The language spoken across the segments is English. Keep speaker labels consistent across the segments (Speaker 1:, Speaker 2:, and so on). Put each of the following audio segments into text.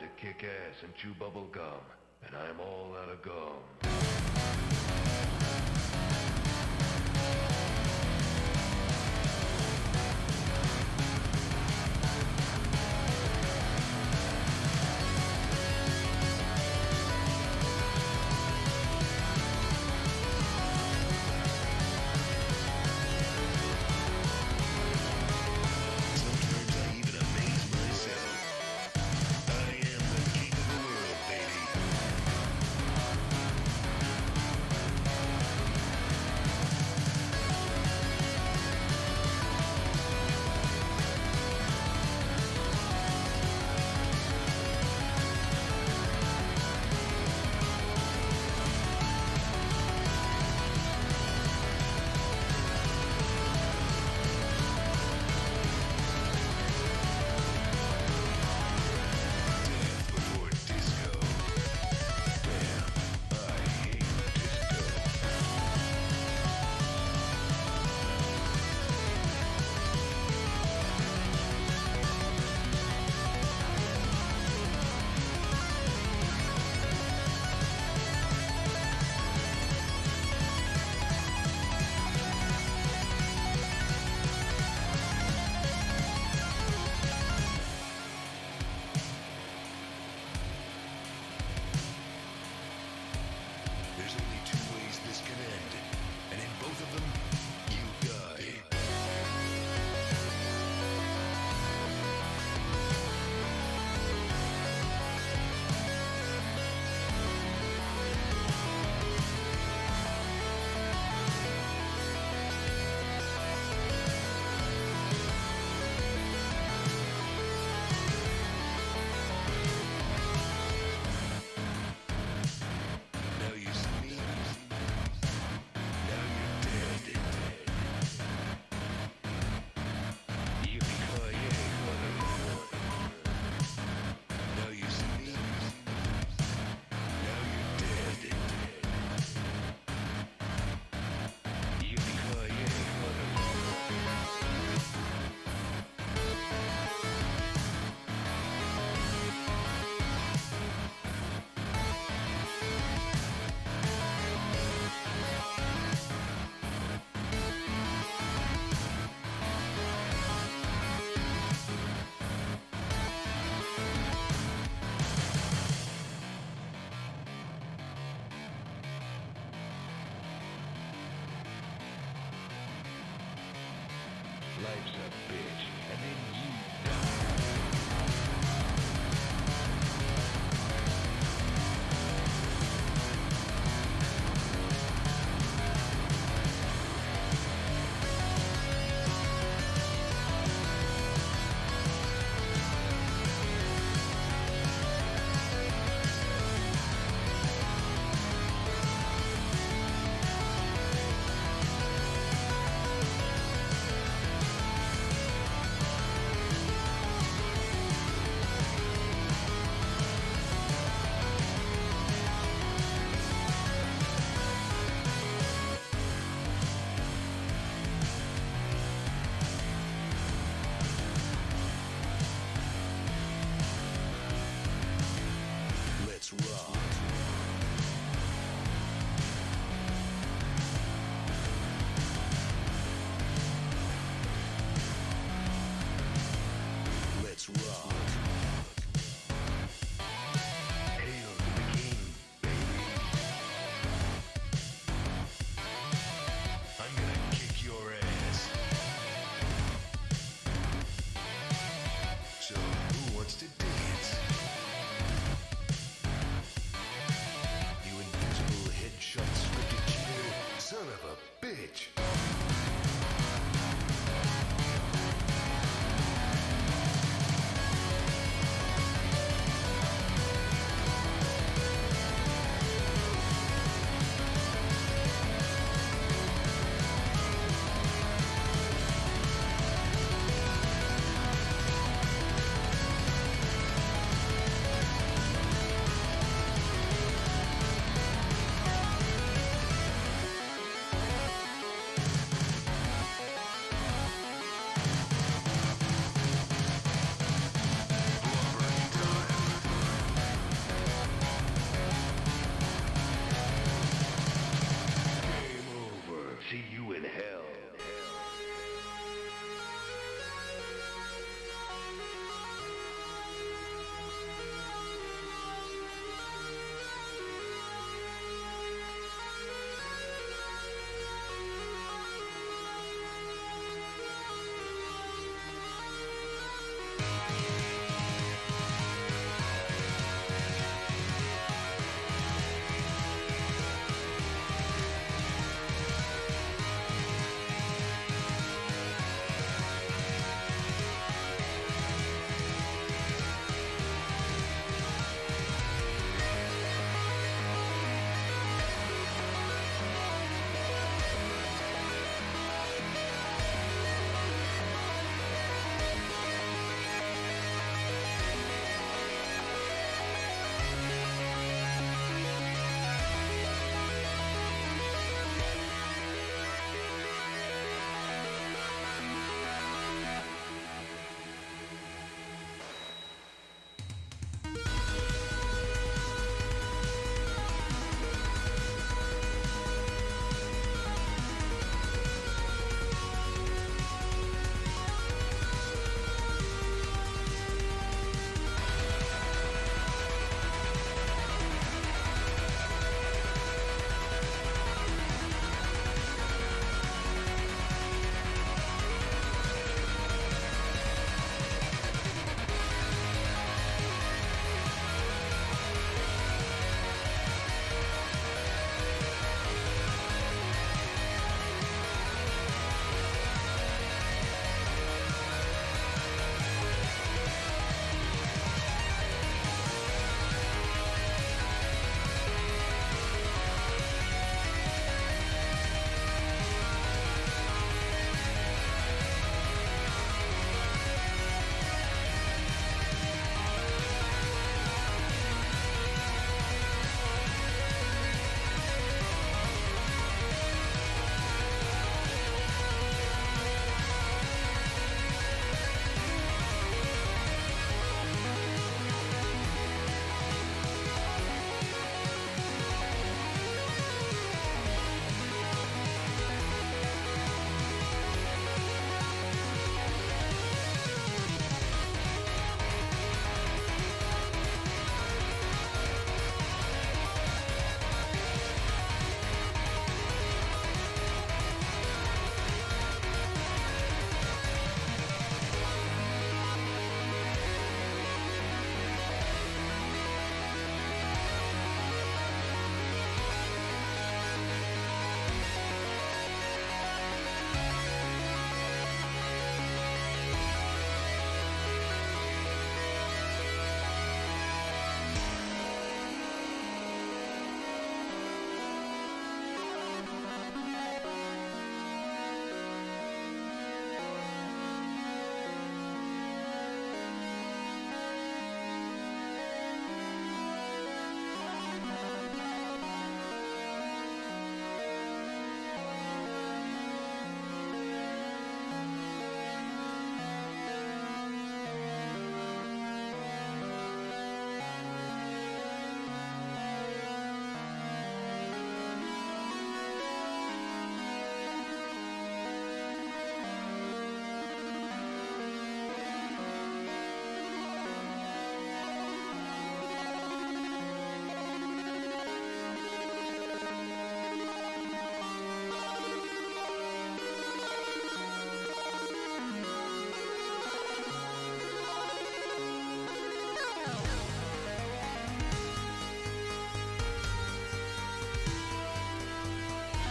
Speaker 1: to kick ass and chew bubble gum, and I'm all out of gum. Life's a bitch, and then you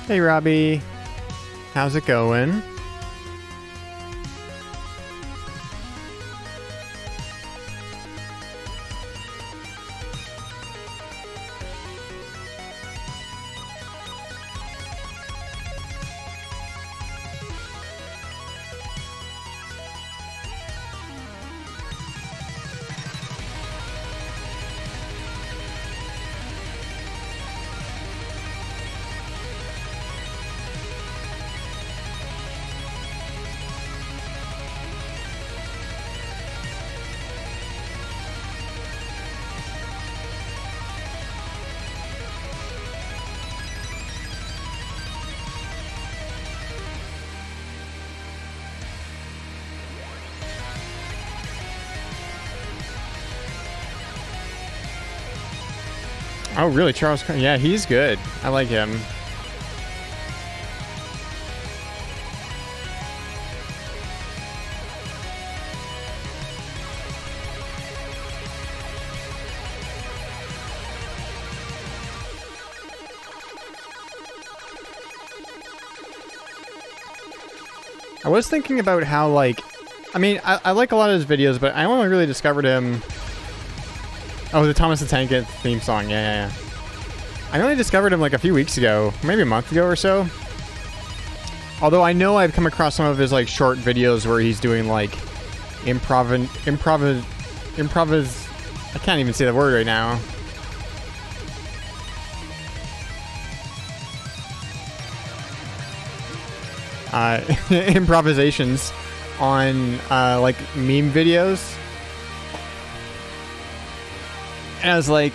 Speaker 2: Hey, Robbie. How's it going? Oh, really? Charles? Yeah, he's good. I like him. I was thinking about how, like, I mean, I like a lot of his videos, but I only really discovered him. Oh, the Thomas the Tank Engine theme song. Yeah. I only discovered him like a few weeks ago, maybe a month ago or so. Although I know I've come across some of his like short videos where he's doing like improv. I can't even say the word right now. Improvisations on like meme videos. And I was like,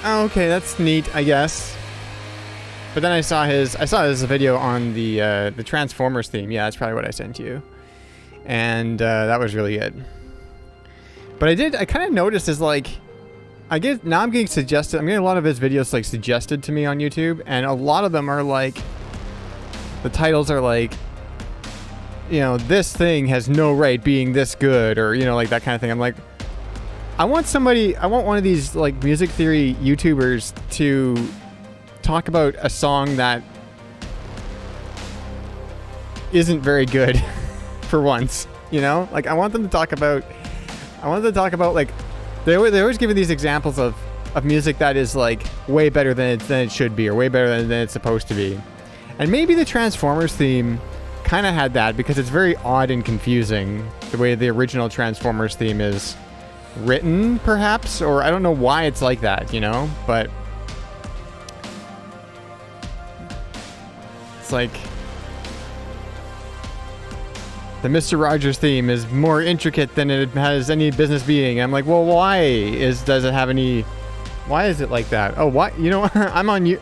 Speaker 2: oh, okay, that's neat, I guess. But then I saw his video on the Transformers theme. Yeah, that's probably what I sent you. And that was really good. But I kind of noticed is like, I'm getting a lot of his videos like suggested to me on YouTube, and a lot of them are like, the titles are like, you know, this thing has no right being this good, or, you know, like that kind of thing. I'm like, I want one of these like music theory YouTubers to talk about a song that isn't very good for once, you know? Like I want them to talk about like, they always give me these examples of music that is like way better than it should be, or way better than it's supposed to be. And maybe the Transformers theme kind of had that, because it's very odd and confusing the way the original Transformers theme is written, perhaps, or I don't know why it's like that, you know, but it's like the Mr. Rogers theme is more intricate than it has any business being. I'm like, well, why is it like that? Oh, what? You know, I'm on you.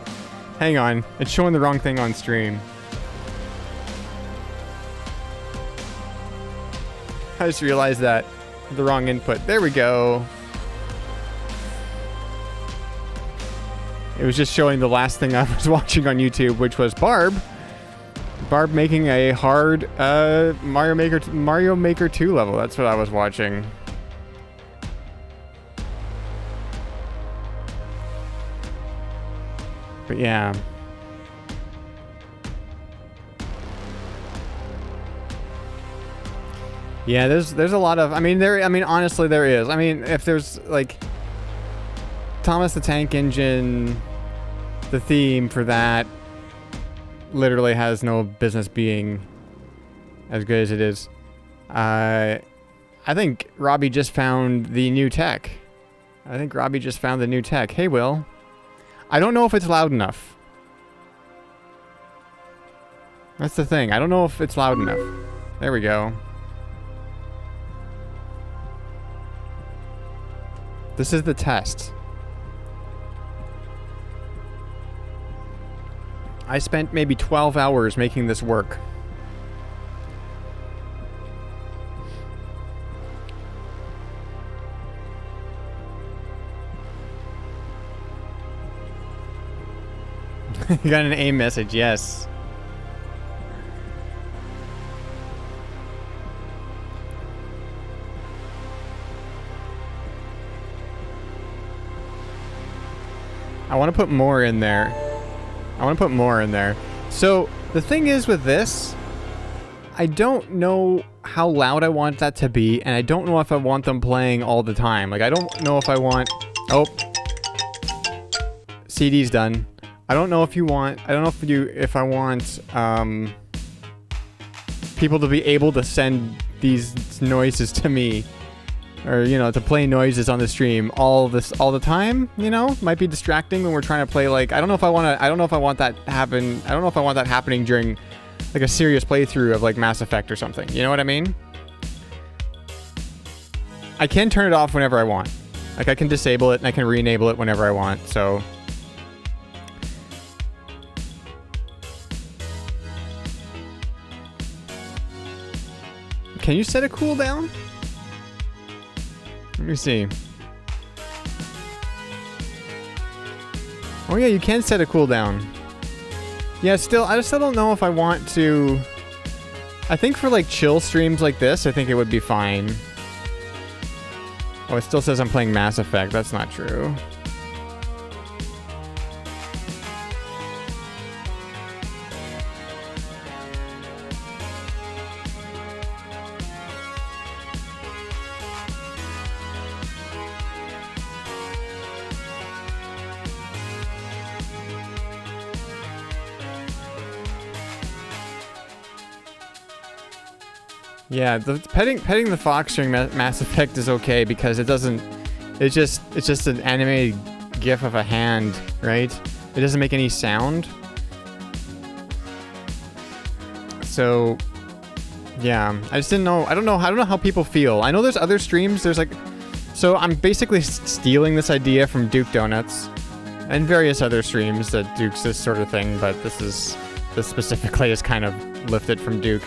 Speaker 2: Hang on, it's showing the wrong thing on stream. I just realized that. The wrong input. There we go. It was just showing the last thing I was watching on YouTube, which was Barb making a hard Mario Maker 2 level. That's what I was watching. But yeah. Yeah, there's a lot of, honestly there is. I mean, if there's like Thomas the Tank Engine, the theme for that literally has no business being as good as it is. I think Robbie just found the new tech. Hey, Will. I don't know if it's loud enough. That's the thing. I don't know if it's loud enough. There we go. This is the test. I spent maybe 12 hours making this work. You got an AIM message, yes. I want to put more in there. I want to put more in there. So the thing is with this, I don't know how loud I want that to be, and I don't know if I want them playing all the time. Like, I don't know if I want... Oh. CD's done. I don't know if you want... I don't know if I want people to be able to send these noises to me. Or, you know, to play noises on the stream all the time, you know? Might be distracting when we're trying to play, like... I don't know if I want that happen... I don't know if I want that happening during... like a serious playthrough of like Mass Effect or something. You know what I mean? I can turn it off whenever I want. Like I can disable it and I can re-enable it whenever I want. So can you set a cooldown? Let me see. Oh yeah, you can set a cooldown. Yeah, I still don't know if I want to... I think for like chill streams like this, I think it would be fine. Oh, it still says I'm playing Mass Effect. That's not true. Yeah, the petting the fox during Mass Effect is okay because it doesn't. It's just an animated GIF of a hand, right? It doesn't make any sound. So, yeah, I just didn't know. I don't know how people feel. I know there's other streams. There's like, so I'm basically stealing this idea from Duke Donuts and various other streams that Duke's this sort of thing, but this specifically is kind of lifted from Duke.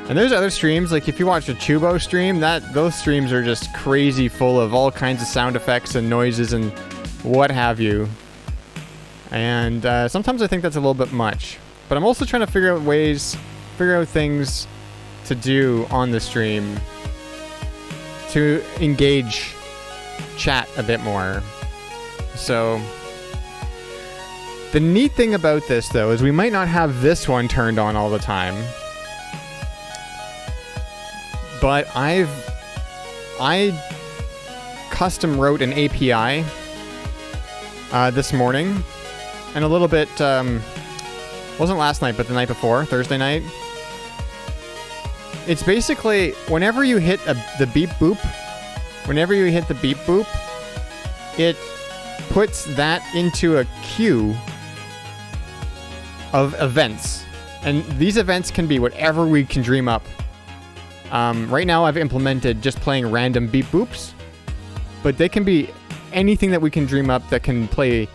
Speaker 2: And there's other streams, like if you watch a Chubo stream, those streams are just crazy full of all kinds of sound effects and noises and what have you. And sometimes I think that's a little bit much. But I'm also trying to figure out things to do on the stream to engage chat a bit more. So the neat thing about this though is we might not have this one turned on all the time. But I custom wrote an API this morning, and a little bit, wasn't last night, but the night before, Thursday night. It's basically, whenever you hit the beep boop, it puts that into a queue of events. And these events can be whatever we can dream up. Right now I've implemented just playing random beep boops, but they can be anything that we can dream up that can play.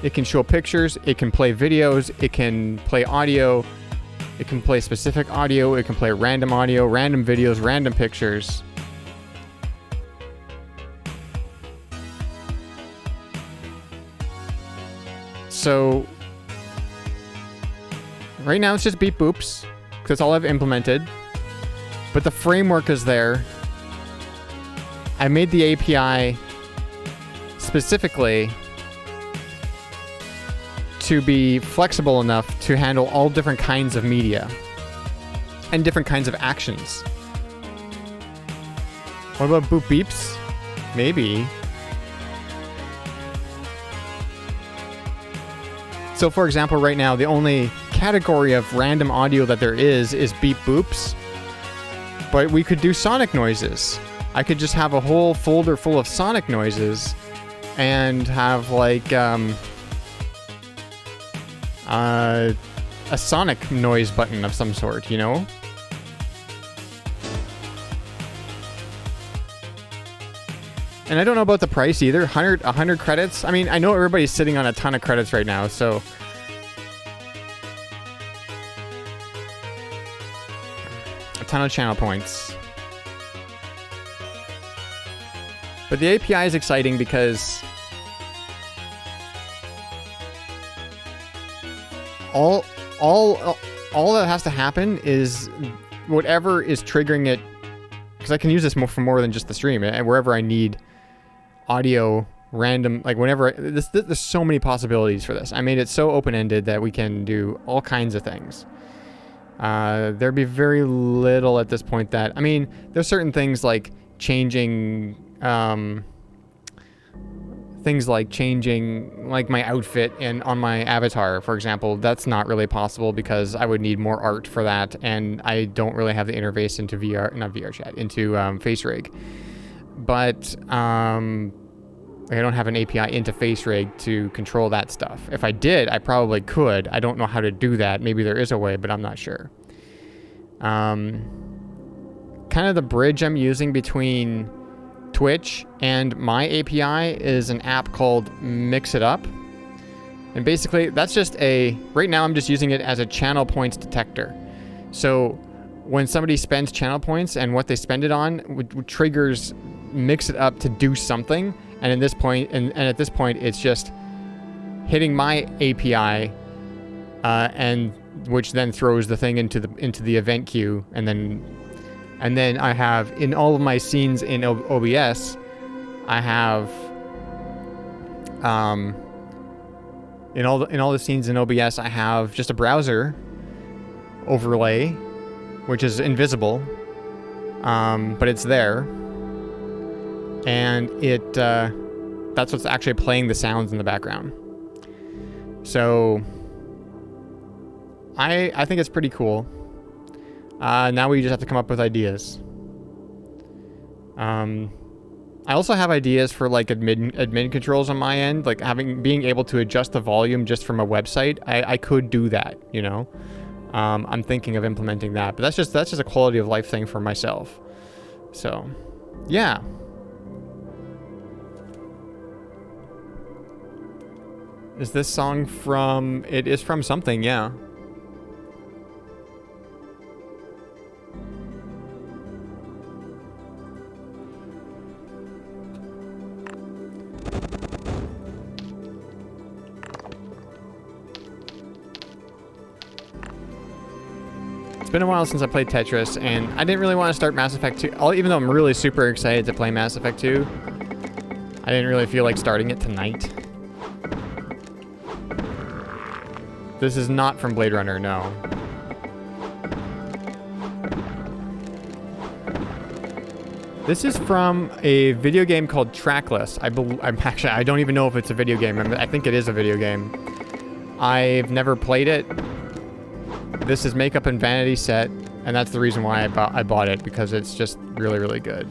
Speaker 2: It can show pictures, it can play videos, it can play audio, it can play specific audio, it can play random audio, random videos, random pictures. So right now it's just beep boops, because that's all I've implemented. But the framework is there. I made the API specifically to be flexible enough to handle all different kinds of media and different kinds of actions. What about boop beeps? Maybe. So for example, right now, the only category of random audio that there is beep boops. But we could do sonic noises. I could just have a whole folder full of sonic noises and have like a sonic noise button of some sort, you know? And I don't know about the price either. 100 credits. I mean, I know everybody's sitting on a ton of credits right now, so a ton of channel points. But the API is exciting because all that has to happen is whatever is triggering it, because I can use this for more than just the stream, and wherever I need audio random, like whenever, there's so many possibilities for this. I made it so open-ended that we can do all kinds of things. There'd be very little at this point that, I mean, there's certain things like changing, like my outfit and on my avatar, for example. That's not really possible because I would need more art for that, and I don't really have the interface into FaceRig. But I don't have an API into FaceRig to control that stuff. If I did, I probably could. I don't know how to do that. Maybe there is a way, but I'm not sure. Kind of the bridge I'm using between Twitch and my API is an app called Mix It Up. And basically, that's just right now I'm just using it as a channel points detector. So when somebody spends channel points and what they spend it on triggers Mix It Up to do something. And at this point, it's just hitting my API, and which then throws the thing into the event queue, and then I have in all of my scenes in OBS, I have in all the scenes in OBS, I have just a browser overlay, which is invisible, but it's there. And that's what's actually playing the sounds in the background. So I think it's pretty cool. Now we just have to come up with ideas. I also have ideas for like admin controls on my end, like being able to adjust the volume just from a website. I could do that, you know. I'm thinking of implementing that, but that's just a quality of life thing for myself. So, yeah. Is this song from... It is from something, yeah. It's been a while since I played Tetris, and I didn't really want to start Mass Effect 2. Even though I'm really super excited to play Mass Effect 2, I didn't really feel like starting it tonight. This is not from Blade Runner, no. This is from a video game called Trackless. I don't even know if it's a video game. I think it is a video game. I've never played it. This is Makeup and Vanity Set, and that's the reason why I bought it, because it's just really, really good.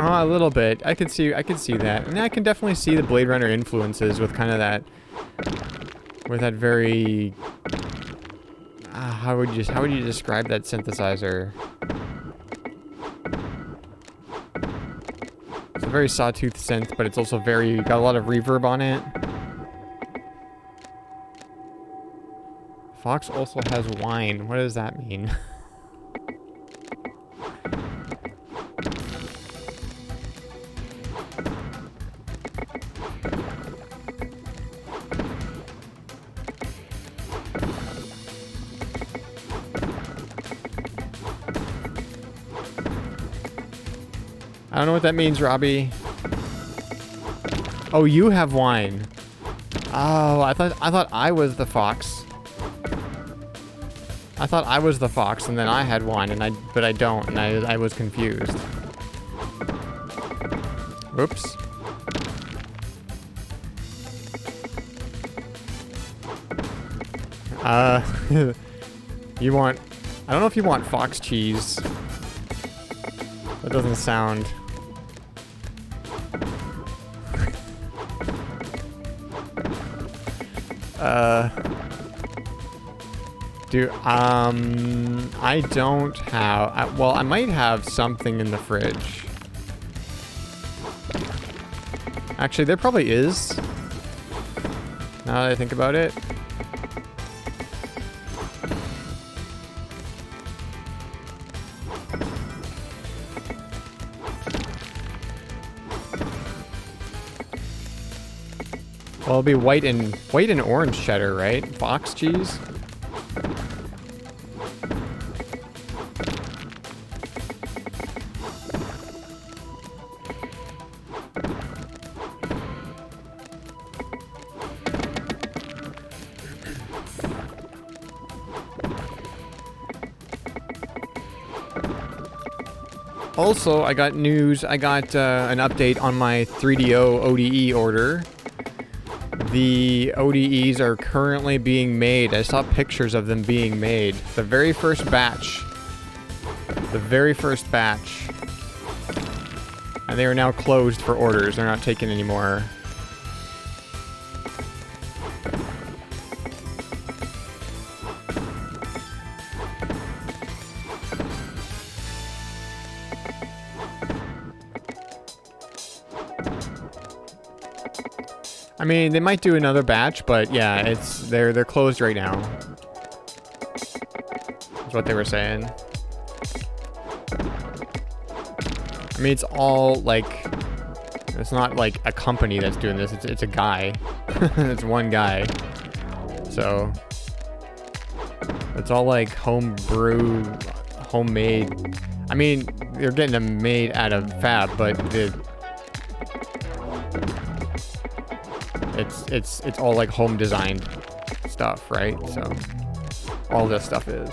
Speaker 2: A little bit. I could see that. And I can definitely see the Blade Runner influences with kind of that, with that very, how would you describe that synthesizer? It's a very sawtooth synth, but it's also got a lot of reverb on it. Fox also has wine. What does that mean? I don't know what that means, Robbie. Oh, you have wine. Oh, I thought I was the fox. I thought I was the fox, and then I had wine, but I don't, and I was confused. Oops. You want... I don't know if you want fox cheese. That doesn't sound... I don't have... well, I might have something in the fridge. Actually, there probably is. Now that I think about it. Well, it'll be white and orange cheddar, right? Fox cheese. Also, I got news. I got an update on my 3DO ODE order. The ODEs are currently being made. I saw pictures of them being made. The very first batch. The very first batch. And they are now closed for orders. They're not taken anymore. I mean, they might do another batch, but yeah, they're closed right now. That's what they were saying. I mean, it's all like, it's not like a company that's doing this. It's a guy. It's one guy. So it's all like homebrew, homemade. I mean, you're getting them made out of fab, but it's all like home designed stuff, right? So all this stuff is.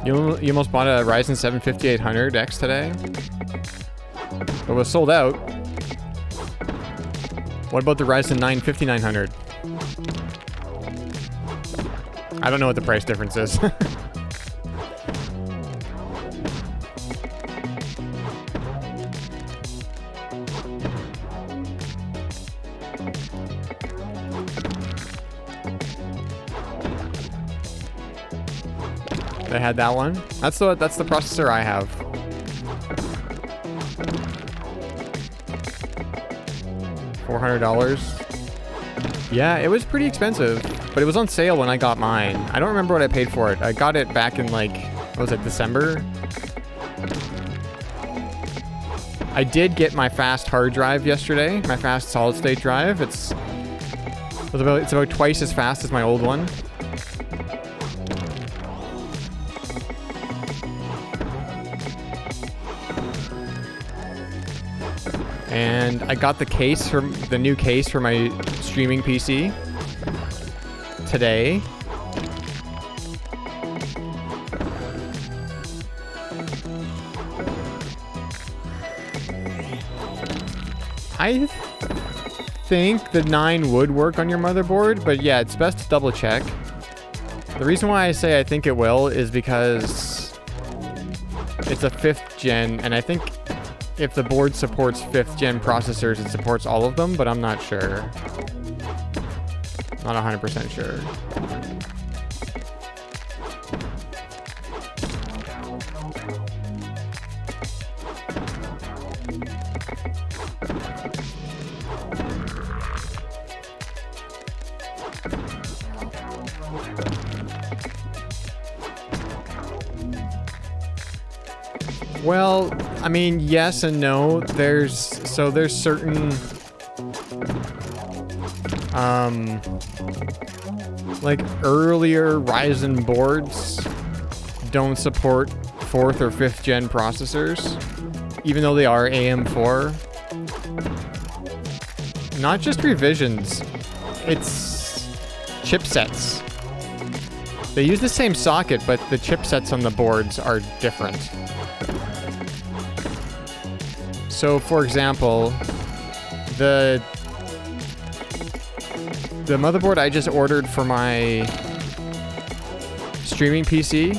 Speaker 2: You almost bought a Ryzen 7 5800X today? It was sold out. What about the Ryzen 9 5900? I don't know what the price difference is. I had that one. That's the processor I have. $400. Yeah, it was pretty expensive, but it was on sale when I got mine. I don't remember what I paid for it. I got it back in like, what was it, December? I did get my fast hard drive yesterday, my fast solid state drive. It's about twice as fast as my old one. And I got the new case for my streaming PC today. I think the 9 would work on your motherboard, but yeah, it's best to double check. The reason why I say I think it will is because it's a 5th gen, and I think if the board supports 5th gen processors, it supports all of them, but I'm not sure. Not 100% sure. Well, I mean, yes and no. There's certain like earlier Ryzen boards don't support 4th or 5th gen processors, even though they are AM4. Not just revisions, it's chipsets. They use the same socket, but the chipsets on the boards are different. So, for example, the motherboard I just ordered for my streaming PC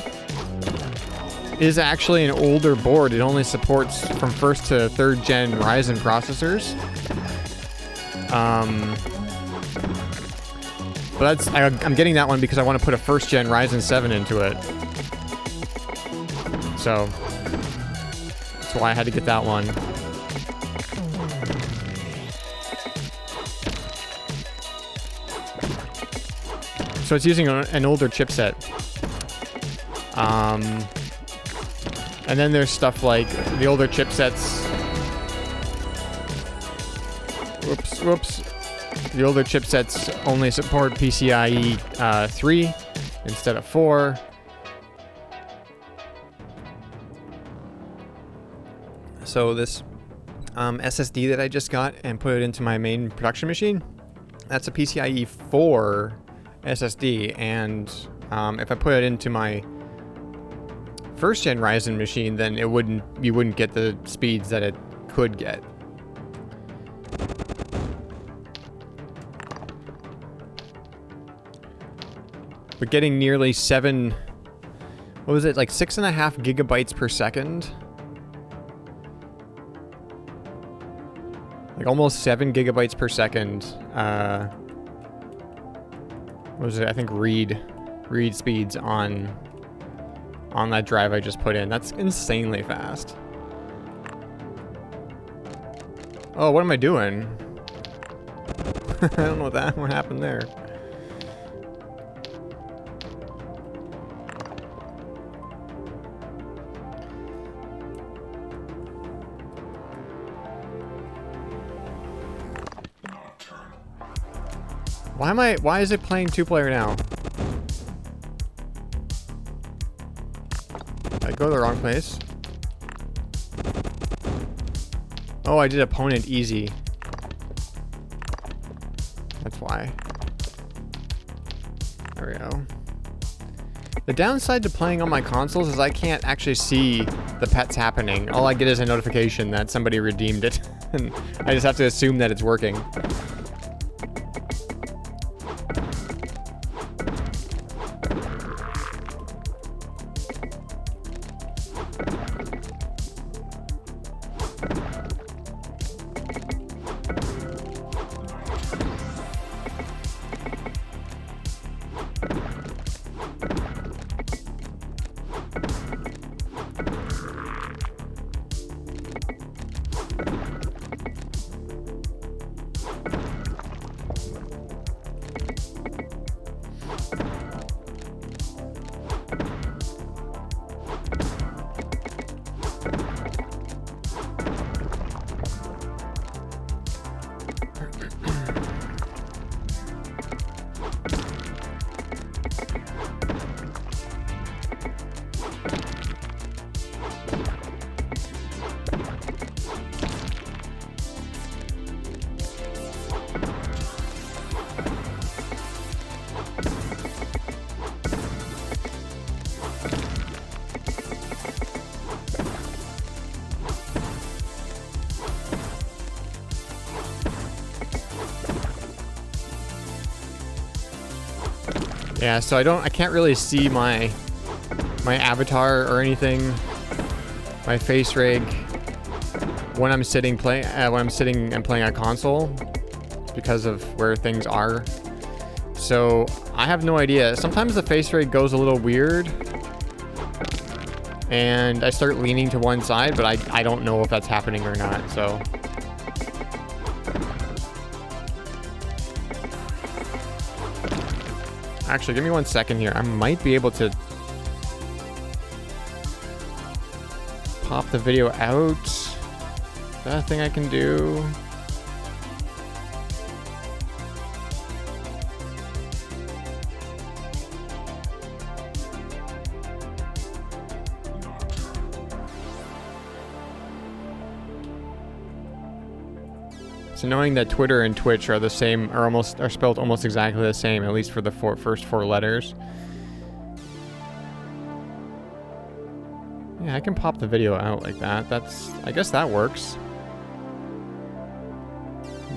Speaker 2: is actually an older board. It only supports from 1st to 3rd gen Ryzen processors. But I'm getting that one because I want to put a 1st gen Ryzen 7 into it. So that's why I had to get that one. So it's using an older chipset. And then there's stuff like the older chipsets. Whoops. The older chipsets only support PCIe 3 instead of 4. So this SSD that I just got and put it into my main production machine, that's a PCIe 4 SSD, and if I put it into my first gen Ryzen machine, then you wouldn't get the speeds that it could get. But getting nearly 6.5 gigabytes per second? Like almost 7 gigabytes per second. What was it? I think read speeds on that drive I just put in. That's insanely fast. Oh, what am I doing? I don't know what happened there. Why is it playing 2-player now? Did I go to the wrong place? Oh, I did opponent easy. That's why. There we go. The downside to playing on my consoles is I can't actually see the pets happening. All I get is a notification that somebody redeemed it. And I just have to assume that it's working. Yeah, so I can't really see my avatar or anything, my face rig when I'm sitting and playing a console because of where things are. So I have no idea. Sometimes the face rig goes a little weird and I start leaning to one side, but I don't know if that's happening or not, so. Actually, give me 1 second here. I might be able to pop the video out. Is that a thing I can do? So knowing that Twitter and Twitch are the same, are spelled almost exactly the same, at least for the first 4 letters. Yeah, I can pop the video out like that. I guess that works.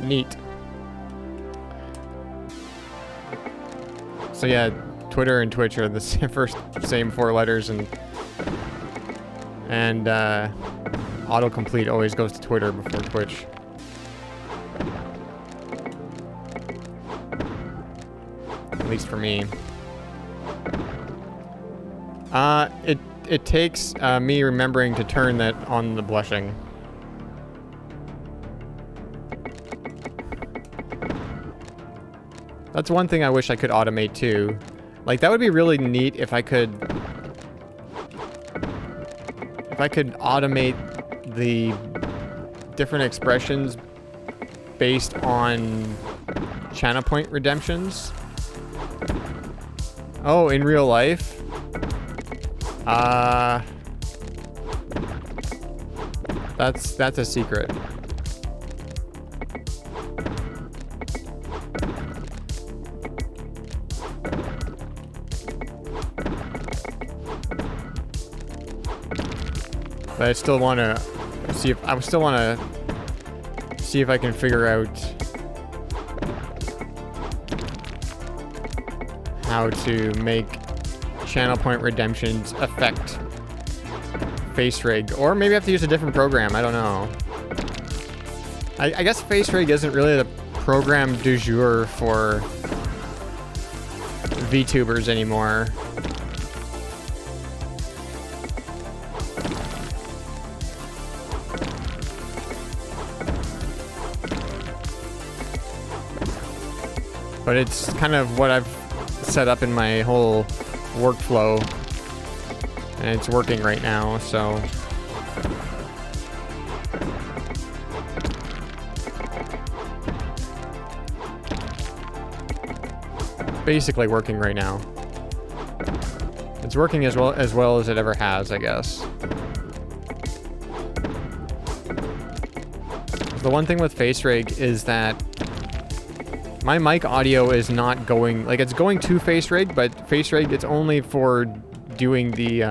Speaker 2: Neat. So yeah, Twitter and Twitch are the same 4 letters, and autocomplete always goes to Twitter before Twitch. At least for me. it takes me remembering to turn that on the blushing. That's one thing I wish I could automate too. Like, that would be really neat if I could automate the different expressions based on channel point redemptions. Oh, in real life? That's a secret. But I still want to see if I can figure out how to make channel point redemptions affect face rig, or maybe I have to use a different program. I don't know. I guess face rig isn't really the program du jour for VTubers anymore. But it's kind of what I've set up in my whole workflow, and it's working right now, so. Basically working right now. It's working as well as it ever has, I guess. The one thing with face rig is that my mic audio is not going, like, it's going to face rig, but face rig, it's only for doing the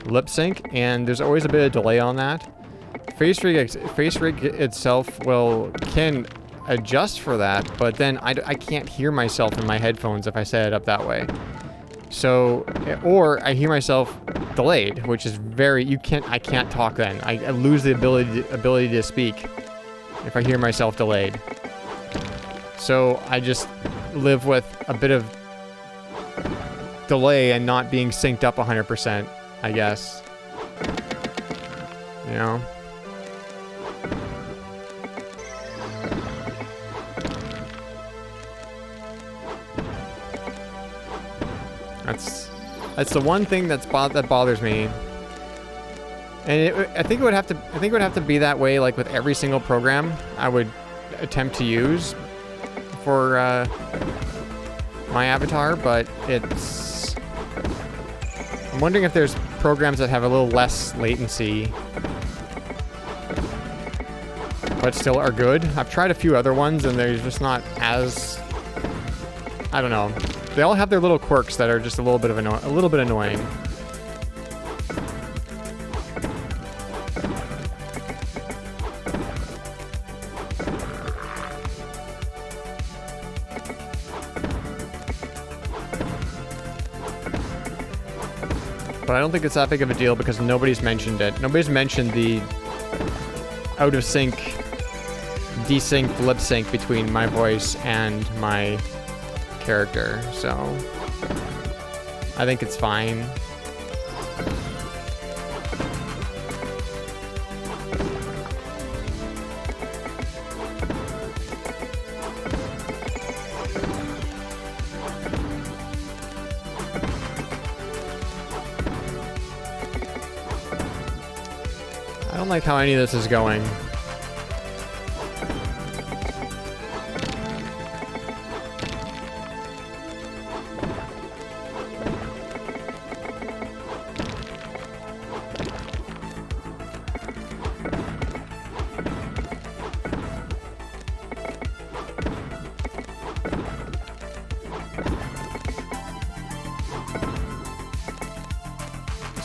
Speaker 2: lip sync, and there's always a bit of delay on that. Face rig itself can adjust for that, but then I can't hear myself in my headphones if I set it up that way. So, or I hear myself delayed, which is I can't talk then. I lose the ability to speak if I hear myself delayed. So I just live with a bit of delay and not being synced up 100%, I guess. You know? That's the one thing that bothers me. And I think it would have to be that way, like with every single program I would attempt to use for my avatar, but I'm wondering if there's programs that have a little less latency but still are good. I've tried a few other ones and they're just not as, I don't know. They all have their little quirks that are just a little bit annoying. But I don't think it's that big of a deal because nobody's mentioned it. Nobody's mentioned the out of sync, desynced lip sync between my voice and my character, so I think it's fine. I don't like how any of this is going.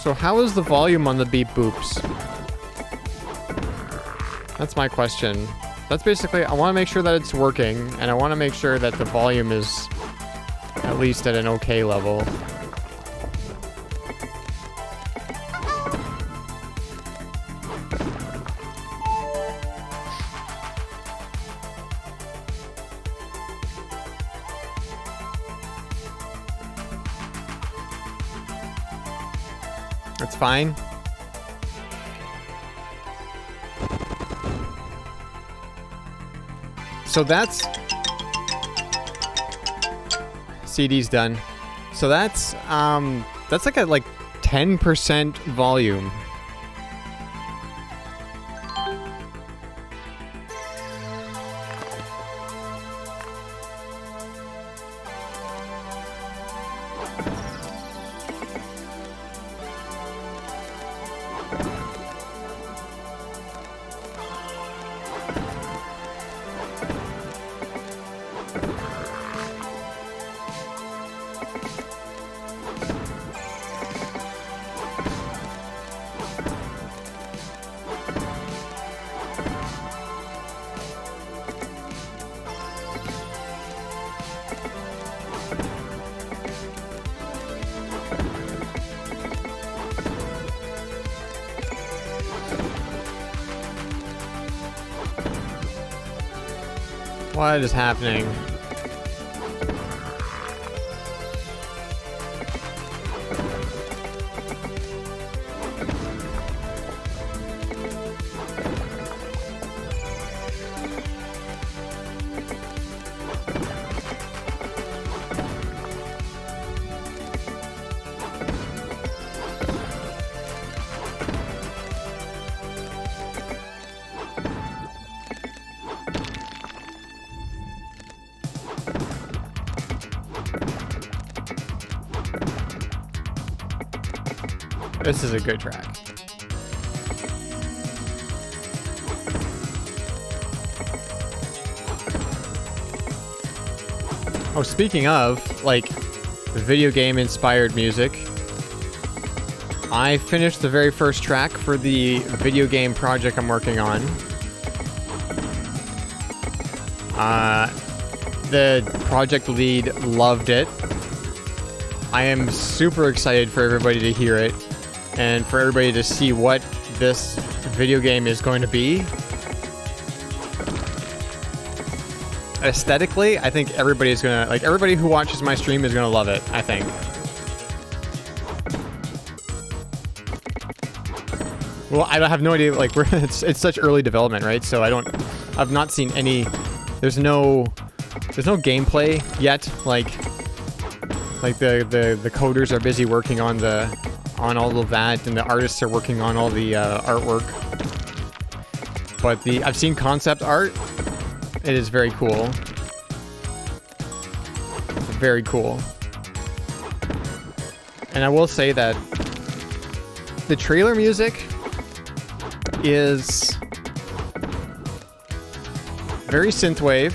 Speaker 2: So how is the volume on the beep boops? That's my question. That's basically, I want to make sure that it's working, and I want to make sure that the volume is at least at an okay level. That's fine. So that's... CD's done. So that's like a 10% volume. What is happening? This is a good track. Oh, speaking of, like, video game inspired music, I finished the very first track for the video game project I'm working on. The project lead loved it. I am super excited for everybody to hear it and for everybody to see what this video game is going to be. Aesthetically, I think everybody's gonna, like, everybody who watches my stream is gonna love it, I think. Well, I have no idea, like, it's such early development, right? So I've not seen any, there's no gameplay yet, like the coders are busy working on all of that, and the artists are working on all the artwork. But I've seen concept art. It is very cool. Very cool. And I will say that the trailer music is very synthwave,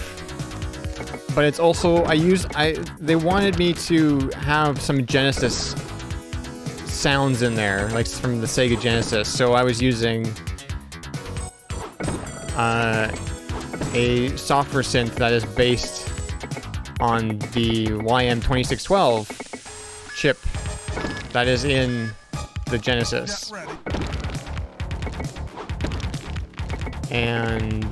Speaker 2: but it's also they wanted me to have some Genesis sounds in there, like from the Sega Genesis. So I was using a software synth that is based on the YM2612 chip that is in the Genesis. And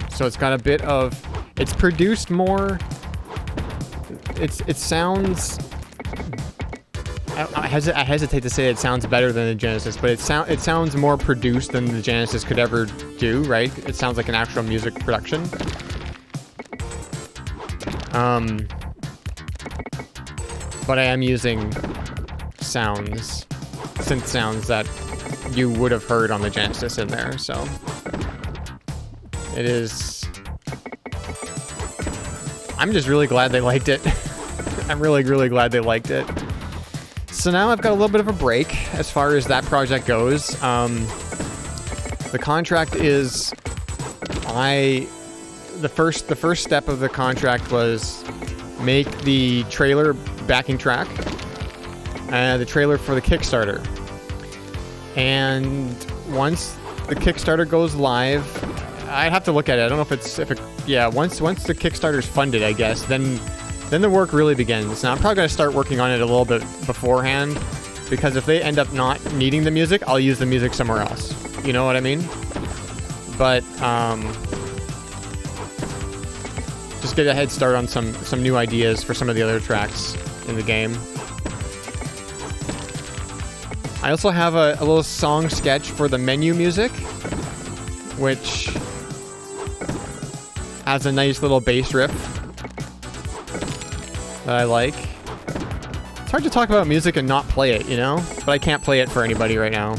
Speaker 2: so it's got a bit of, it's produced more, it sounds, I hesitate to say it sounds better than the Genesis, but it sounds more produced than the Genesis could ever do, right? It sounds like an actual music production. But I am using synth sounds that you would have heard on the Genesis in there, so it is. I'm just really glad they liked it. I'm really, really glad they liked it. So now I've got a little bit of a break as far as that project goes. The contract is, the first step of the contract was make the trailer backing track, the trailer for the Kickstarter. And once the Kickstarter goes live, I'd have to look at it. I don't know once the Kickstarter's funded, I guess, then the work really begins. Now I'm probably gonna start working on it a little bit beforehand, because if they end up not needing the music, I'll use the music somewhere else. You know what I mean? But just get a head start on some new ideas for some of the other tracks in the game. I also have a little song sketch for the menu music, which has a nice little bass riff that I like. It's hard to talk about music and not play it, you know? But I can't play it for anybody right now.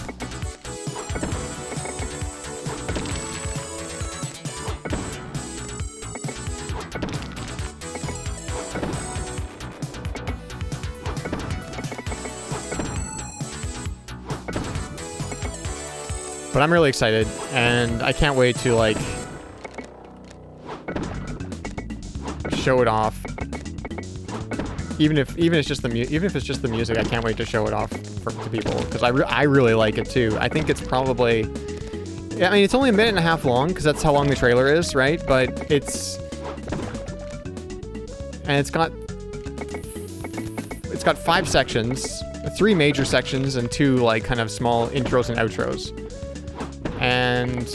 Speaker 2: But I'm really excited, and I can't wait to, like, show it off. Even if it's just the music, I can't wait to show it off to people, because I really like it too. I think it's probably, yeah, I mean, it's only a minute and a half long, because that's how long the trailer is, right? But it's got 5 sections, 3 major sections, and 2 like kind of small intros and outros. And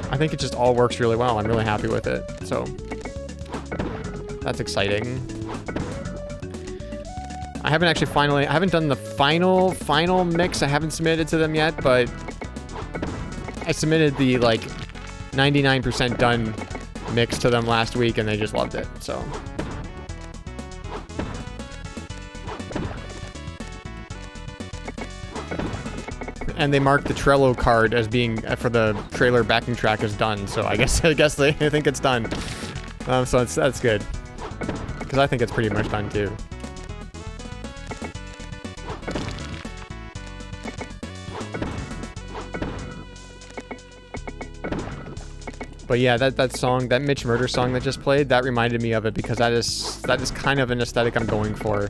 Speaker 2: I think it just all works really well. I'm really happy with it. So that's exciting. I haven't done the final mix. I haven't submitted to them yet, but I submitted the like 99% done mix to them last week and they just loved it. So and they marked the Trello card as being for the trailer backing track as done. So I guess they think it's done. So that's good, because I think it's pretty much done too. But yeah, that song, that Mitch Murder song that just played, that reminded me of it, because that is kind of an aesthetic I'm going for.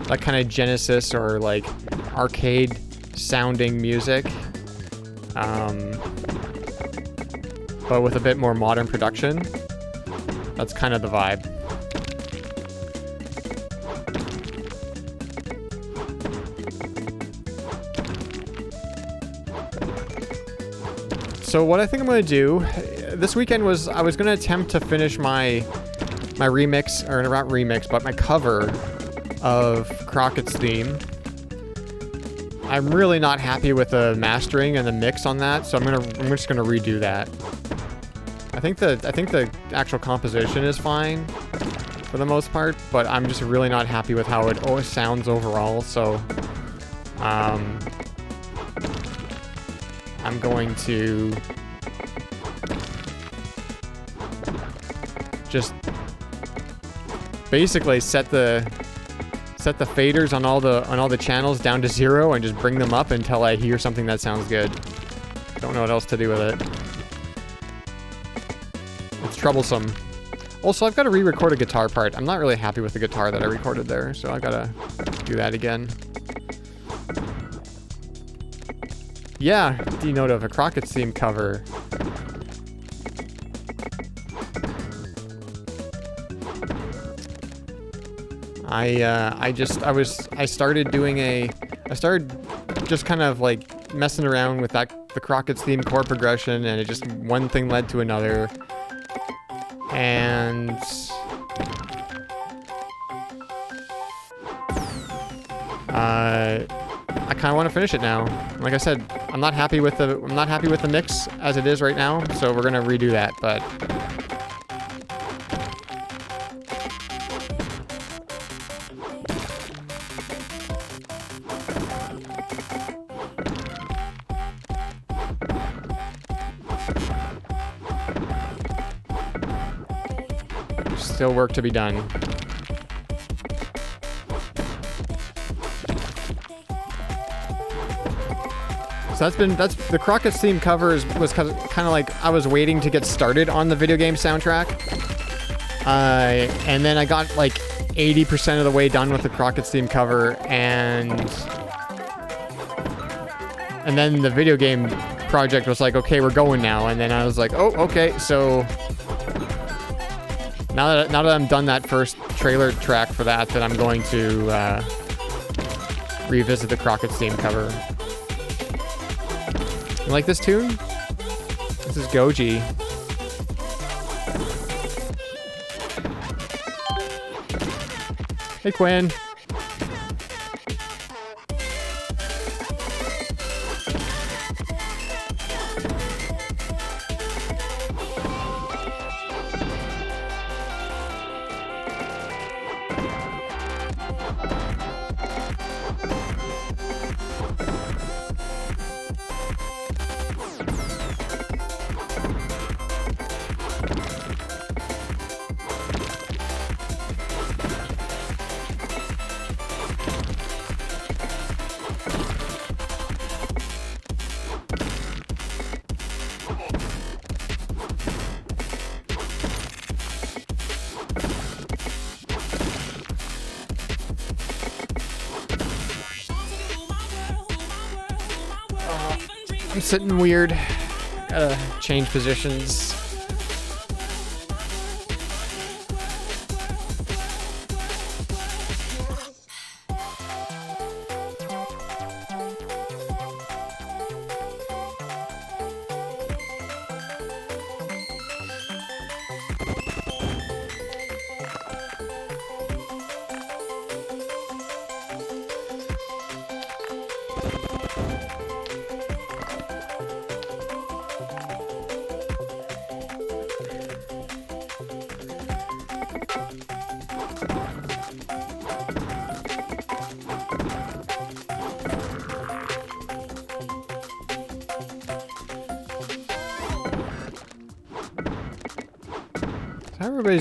Speaker 2: That kind of Genesis or like arcade sounding music, but with a bit more modern production. That's kind of the vibe. So what I think I'm going to do this weekend was I was going to attempt to finish my remix, or not remix, but my cover of Crockett's theme. I'm really not happy with the mastering and the mix on that, so I'm just gonna redo that. I think the actual composition is fine for the most part, but I'm just really not happy with how it always sounds overall. So I'm going to just basically set the faders on all the channels down to 0 and just bring them up until I hear something that sounds good. Don't know what else to do with it. It's troublesome. Also, I've got to re-record a guitar part. I'm not really happy with the guitar that I recorded there, so I've got to do that again. Yeah, D-Note of a Crockett's theme cover. I started just kind of like messing around with the Crockett's theme chord progression, and it just, one thing led to another, and I kind of want to finish it now. Like I said, I'm not happy with the mix as it is right now, so we're gonna redo that, but still work to be done. So that's the Crockett's theme cover was kind of like I was waiting to get started on the video game soundtrack, and then I got like 80% of the way done with the Crockett's theme cover, and then the video game project was like, okay, we're going now, and then I was like, oh, okay, so now that I'm done that first trailer track for that, then I'm going to revisit the Crockett's theme cover. You like this tune? This is Goji. Hey, Quinn. I'm sitting weird. Gotta change positions.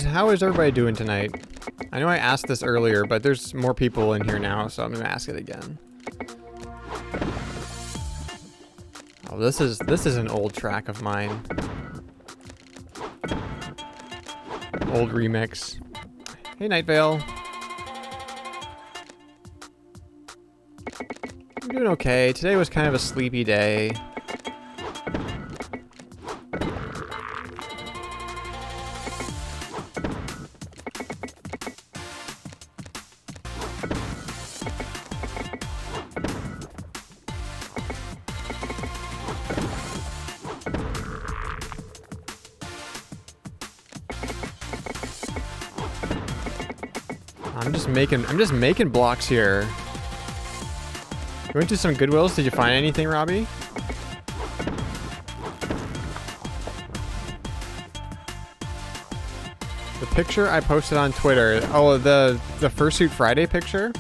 Speaker 2: How is everybody doing tonight? I know I asked this earlier, but there's more people in here now, so I'm gonna ask it again. Oh, this is an old track of mine. Old remix. Hey, Night Vale. I'm doing okay. Today was kind of a sleepy day. I'm just making blocks here. You went to some Goodwills. Did you find anything, Robbie? The picture I posted on Twitter. Oh, the Fursuit Friday picture.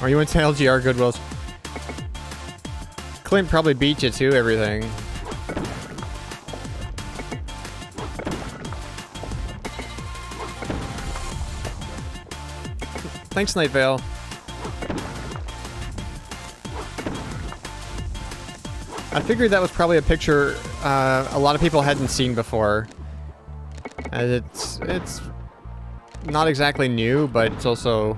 Speaker 2: Oh, you went to LGR Goodwills. Clint probably beat you to everything. Thanks, Night Vale. I figured that was probably a picture a lot of people hadn't seen before. It's not exactly new, but it's also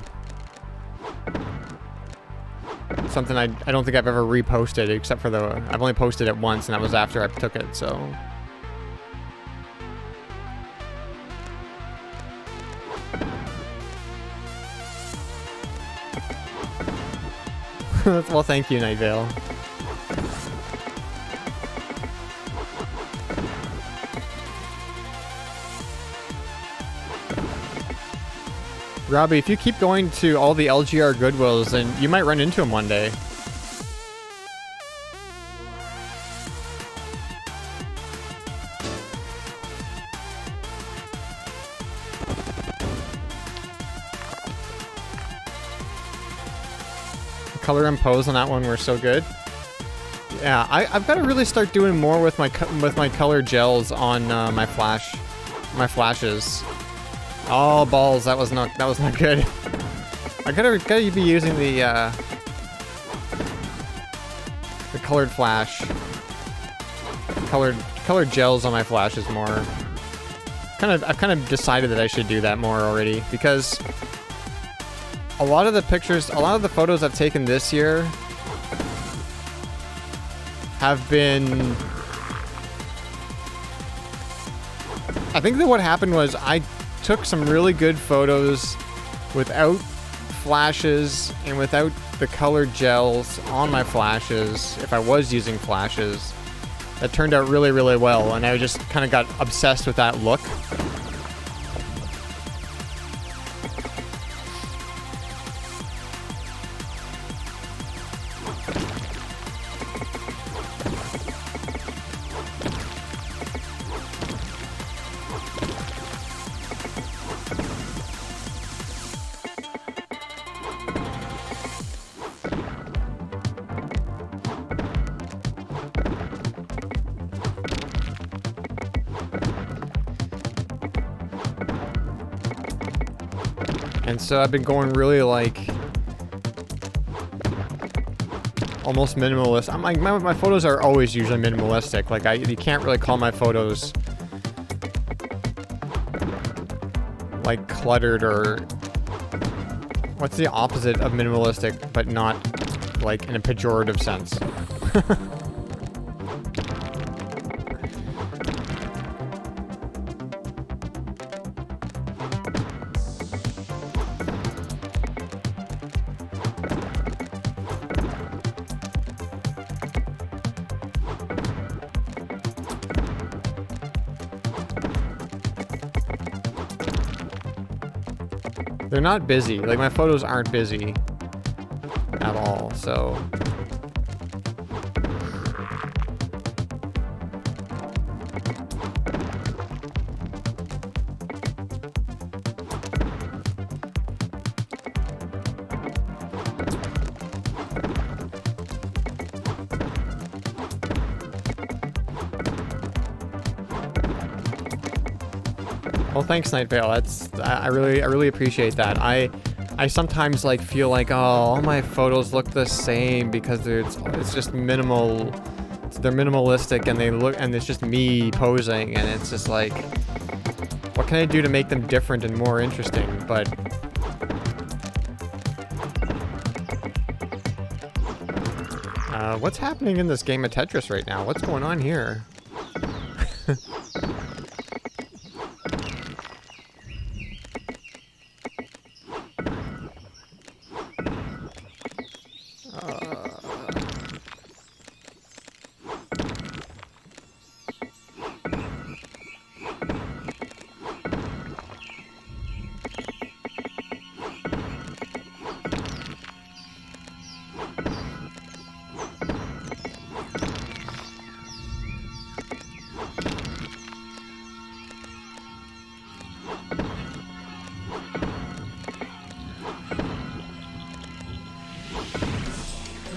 Speaker 2: something I don't think I've ever reposted, except for I've only posted it once, and that was after I took it, so. Well, thank you, Night Vale. Robbie, if you keep going to all the LGR Goodwills, then you might run into him one day. Color and pose on that one were so good. Yeah, I've got to really start doing more with my color gels on my flashes. Oh balls, that was not good. I gotta be using the colored flash, colored gels on my flashes more. I've kind of decided that I should do that more already, because a lot of the photos I've taken this year have been... I think that what happened was I took some really good photos without flashes and without the colored gels on my flashes, if I was using flashes. That turned out really, really well, and I just kind of got obsessed with that look. And so I've been going really like almost minimalist. I'm like my photos are always usually minimalistic. Like you can't really call my photos like cluttered or What's the opposite of minimalistic, but not like in a pejorative sense? They're not busy. Like, my photos aren't busy at all, so... Well, thanks, Night Vale. I really appreciate that. I sometimes like feel like, oh, all my photos look the same because it's just minimal. They're minimalistic and it's just me posing, and it's just like, what can I do to make them different and more interesting? But what's happening in this game of Tetris right now? What's going on here?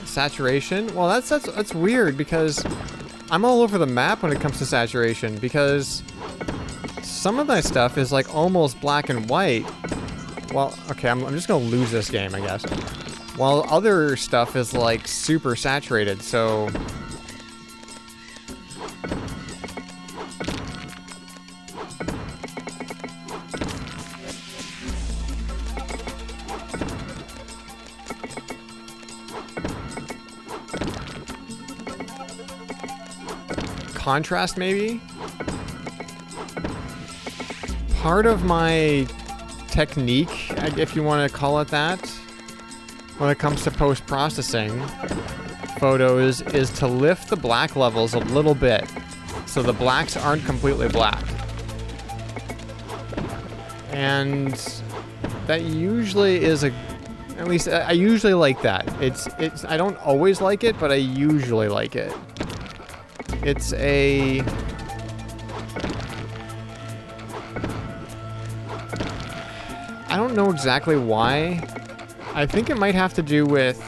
Speaker 2: Saturation? Well, that's weird because I'm all over the map when it comes to saturation because some of my stuff is like almost black and white. Well, okay, I'm just gonna lose this game, I guess. While other stuff is like super saturated, so... Contrast, maybe? Part of my technique, if you want to call it that, when it comes to post-processing photos, is to lift the black levels a little bit so the blacks aren't completely black. And that usually is at least I usually like that. It's I don't always like it, but I usually like it. It's a... I don't know exactly why. I think it might have to do with...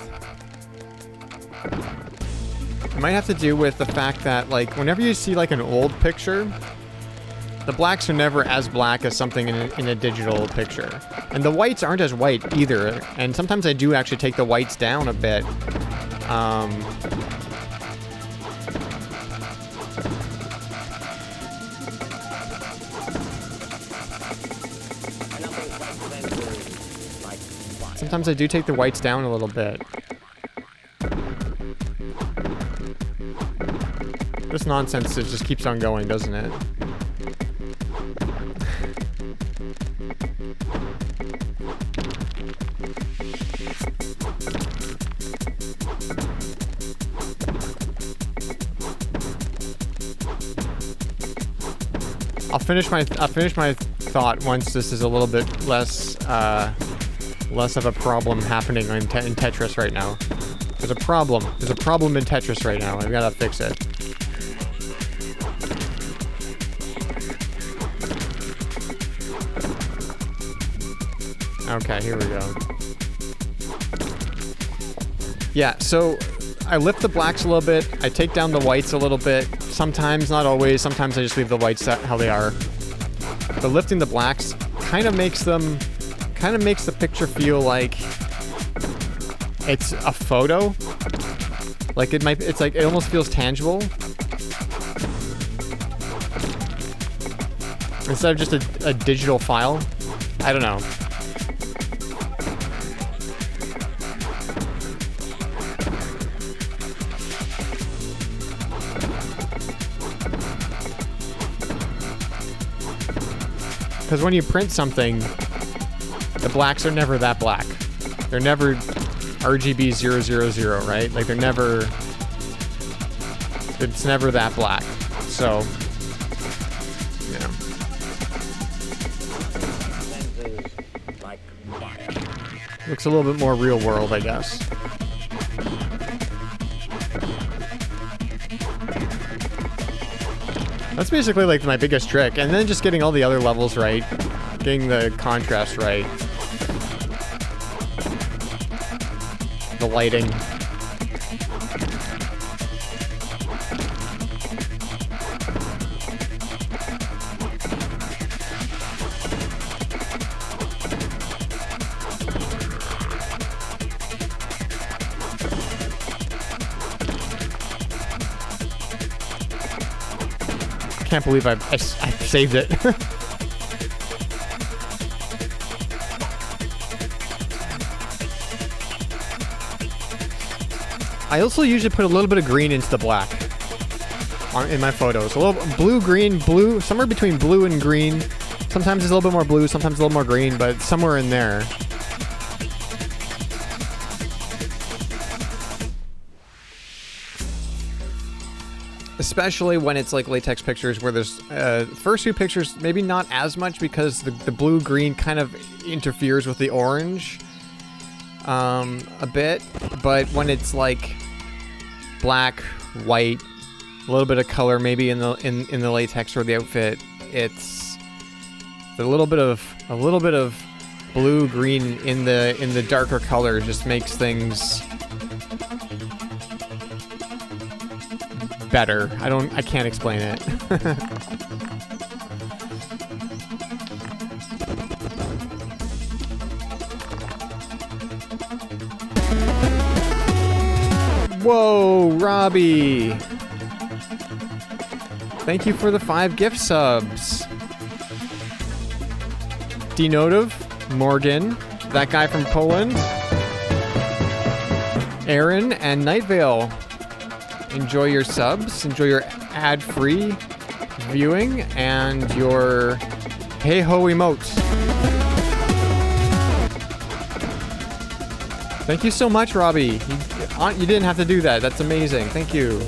Speaker 2: It might have to do with the fact that, like, whenever you see, like, an old picture, the blacks are never as black as something in a digital picture. And the whites aren't as white either. And sometimes I do actually take the whites down a bit. Sometimes I do take the whites down a little bit. This nonsense just keeps on going, doesn't it? I'll finish my thought once this is a little bit less of a problem happening in Tetris right now. There's a problem in Tetris right now. I've got to fix it. Okay, here we go. Yeah, so I lift the blacks a little bit. I take down the whites a little bit. Sometimes, not always. Sometimes I just leave the whites how they are. But lifting the blacks kind of makes the picture feel like it's a photo. Like it's like, it almost feels tangible. Instead of just a digital file. I don't know. because when you print something, the blacks are never that black. They're never RGB 000, right? Like they're never, it's never that black. So, yeah. Looks a little bit more real world, I guess. That's basically like my biggest trick. And then just getting all the other levels right. Getting the contrast right. The lighting. I can't believe I saved it. I also usually put a little bit of green into the black in my photos. A little blue, green, blue, somewhere between blue and green. Sometimes it's a little bit more blue, sometimes a little more green, but somewhere in there. Especially when it's like latex pictures where there's first few pictures maybe not as much because the blue green kind of interferes with the orange a bit, but when it's like black, white, a little bit of color maybe in the latex or the outfit, it's a little bit of blue green in the darker colors just makes things better. I can't explain it. Whoa, Robbie. Thank you for the 5 gift subs. Denotive, Morgan, that guy from Poland, Aaron, and Night Vale. Enjoy your subs, enjoy your ad-free viewing, and your hey-ho emotes. Thank you so much, Robbie. You didn't have to do that. That's amazing. Thank you.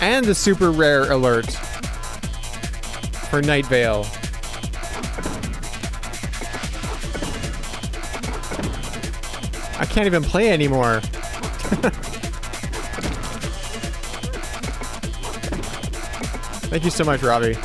Speaker 2: And the super rare alert for Night Vale. I can't even play anymore. Thank you so much, Robbie.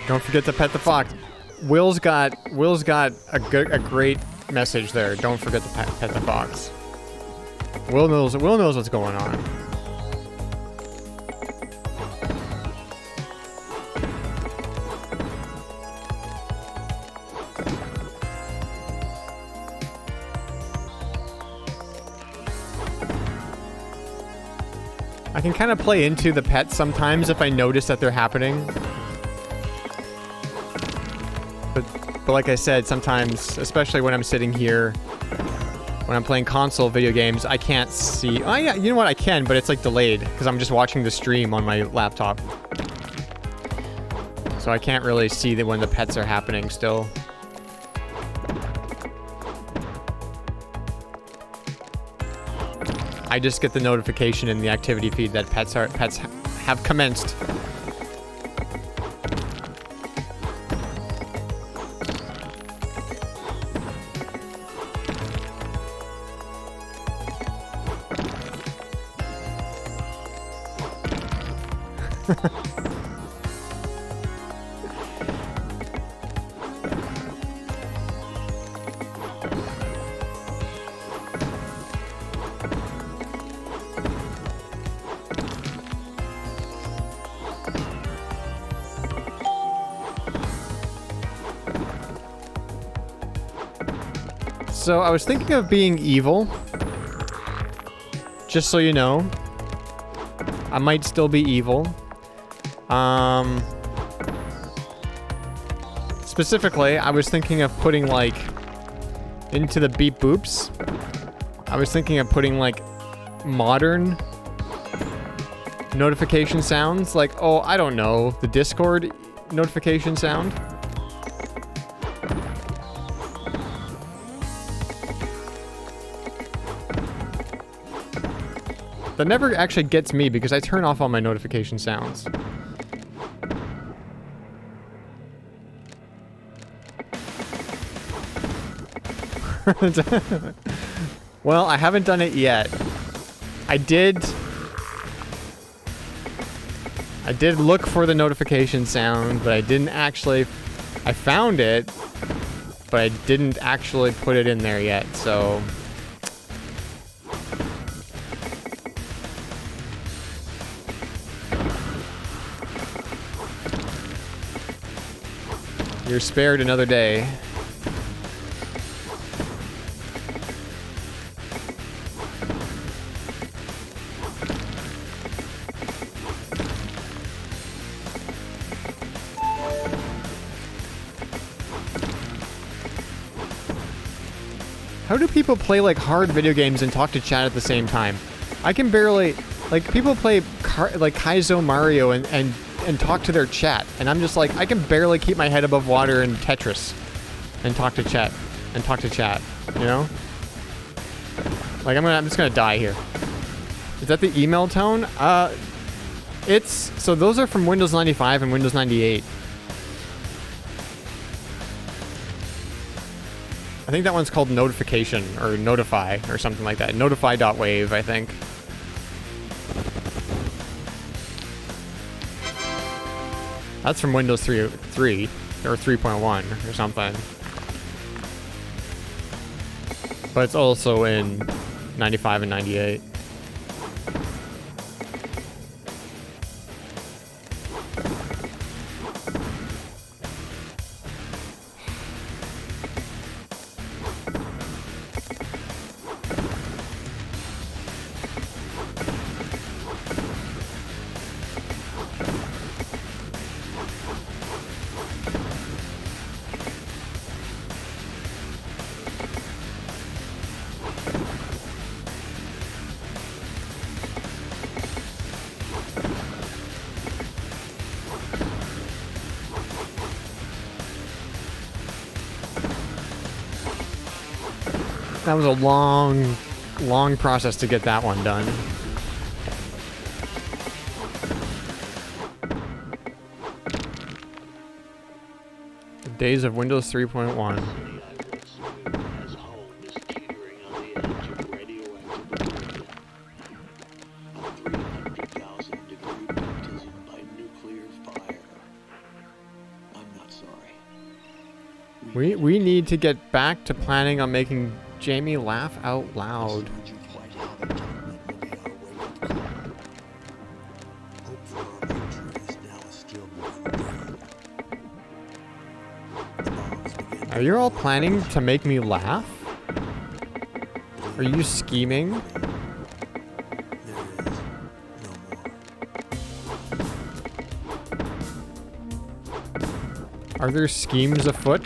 Speaker 2: Don't forget to pet the fox. Will's got a great message there. Don't forget to pet the fox. Will knows what's going on. I can kind of play into the pets sometimes if I notice that they're happening. But like I said, sometimes, especially when I'm sitting here, when I'm playing console video games, I can't see. Oh yeah, you know what? I can, but it's like delayed because I'm just watching the stream on my laptop. So I can't really see that when the pets are happening still. I just get the notification in the activity feed that pets have commenced. So I was thinking of being evil. Just so you know. I might still be evil. Specifically, I was thinking of putting, like, into the beep boops, I was thinking of putting, like, modern notification sounds. Like, oh, I don't know, the Discord notification sound. That never actually gets me because I turn off all my notification sounds. Well, I haven't done it yet. I did look for the notification sound, but I didn't actually... I found it, but I didn't actually put it in there yet, so... You're spared another day. How do people play, like, hard video games and talk to chat at the same time? I can barely... Like, people play, like, Kaizo Mario and talk to their chat. And I'm just like, I can barely keep my head above water in Tetris. And talk to chat. And talk to chat. You know? Like, I'm just gonna die here. Is that the email tone? It's... So those are from Windows 95 and Windows 98. I think that one's called Notification, or Notify, or something like that. Notify.wave, I think. That's from Windows 3 or 3.1, or something. But it's also in 95 and 98. That was a long process to get that one done. The days of Windows 3.1. We need to get back to planning on making Jamie laugh out loud. Are you all planning to make me laugh? Are you scheming? Are there schemes afoot?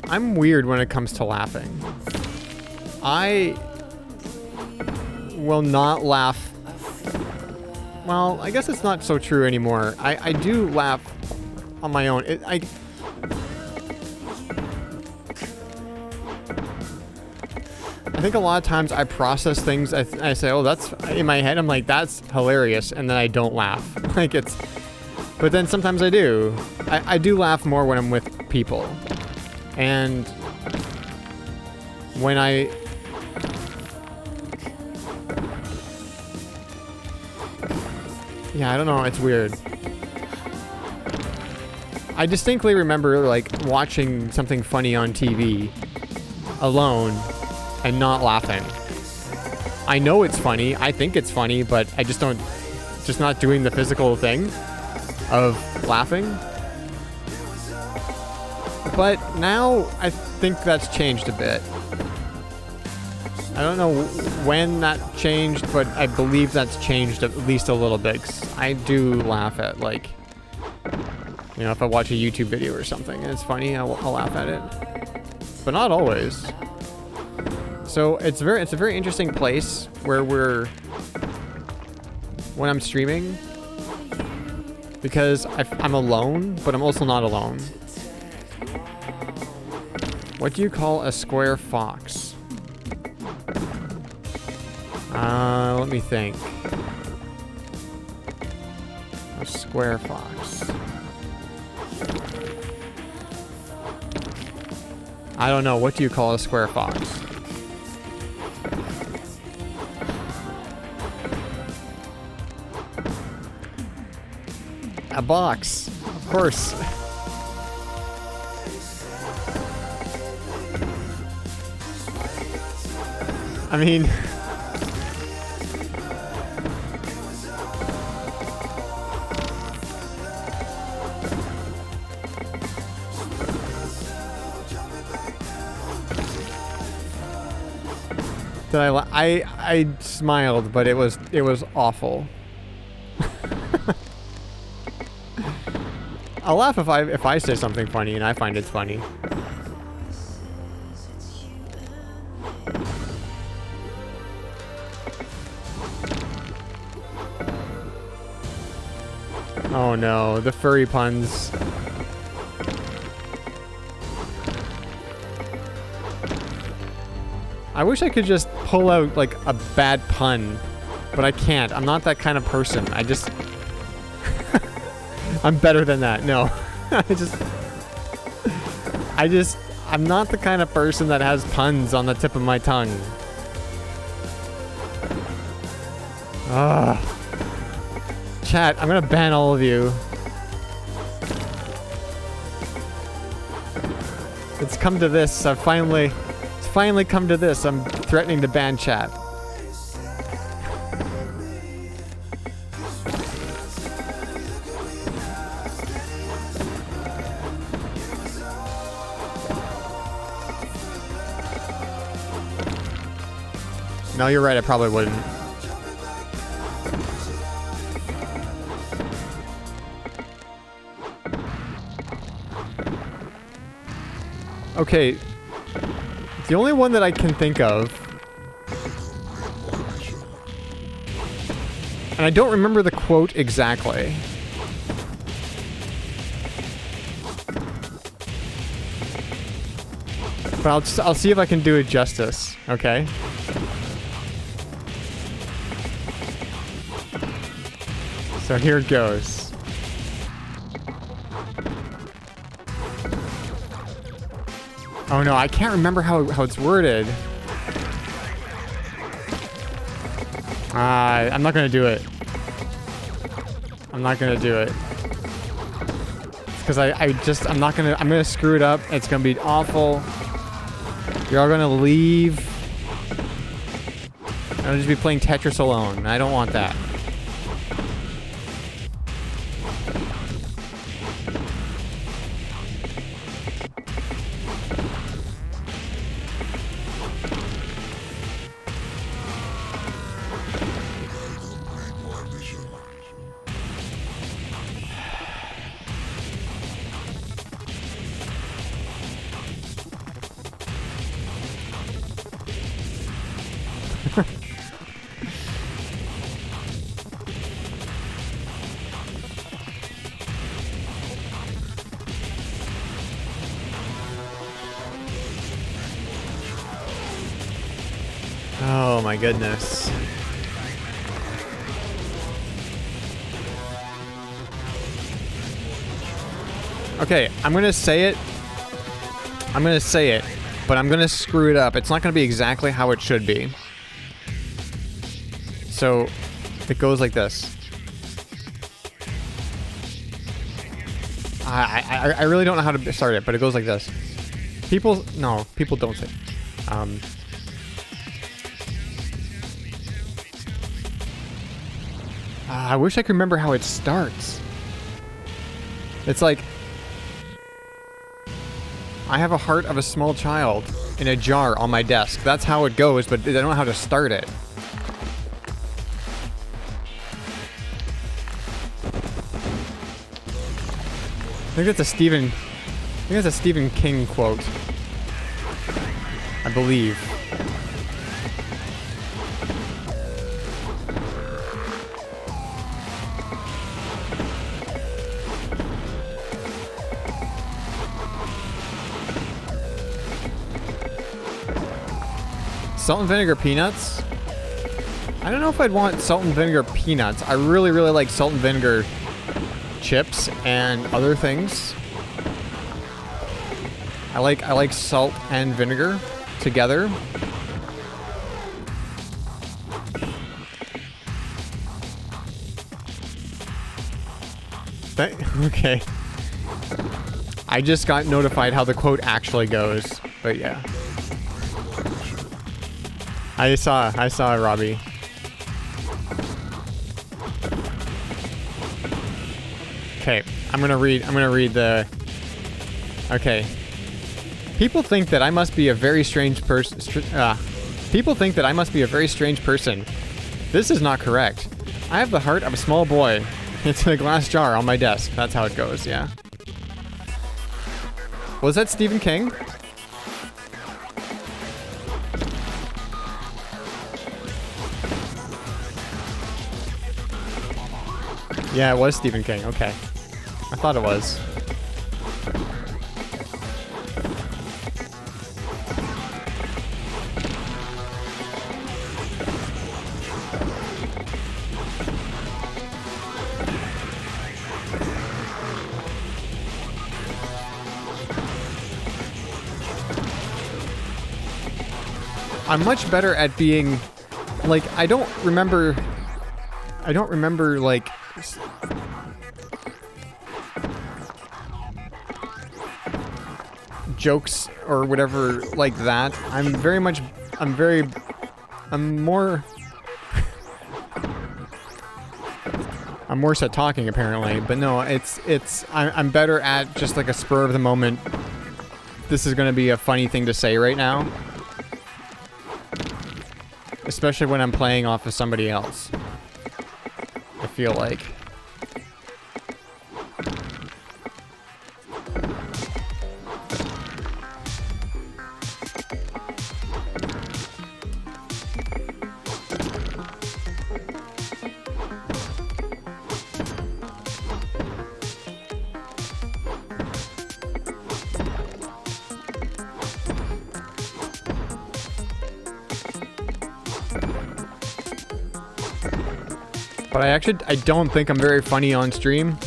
Speaker 2: I'm weird when it comes to laughing. I will not laugh. Well, I guess it's not so true anymore. I do laugh on my own. I think a lot of times I process things, I say, oh, that's, in my head, I'm like, that's hilarious, and then I don't laugh. Like, it's, but then sometimes I do. I do laugh more when I'm with people. And when yeah, I don't know, it's weird. I distinctly remember, like, watching something funny on TV alone and not laughing. I know it's funny. I think it's funny, but I just don't, just not doing the physical thing of laughing. But now I think that's changed a bit. I don't know when that changed, but I believe that's changed at least a little bit. 'Cause I do laugh at, like, you know, if I watch a YouTube video or something and it's funny, I'll laugh at it. But not always. So it's a very interesting place where when I'm streaming, because I'm alone, but I'm also not alone. What do you call a square fox? Let me think. A square fox. I don't know. What do you call a square fox? A box. Of course. I mean... I smiled, but it was awful. I'll laugh if I say something funny and I find it's funny. Oh no, the furry puns. I wish I could just pull out, like, a bad pun, but I can't. I'm not that kind of person. I just... I'm better than that. No. I'm not the kind of person that has puns on the tip of my tongue. Ugh. Chat, I'm gonna ban all of you. It's come to this. It's finally come to this. I'm threatening to ban chat. No, you're right. I probably wouldn't. Okay. The only one that I can think of, and I don't remember the quote exactly. But I'll see if I can do it justice, okay? So here it goes. Oh no, I can't remember how it's worded. I'm not gonna do it. I'm not gonna do it. Because I'm gonna screw it up. It's gonna be awful. You're all gonna leave. I'll just be playing Tetris alone. I don't want that. Oh my goodness. Okay, I'm gonna say it. But I'm gonna screw it up. It's not gonna be exactly how it should be. So, it goes like this. I really don't know how to start it, but it goes like this. People don't say. I wish I could remember how it starts. It's like, I have a heart of a small child in a jar on my desk. That's how it goes, but I don't know how to start it. I think that's a Stephen King quote. I believe. Salt and vinegar peanuts? I don't know if I'd want salt and vinegar peanuts. I really, really like salt and vinegar chips and other things. I like salt and vinegar together. Okay. I just got notified how the quote actually goes, but yeah. I saw it, Robbie. Okay, I'm gonna read the... Okay. People think that I must be a very strange person. People think that I must be a very strange person. This is not correct. I have the heart of a small boy. It's in a glass jar on my desk. That's how it goes, yeah. Was that Stephen King? Yeah, it was Stephen King. Okay. I thought it was. I'm much better at being, like, I don't remember, like, jokes or whatever like that. I'm more so talking apparently, but no, I'm better at just like a spur of the moment. This is gonna be a funny thing to say right now. Especially when I'm playing off of somebody else. I feel like. But I don't think I'm very funny on stream.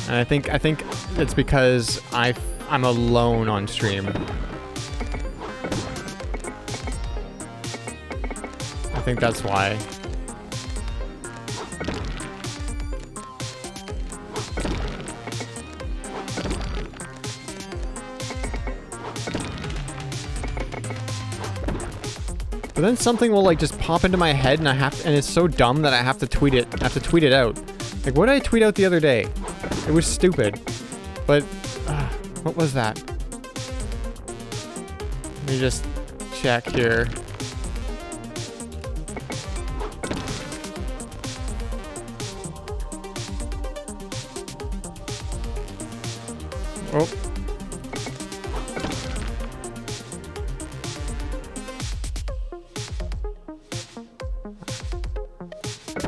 Speaker 2: And I think it's because I'm alone on stream. I think that's why. But then something will like just pop into my head and and it's so dumb that I have to tweet it. I have to tweet it out. Like, what did I tweet out the other day? It was stupid. But, what was that? Let me just check here. Oh.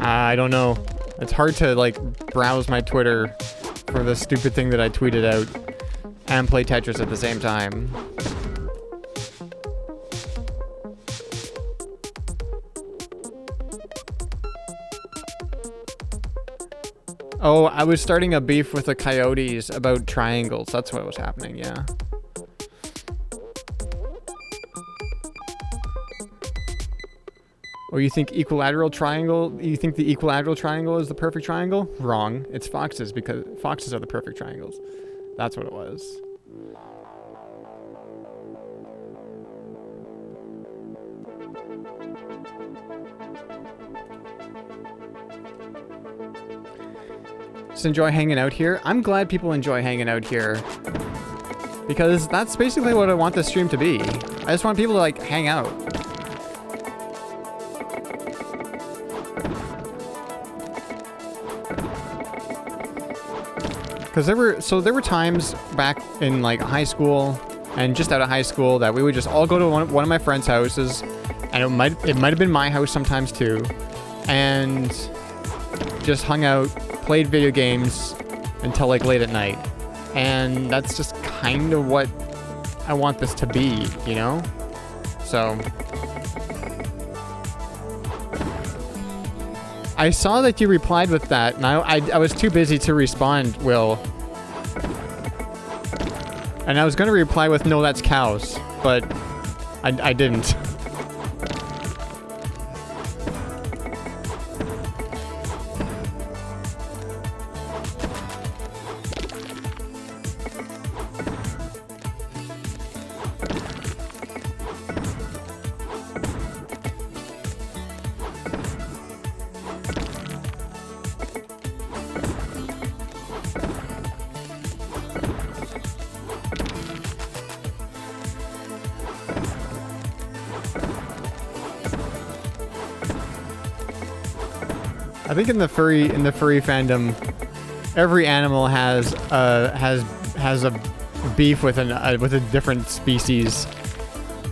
Speaker 2: I don't know. It's hard to, like, browse my Twitter for the stupid thing that I tweeted out and play Tetris at the same time. Oh, I was starting a beef with the coyotes about triangles. That's what was happening, yeah. Oh, Or you think equilateral triangle? You think the equilateral triangle is the perfect triangle? Wrong. It's foxes, because foxes are the perfect triangles. That's what it was. Just enjoy hanging out here. I'm glad people enjoy hanging out here, because that's basically what I want this stream to be. I just want people to like hang out. Because there were times back in like high school and just out of high school that we would just all go to one of my friends' houses, and it might have been my house sometimes too, and just hung out, played video games until like late at night. And that's just kind of what I want this to be, you know? So I saw that you replied with that, and I was too busy to respond, Will. And I was going to reply with, no, that's cows, but I didn't. I think in the furry fandom, every animal has a beef with a different species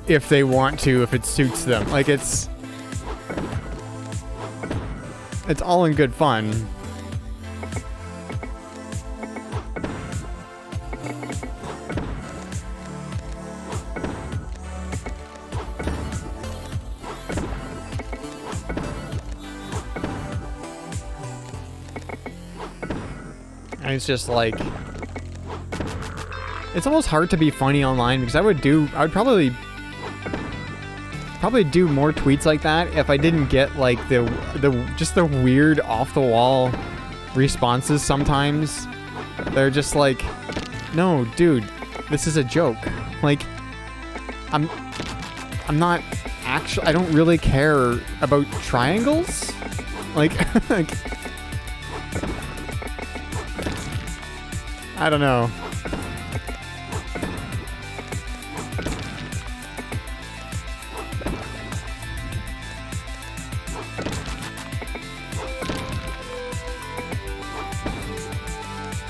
Speaker 2: if they want to, if it suits them. Like it's all in good fun. And it's just like, it's almost hard to be funny online, because I would probably do more tweets like that if I didn't get like the weird off the wall responses sometimes. They're just like, no, dude, this is a joke. Like, I'm not actually, I don't really care about triangles. Like, I don't know.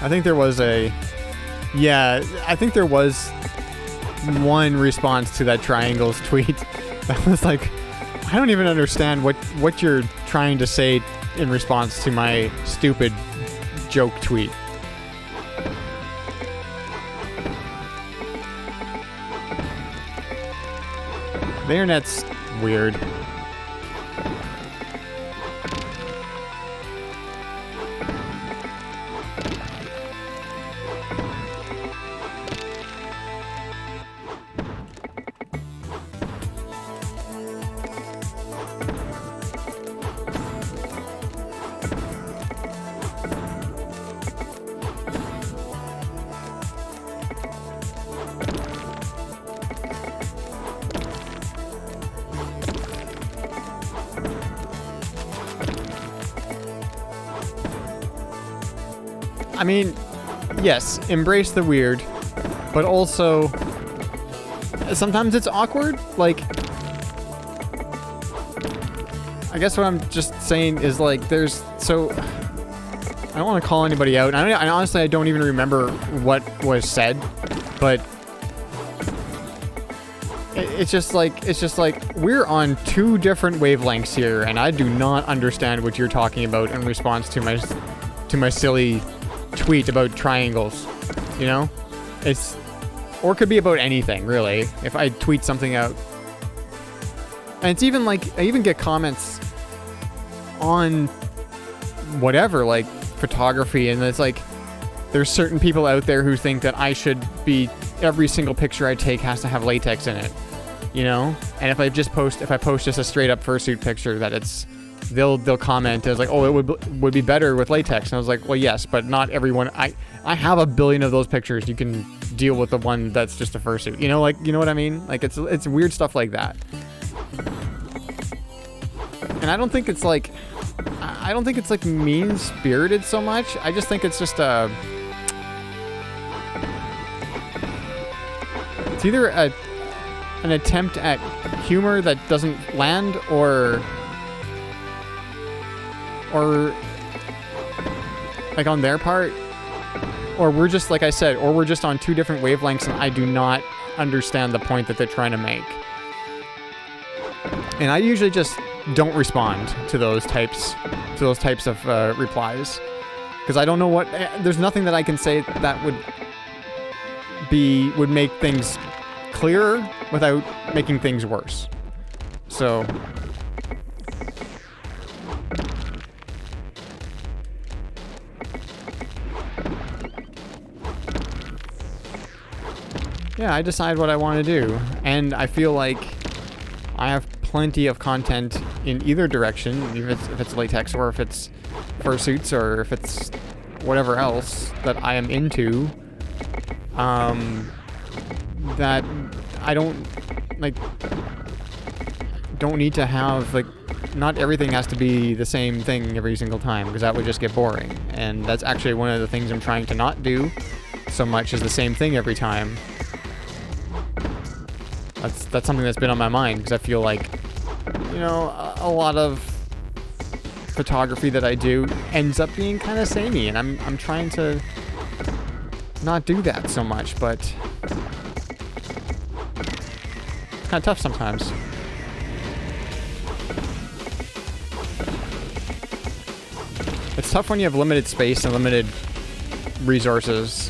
Speaker 2: I think there was one response to that triangles tweet that was like, I don't even understand what you're trying to say in response to my stupid joke tweet. The internet's weird. I mean, yes, embrace the weird, but also sometimes it's awkward. Like, I guess what I'm just saying is like, I don't want to call anybody out. I honestly, I don't even remember what was said, but it's just like we're on two different wavelengths here, and I do not understand what you're talking about in response to my silly tweet about triangles, you know? Or it could be about anything, really, if I tweet something out. And it's even like, I even get comments on whatever, like photography, and it's like, there's certain people out there who think that every single picture I take has to have latex in it, you know. And if I post just a straight up fursuit picture, that they'll comment as like, oh, it would be better with latex. And I was like, well, yes, but not everyone. I have a billion of those pictures. You can deal with the one that's just a fursuit. You know, like, you know what I mean? Like, it's weird stuff like that. And I don't think it's like mean spirited so much. I just think it's just it's either an attempt at humor that doesn't land, or like on their part, or we're just, like I said, or we're just on two different wavelengths and I do not understand the point that they're trying to make. And I usually just don't respond to those types of replies, because I don't know what, there's nothing that I can say that would make things clearer without making things worse. So yeah, I decide what I want to do, and I feel like I have plenty of content in either direction, if it's latex or if it's fursuits or if it's whatever else that I am into, that I don't need to have, like, not everything has to be the same thing every single time, because that would just get boring. And that's actually one of the things I'm trying to not do so much, is the same thing every time. That's something that's been on my mind, because I feel like, you know, a lot of photography that I do ends up being kind of samey, and I'm trying to not do that so much, but it's kind of tough sometimes. It's tough when you have limited space and limited resources.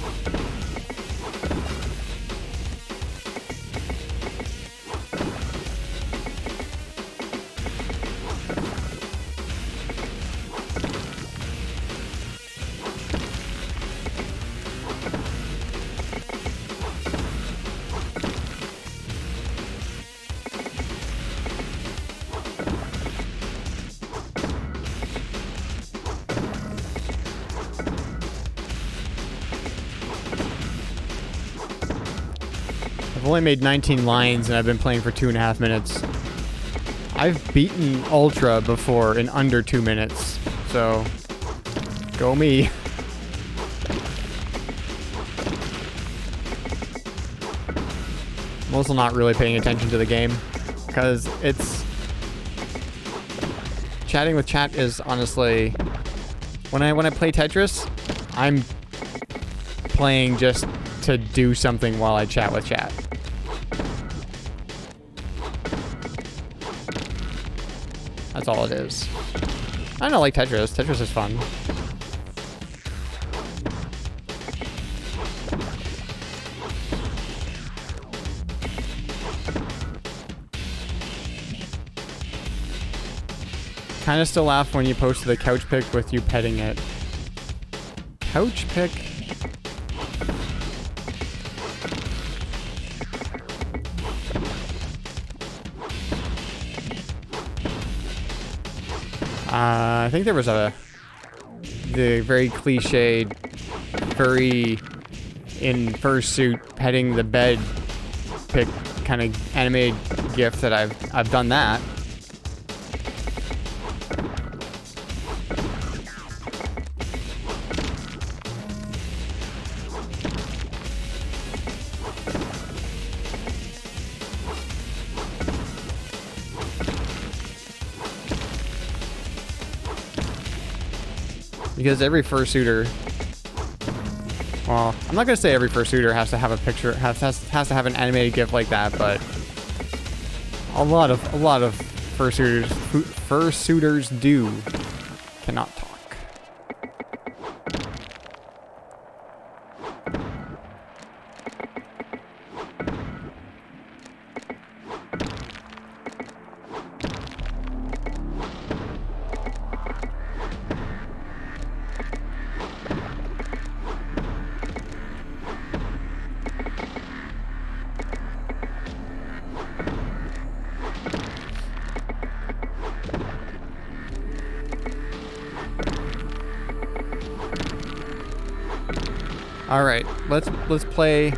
Speaker 2: I've only made 19 lines and I've been playing for 2.5 minutes. I've beaten Ultra before in under 2 minutes, so go me. I'm also not really paying attention to the game, because chatting with chat is honestly, when I play Tetris, I'm playing just to do something while I chat with chat. That's all it is. I don't like Tetris. Tetris is fun. Kinda still laugh when you posted the couch pic with you petting it. Couch pic? I think there was the very cliched furry in fursuit petting the bed pic kind of animated gif that I've done that. Because every fursuiter, well, I'm not gonna say every fursuiter has to have a picture, has to have an animated GIF like that, but a lot of fursuiters do. Cannot talk. All right, let's play.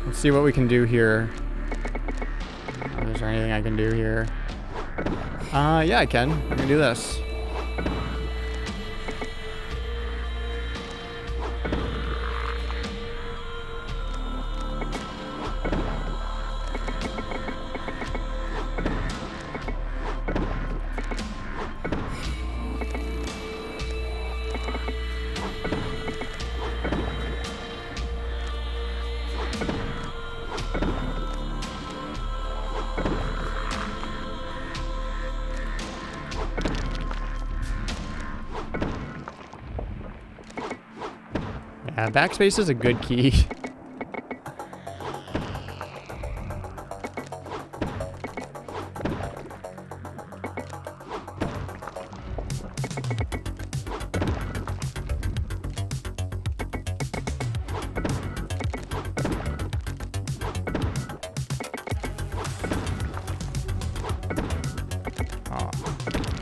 Speaker 2: Let's see what we can do here. Is there anything I can do here? Yeah, I can do this. Yeah, backspace is a good key.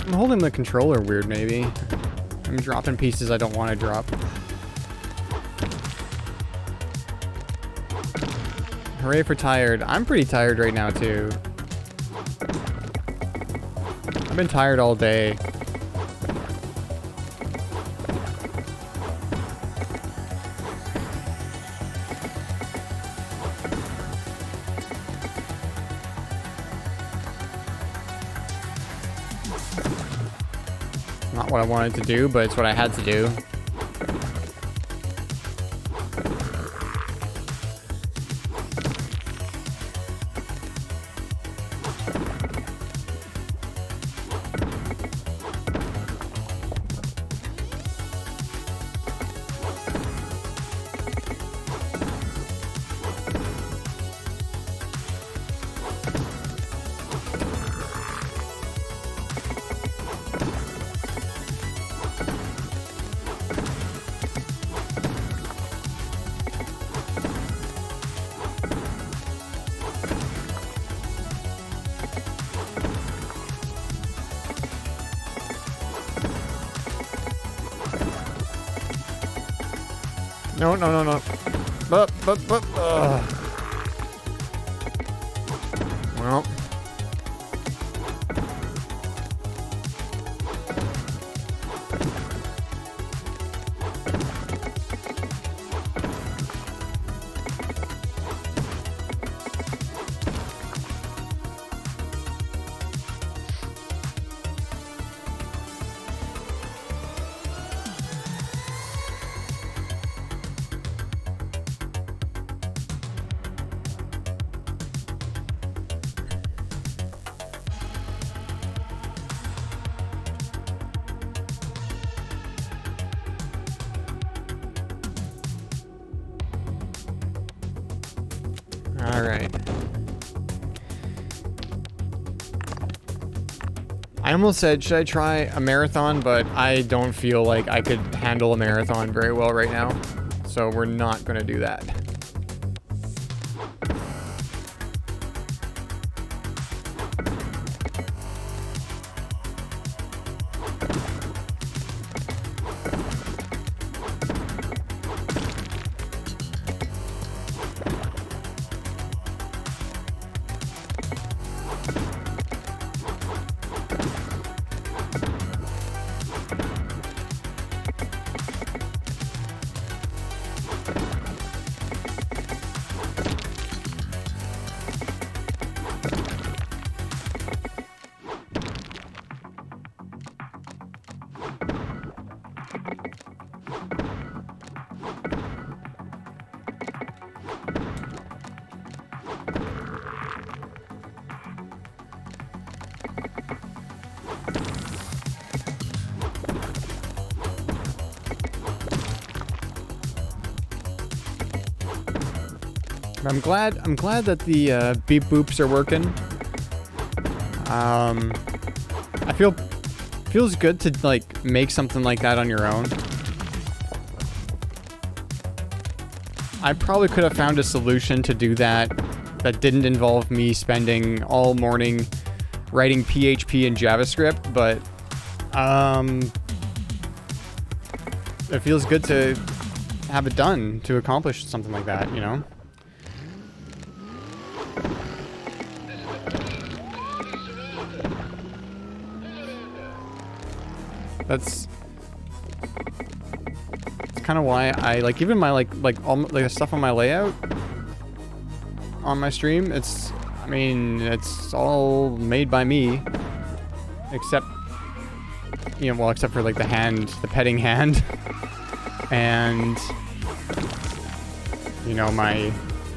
Speaker 2: I'm holding the controller weird, maybe. I'm dropping pieces I don't want to drop. Hooray for tired. I'm pretty tired right now, too. I've been tired all day. Not what I wanted to do, but it's what I had to do. No. Well. All right. I almost said, should I try a marathon? But I don't feel like I could handle a marathon very well right now. So we're not going to do that. I'm glad that the beep boops are working. Feels good to like make something like that on your own. I probably could have found a solution to do that didn't involve me spending all morning writing PHP and JavaScript, but it feels good to have it done, to accomplish something like that, you know? That's kind of why I like even my all the stuff on my layout on my stream. I mean, it's all made by me, except except for like the petting hand, and my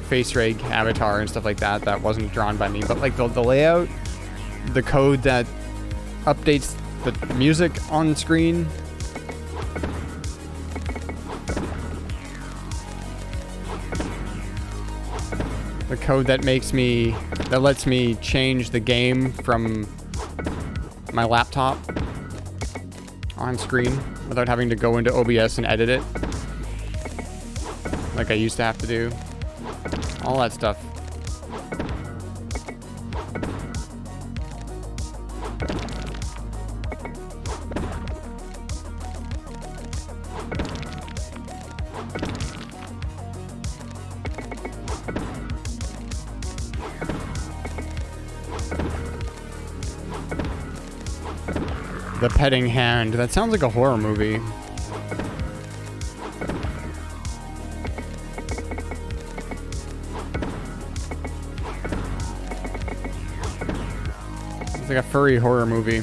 Speaker 2: face rig avatar and stuff like that. That wasn't drawn by me, but like the layout, the code that updates the music on screen. The code that lets me change the game from my laptop on screen without having to go into OBS and edit it like I used to have to do. All that stuff. The petting hand. That sounds like a horror movie. It's like a furry horror movie.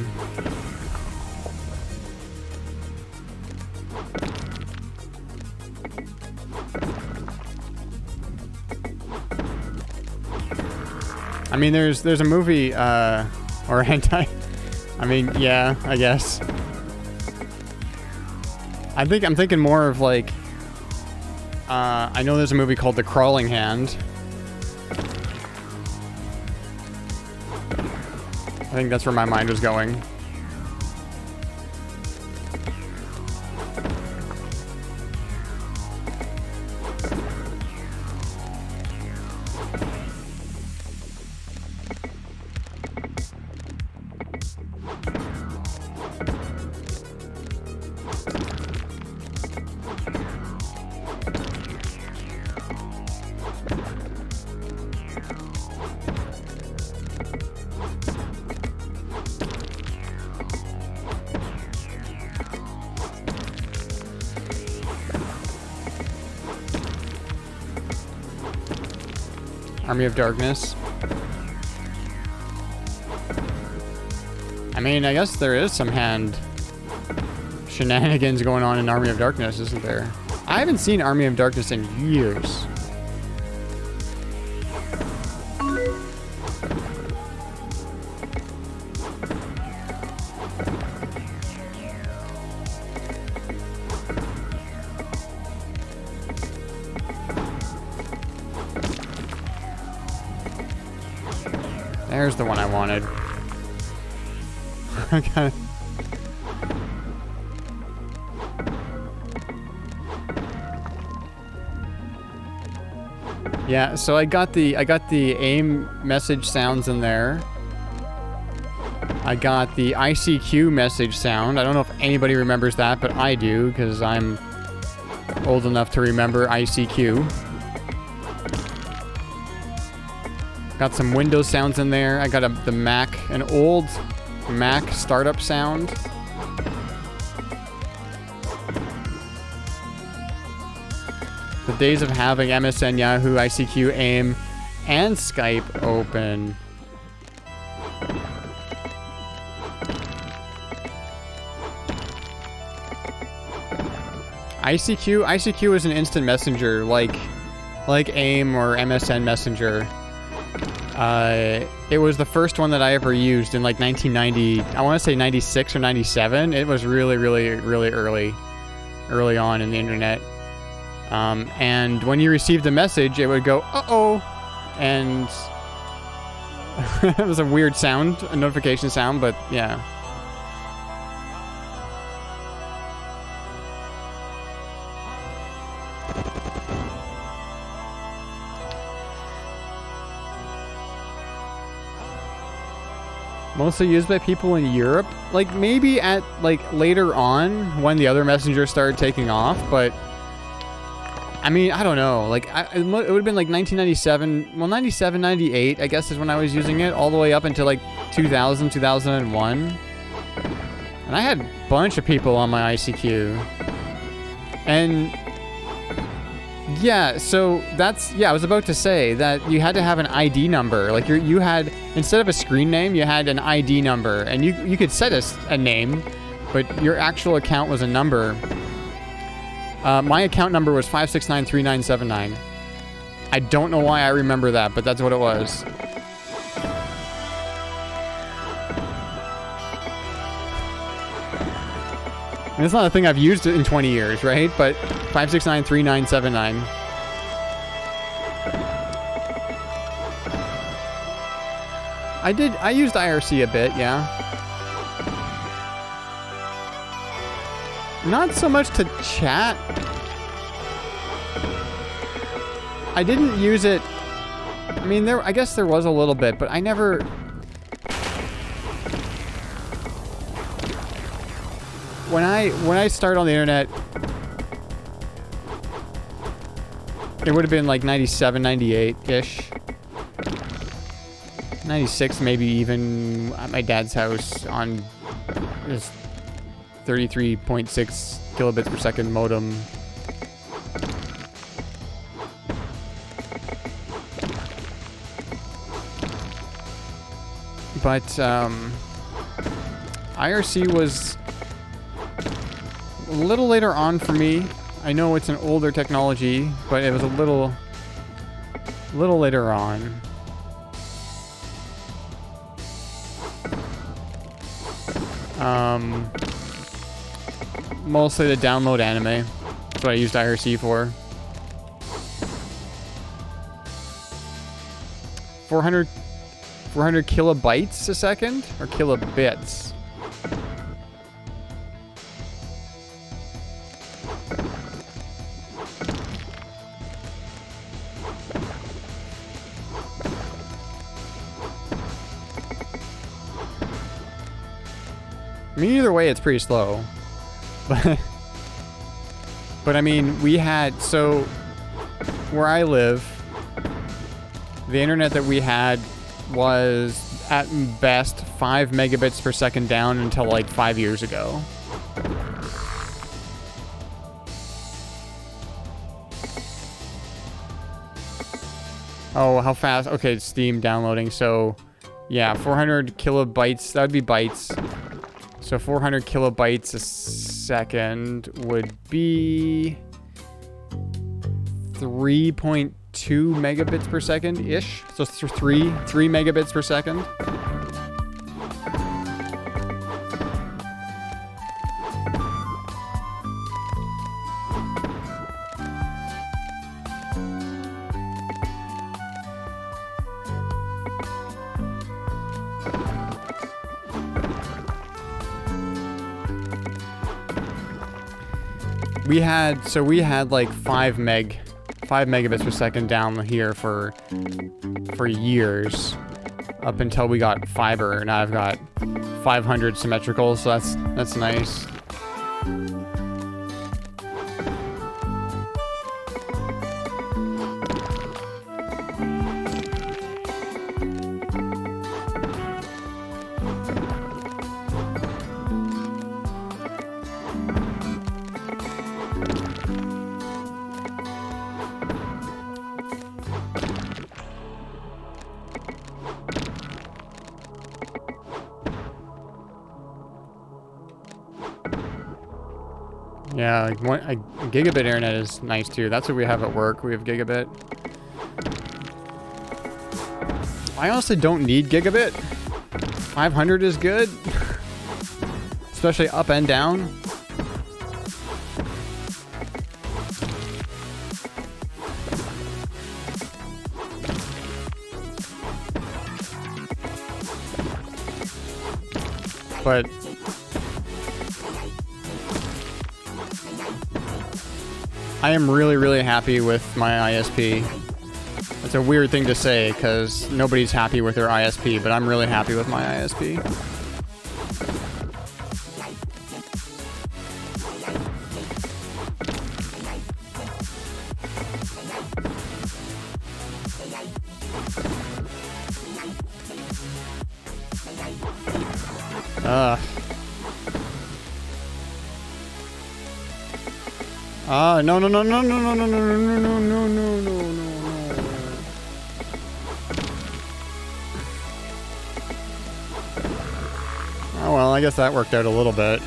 Speaker 2: I mean, there's a movie, or hentai. I mean, yeah, I guess. I'm thinking more of like, I know there's a movie called The Crawling Hand. I think that's where my mind was going. Army of Darkness. I mean, I guess there is some hand shenanigans going on in Army of Darkness, isn't there? I haven't seen Army of Darkness in years. There's the one I wanted. Okay. Yeah, so I got the aim message sounds in there. I got the ICQ message sound. I don't know if anybody remembers that, but I do because I'm old enough to remember ICQ. Got some Windows sounds in there. I got the Mac, an old Mac startup sound. The days of having MSN, Yahoo, ICQ, AIM, and Skype open. ICQ is an instant messenger like AIM or MSN Messenger. It was the first one that I ever used in like 1990. I want to say 96 or 97. It was really early on in the internet. And when you received a message, it would go, uh-oh, and it was a weird sound, a notification sound, but yeah. Mostly used by people in Europe. Like, maybe at, like, later on when the other messengers started taking off, but... I mean, I don't know. Like, it would have been like 1997. Well, 97, 98, I guess, is when I was using it, all the way up until like 2000, 2001. And I had a bunch of people on my ICQ. And yeah, so that's, yeah, I was about to say that you had to have an ID number. Like, you had, instead of a screen name, you had an ID number. And you could set a name, but your actual account was a number. My account number was 5693979. I don't know why I remember that, but that's what it was. And it's not a thing I've used in 20 years, right? But 5693979. I used IRC a bit, yeah. Not so much to chat. I didn't use it. I mean, I guess there was a little bit, but I never. When I started on the internet, it would have been like 97, 98-ish. 96 maybe, even at my dad's house on this 33.6 kilobits per second modem. But IRC was a little later on for me. I know it's an older technology, but it was a little later on. Mostly to download anime. That's what I used IRC for. 400 kilobytes a second? Or kilobits? I mean, either way, it's pretty slow. But I mean, we had, so where I live, the internet that we had was at best 5 megabits per second down until like 5 years ago. Oh, how fast? Okay, it's Steam downloading. So yeah, 400 kilobytes, that would be bytes. So 400 kilobytes a second would be 3.2 megabits per second-ish. So 3 megabits per second. We had like 5 megabits per second down here for years, up until we got fiber. Now I've got 500 symmetrical, so that's nice. Yeah, like a gigabit internet is nice too. That's what we have at work. We have gigabit. I honestly don't need gigabit. 500 is good. Especially up and down. But I am really, really happy with my ISP. It's a weird thing to say because nobody's happy with their ISP, but I'm really happy with my ISP. No, no, no, no, no, no, no, no, no, no, no, no, no, no. Oh, well, I guess that worked out a little bit.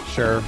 Speaker 2: Sure.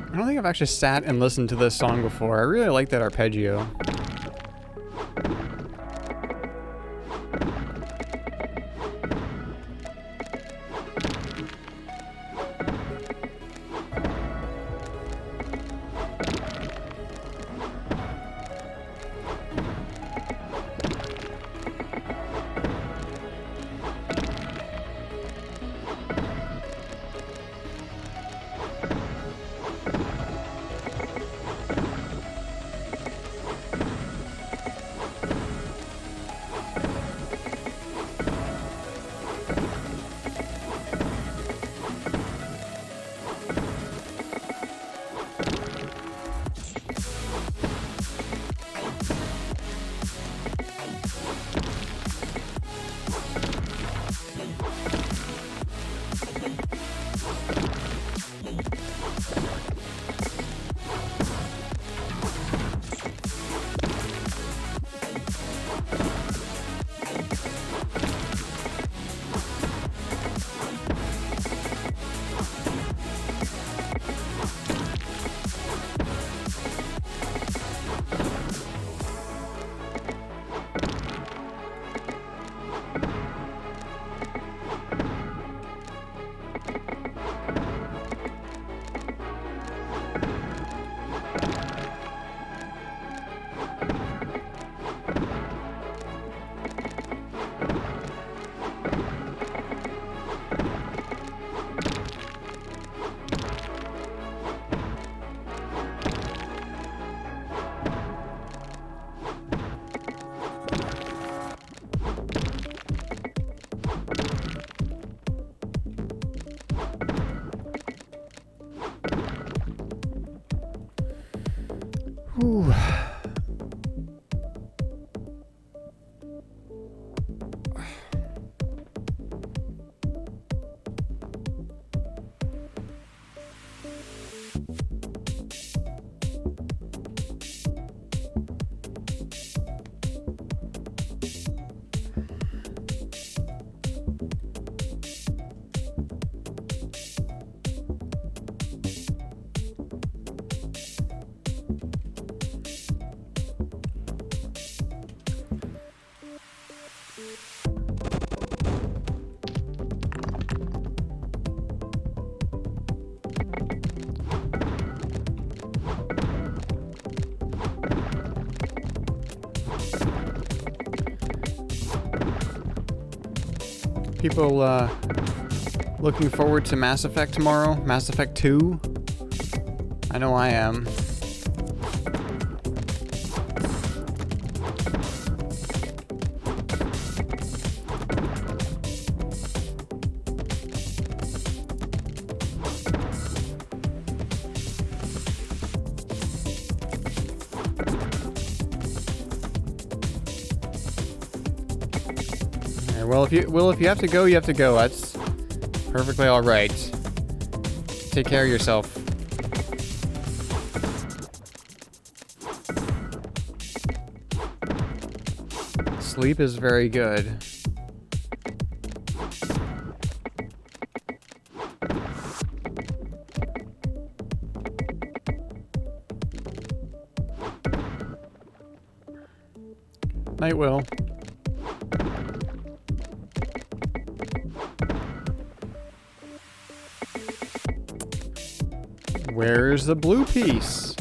Speaker 2: I don't think I've actually sat and listened to this song before. I really like that arpeggio. Whew. People looking forward to Mass Effect tomorrow? Mass Effect 2? I know I am. Okay, well, if you have to go, you have to go. That's perfectly all right. Take care of yourself. Sleep is very good. Night, Will. Where's the blue piece?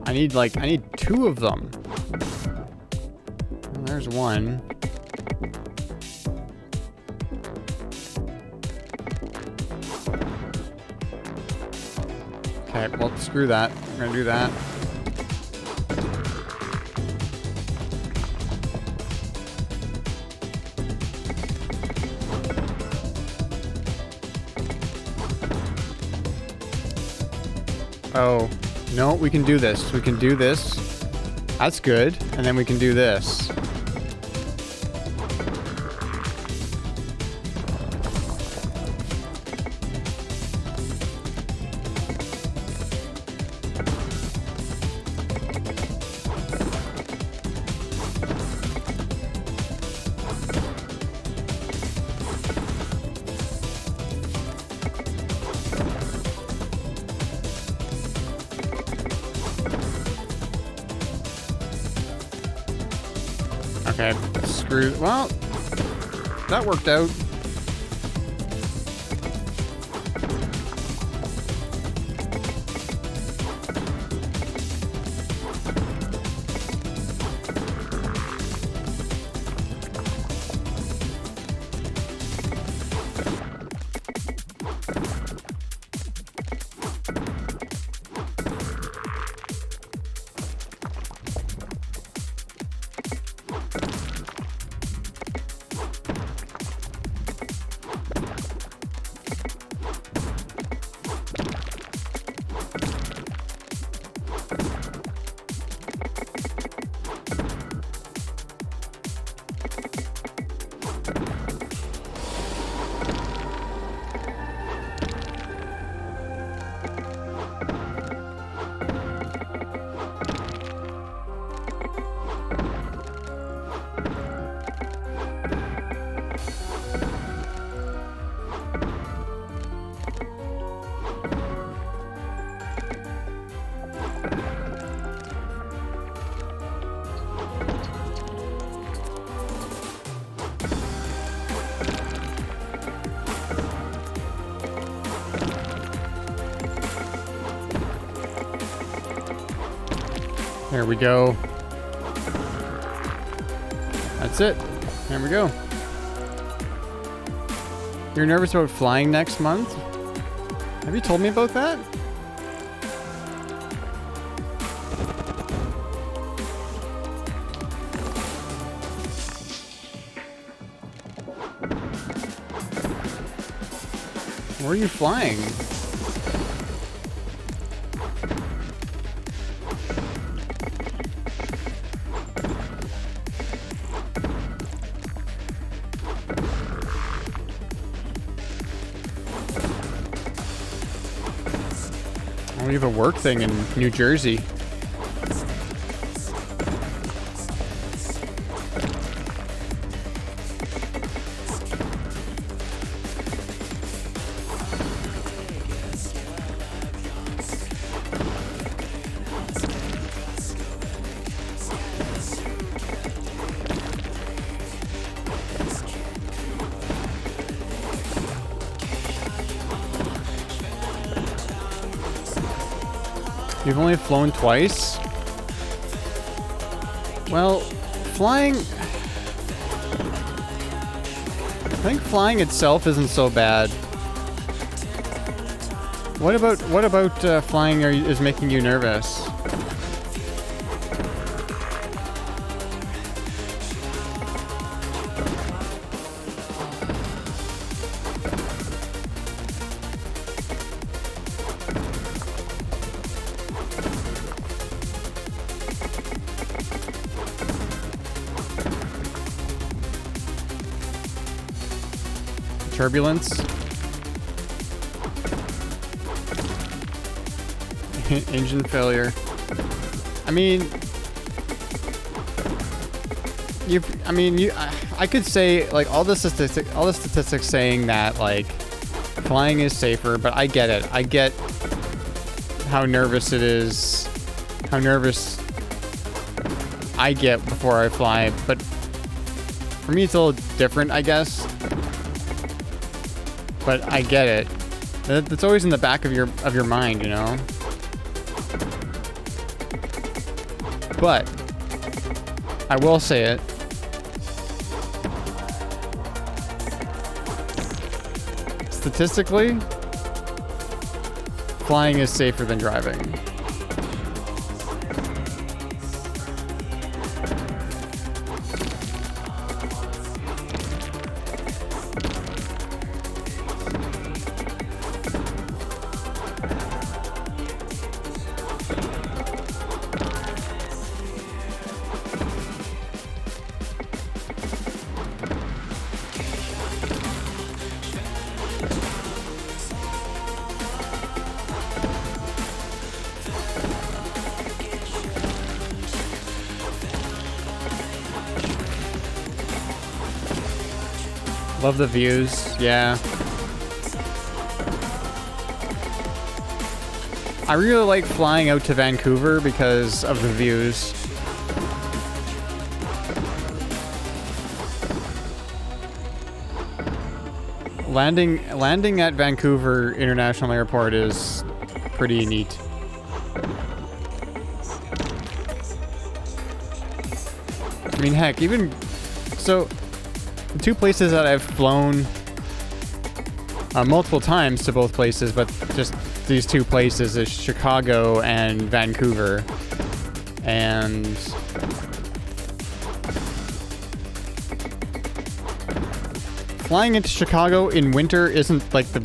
Speaker 2: I need 2 of them. Well, there's one. Okay, well, screw that. I'm gonna do that. Oh, no, we can do this. We can do this. That's good. And then we can do this. Okay, screw. Well, that worked out. There we go. That's it. There we go. You're nervous about flying next month? Have you told me about that? Where are you flying? We have a work thing in New Jersey. You've only flown twice? Well, flying... I think flying itself isn't so bad. What about flying is making you nervous? turbulence. Engine failure. I mean, I could say like all the statistics saying that like flying is safer, but I get it. I get how nervous it is, how nervous I get before I fly, but for me it's a little different, I guess. But I get it. That's always in the back of your mind, you know. But I will say it. Statistically, flying is safer than driving. Love the views, yeah. I really like flying out to Vancouver because of the views. Landing at Vancouver International Airport is pretty neat. I mean, heck, even so. The two places that I've flown multiple times to both places, but just these two places is Chicago and Vancouver. And flying into Chicago in winter isn't like the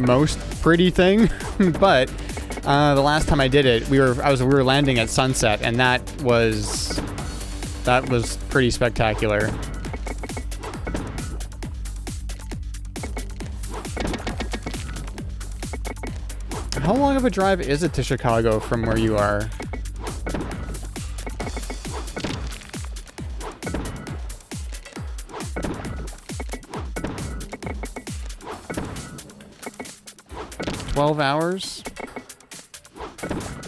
Speaker 2: most pretty thing, but the last time I did it, we were landing at sunset, and that was pretty spectacular. How long of a drive is it to Chicago from where you are? $12 hours?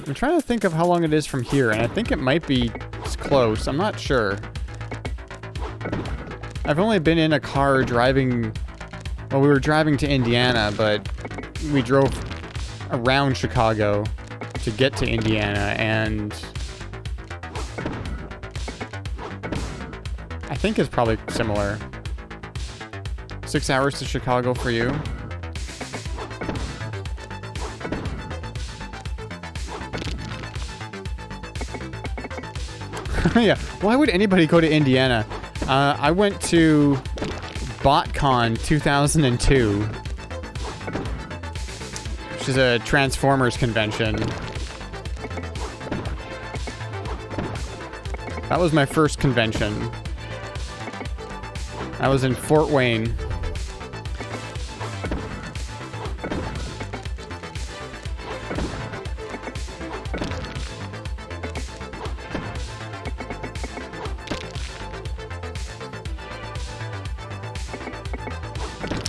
Speaker 2: I'm trying to think of how long it is from here, and I think it might be close. I'm not sure. I've only been in a car driving... Well, we were driving to Indiana, but we drove around Chicago to get to Indiana, and I think it's probably similar. 6 hours to Chicago for you. Yeah, why would anybody go to Indiana? I went to BotCon 2002, which is a Transformers convention. That was my first convention. I was in Fort Wayne.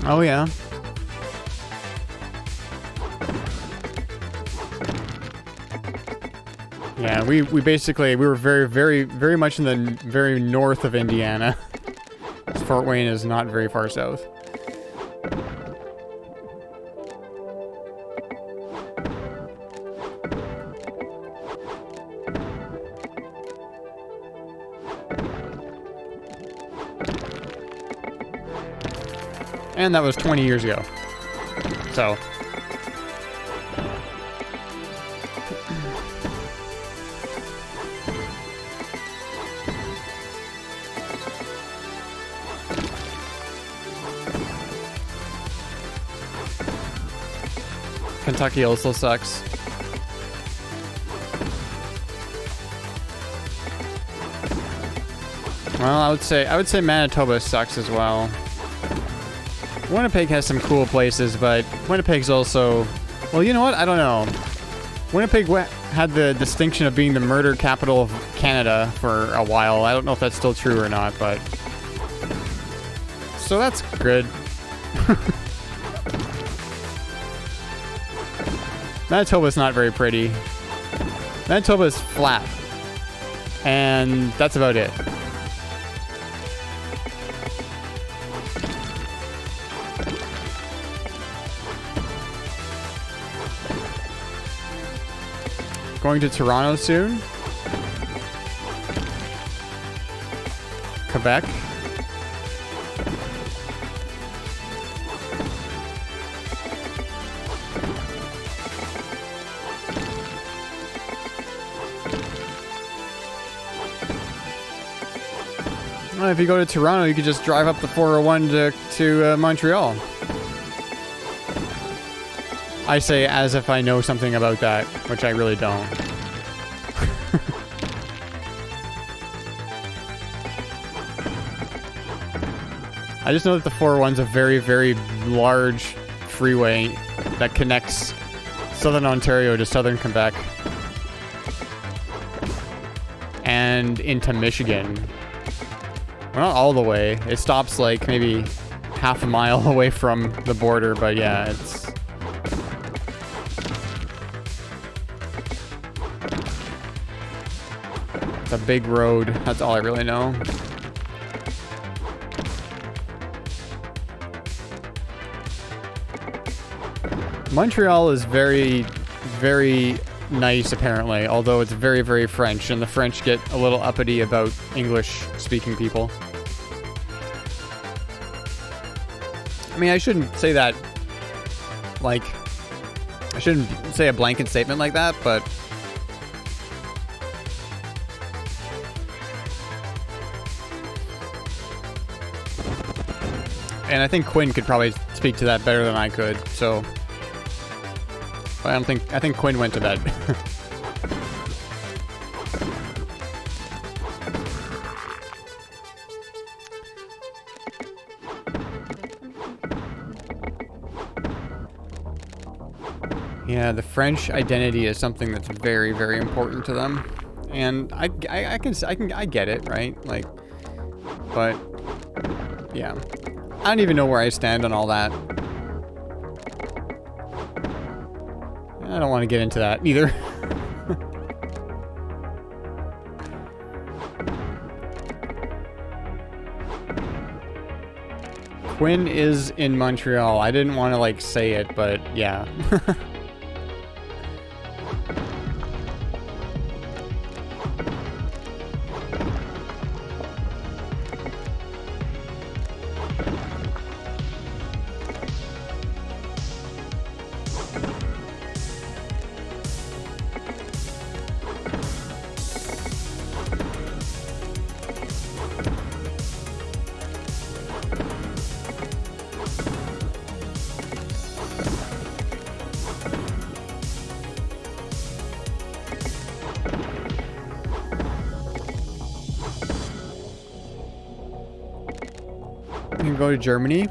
Speaker 2: Oh yeah. Yeah, we were very much in the very north of Indiana. Fort Wayne is not very far south. And that was 20 years ago. So. Kentucky also sucks. Well, I would say Manitoba sucks as well. Winnipeg has some cool places, but Winnipeg's also... Well, you know what? I don't know. Winnipeg had the distinction of being the murder capital of Canada for a while. I don't know if that's still true or not, but... So that's good. Manitoba's not very pretty. Manitoba's flat. And that's about it. Going to Toronto soon. Quebec. Well, if you go to Toronto, you could just drive up the 401 to Montreal. I say as if I know something about that, which I really don't. I just know that the 401's a very, very large freeway that connects southern Ontario to southern Quebec and into Michigan. Well, not all the way. It stops like maybe half a mile away from the border, but yeah, it's a big road. That's all I really know. Montreal is very, very nice, apparently, although it's very, very French, and the French get a little uppity about English-speaking people. I mean, I shouldn't say that, like, I shouldn't say a blanket statement like that, but and I think Quinn could probably speak to that better than I could, so I think Quinn went to bed. Yeah, the French identity is something that's very, very important to them, and I get it, right? Like, but yeah, I don't even know where I stand on all that. I don't want to get into that either. Quinn is in Montreal. I didn't want to like say it, but yeah. You can go to Germany.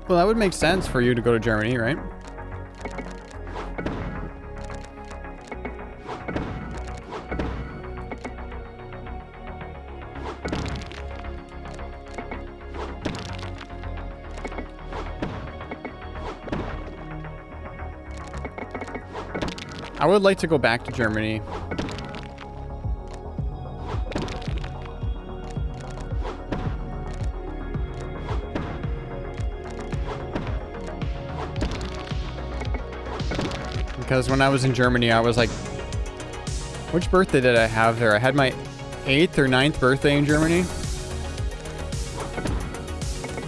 Speaker 2: Well, that would make sense for you to go to Germany, right? I would like to go back to Germany. Because when I was in Germany, I was like, which birthday did I have there? I had my 8th or 9th birthday in Germany.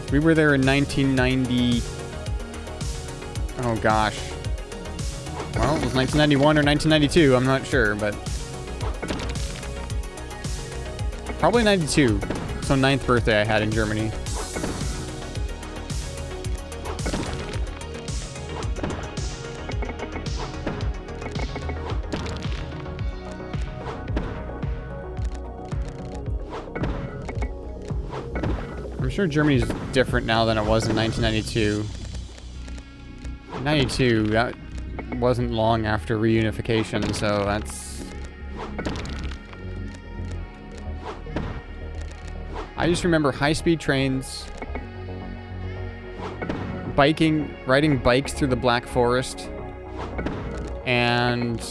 Speaker 2: We were there in 1990. Oh gosh. Well, it was 1991 or 1992, I'm not sure, but probably 92. So 9th birthday I had in Germany. sure Germany's different now than it was in 1992. 92, that wasn't long after reunification, so that's... I just remember high-speed trains, riding bikes through the Black Forest, and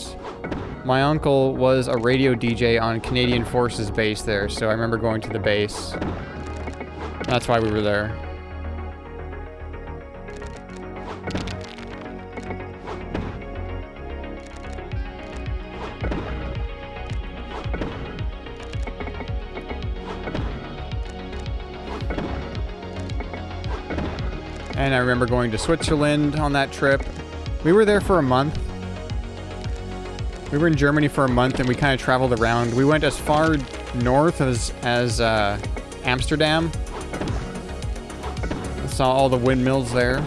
Speaker 2: my uncle was a radio DJ on Canadian Forces base there, so I remember going to the base. That's why we were there. And I remember going to Switzerland on that trip. We were there for a month. We were in Germany for a month, and we kind of traveled around. We went as far north as Amsterdam. Saw all the windmills there.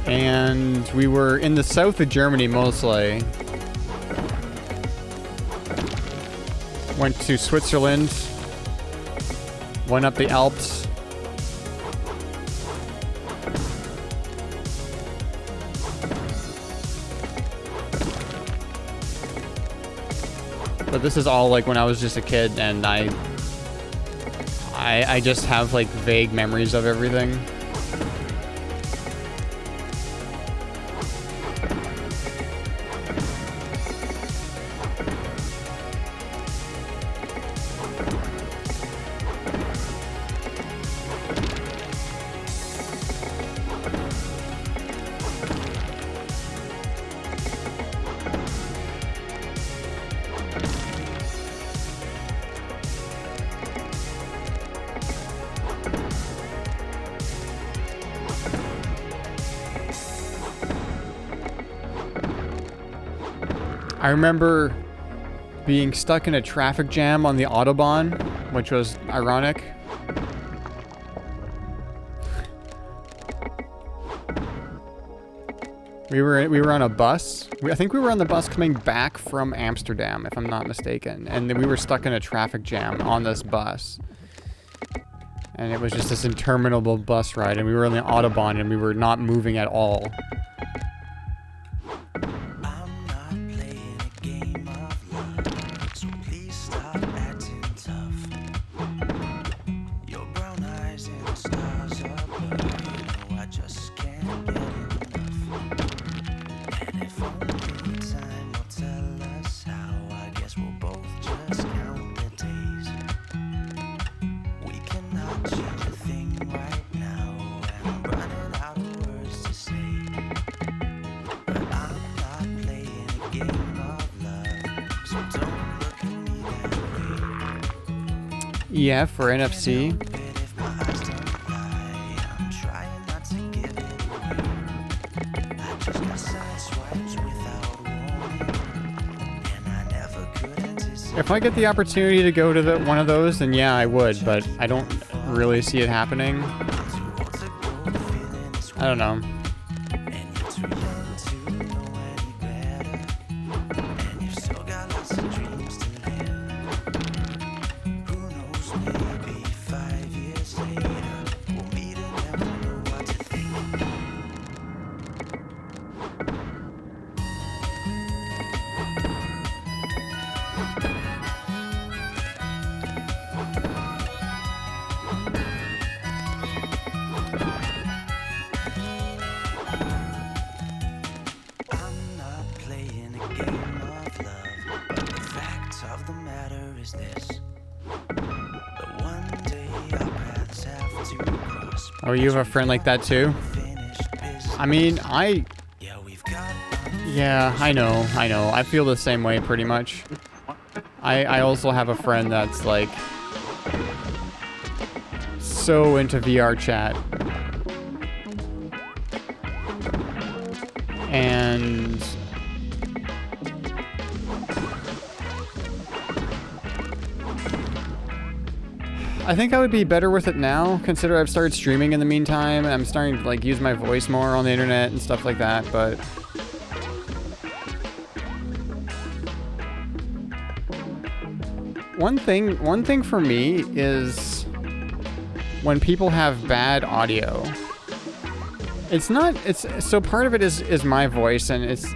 Speaker 2: And we were in the south of Germany mostly. Went to Switzerland. Went up the Alps. But this is all like when I was just a kid, and I just have like vague memories of everything. I remember being stuck in a traffic jam on the Autobahn, which was ironic. We were on a bus. I think we were on the bus coming back from Amsterdam, if I'm not mistaken. And then we were stuck in a traffic jam on this bus. And it was just this interminable bus ride, and we were on the Autobahn, and we were not moving at all. EF or NFC. If I get the opportunity to go to one of those, then yeah, I would, but I don't really see it happening. I don't know. Oh, you have a friend like that too? I mean, yeah, I know. I feel the same way pretty much. I also have a friend that's like so into VR chat. And I think I would be better with it now, consider I've started streaming in the meantime, and I'm starting to like use my voice more on the internet and stuff like that, but one thing for me is when people have bad audio. It's not, so part of it is my voice, and it's,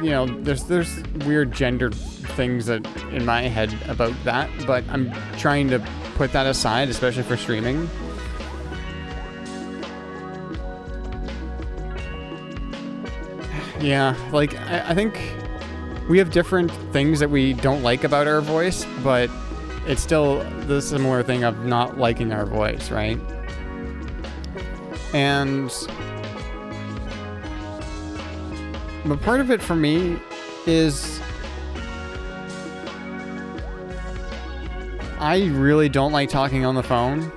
Speaker 2: you know, there's weird gender things that in my head about that, but I'm trying to put that aside, especially for streaming. Yeah, like, I think we have different things that we don't like about our voice, but it's still the similar thing of not liking our voice, right? And but part of it for me is I really don't like talking on the phone.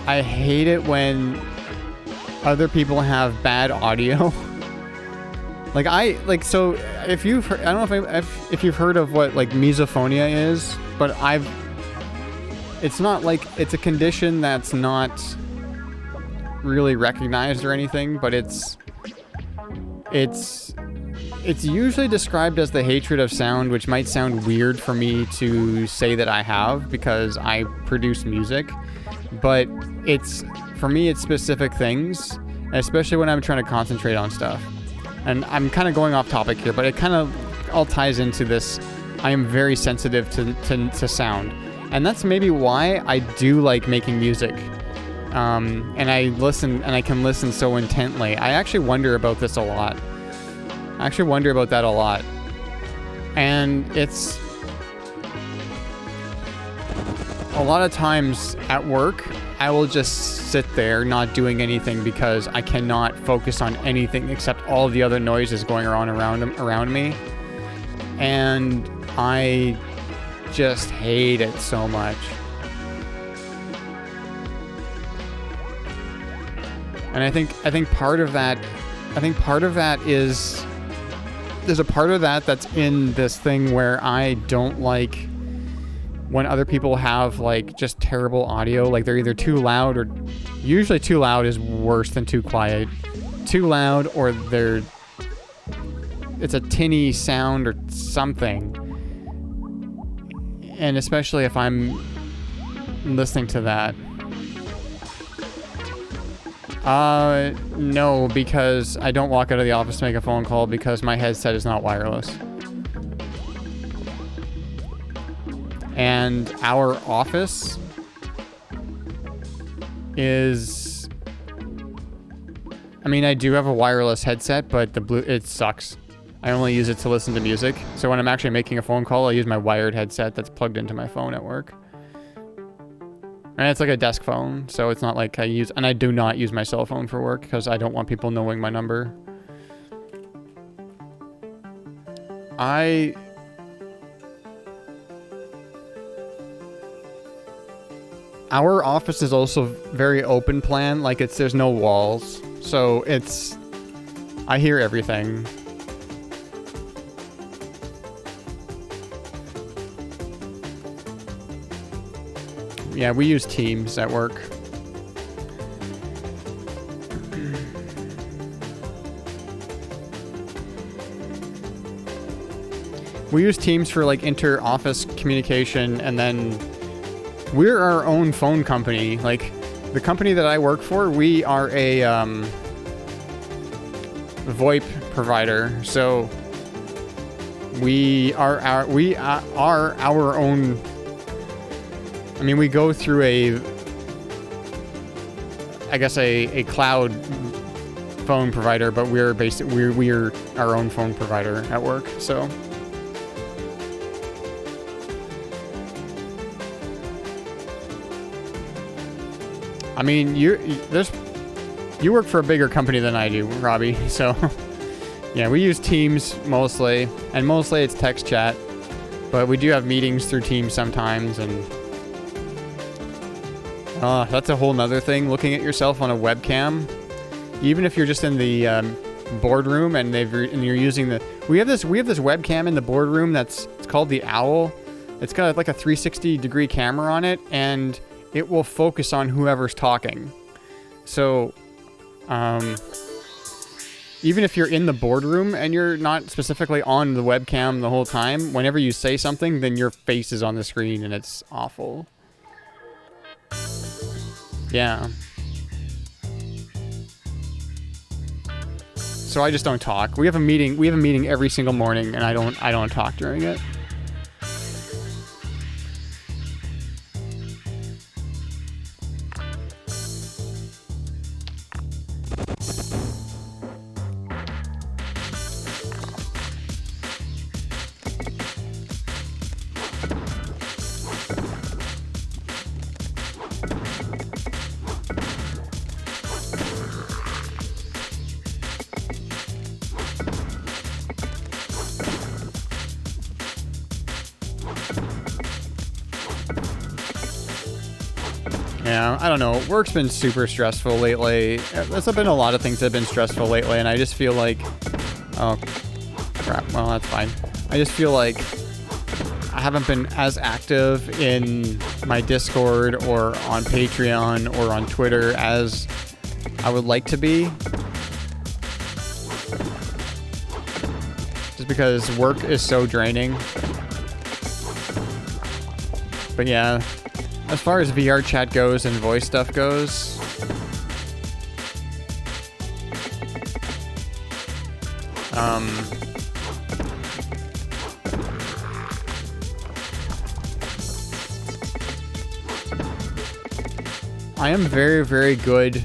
Speaker 2: I hate it when other people have bad audio. So if you've heard, I don't know if you've heard of what like misophonia is, but it's not like, it's a condition that's not really recognized or anything, but it's usually described as the hatred of sound, which might sound weird for me to say that I have because I produce music, but for me it's specific things, especially when I'm trying to concentrate on stuff. And I'm kind of going off topic here, but it kind of all ties into this. I am very sensitive to sound, and that's maybe why I do like making music. And I listen, and I can listen so intently. I actually wonder about this a lot. I actually wonder about that a lot. And it's a lot of times at work, I will just sit there not doing anything because I cannot focus on anything except all the other noises going on around me. And I just hate it so much. And I think part of that is, there's a part of that that's in this thing where I don't like when other people have like just terrible audio, like they're either too loud, or usually too loud is worse than too quiet. Too loud, or it's a tinny sound or something. And especially if I'm listening to that. No, because I don't walk out of the office to make a phone call because my headset is not wireless. And our office is, I mean, I do have a wireless headset, but it sucks. I only use it to listen to music. So when I'm actually making a phone call, I use my wired headset that's plugged into my phone at work. And it's like a desk phone, so it's not like and I do not use my cell phone for work because I don't want people knowing my number. Our office is also very open plan, like there's no walls, so I hear everything. Yeah, we use Teams at work. We use Teams for like inter-office communication, and then we're our own phone company. Like the company that I work for, we are a VoIP provider. So we are our own. I mean, we go through a cloud phone provider, but we're our own phone provider at work. So I mean, you work for a bigger company than I do, Robbie. So yeah, we use Teams mostly, and mostly it's text chat, but we do have meetings through Teams sometimes, and that's a whole nother thing. Looking at yourself on a webcam, even if you're just in the boardroom and you're using we have this webcam in the boardroom it's called the Owl. It's got like a 360 degree camera on it, and it will focus on whoever's talking. So, even if you're in the boardroom and you're not specifically on the webcam the whole time, whenever you say something, then your face is on the screen, and it's awful. Yeah. So I just don't talk. We have a meeting every single morning, and I don't talk during it. Yeah, I don't know. Work's been super stressful lately. There's been a lot of things that have been stressful lately, and I just feel like... Oh, crap. Well, that's fine. I just feel like I haven't been as active in my Discord or on Patreon or on Twitter as I would like to be. Just because work is so draining. But yeah... As far as VR chat goes and voice stuff goes, I am very, very good.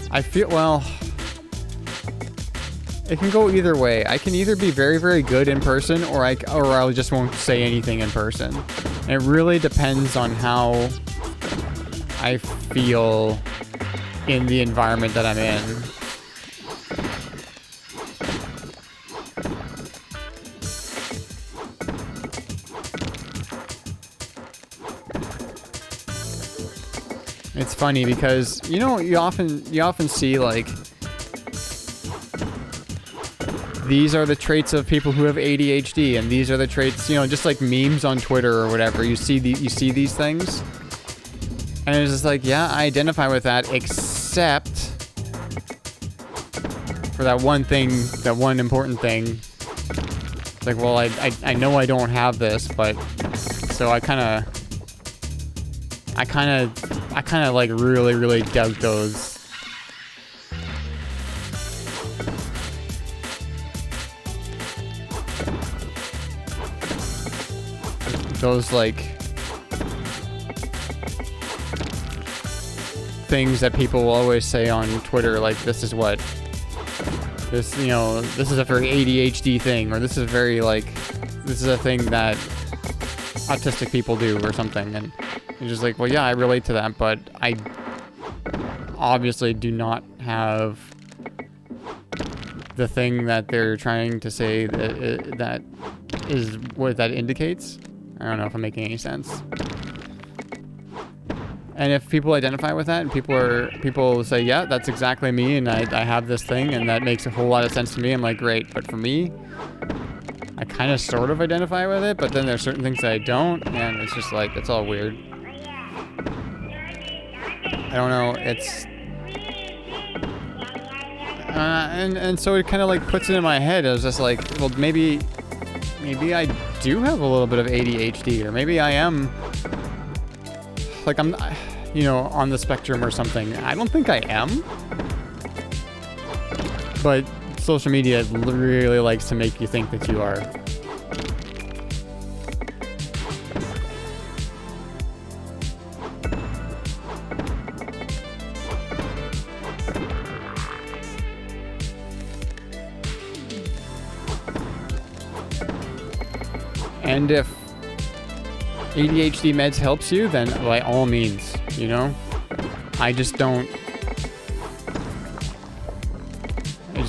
Speaker 2: I feel, well, it can go either way. I can either be very, very good in person, or I just won't say anything in person. It really depends on how I feel in the environment that I'm in. It's funny because, you know, you often see like these are the traits of people who have ADHD, and these are the traits, you know, just like memes on Twitter or whatever. You see these things, and it's just like, yeah, I identify with that, except for that one thing, that one important thing. It's like, well, I know I don't have this, but so I kind of like really dug those like things that people will always say on Twitter, like this is a very ADHD thing, or this is a thing that autistic people do or something, and you're just like, well, yeah, I relate to that, but I obviously do not have the thing that they're trying to say that is what that indicates. I don't know if I'm making any sense. And if people identify with that, and people say, yeah, that's exactly me, and I have this thing, and that makes a whole lot of sense to me, I'm like, great. But for me, I kind of sort of identify with it, but then there's certain things that I don't, and it's just like, it's all weird. I don't know, it's... and so it kind of like puts it in my head. I was just like, well, maybe I do have a little bit of ADHD, or maybe I am, like, I'm, you know, on the spectrum or something. I don't think I am, but social media really likes to make you think that you are. And if ADHD meds helps you, then by all means, you know? I just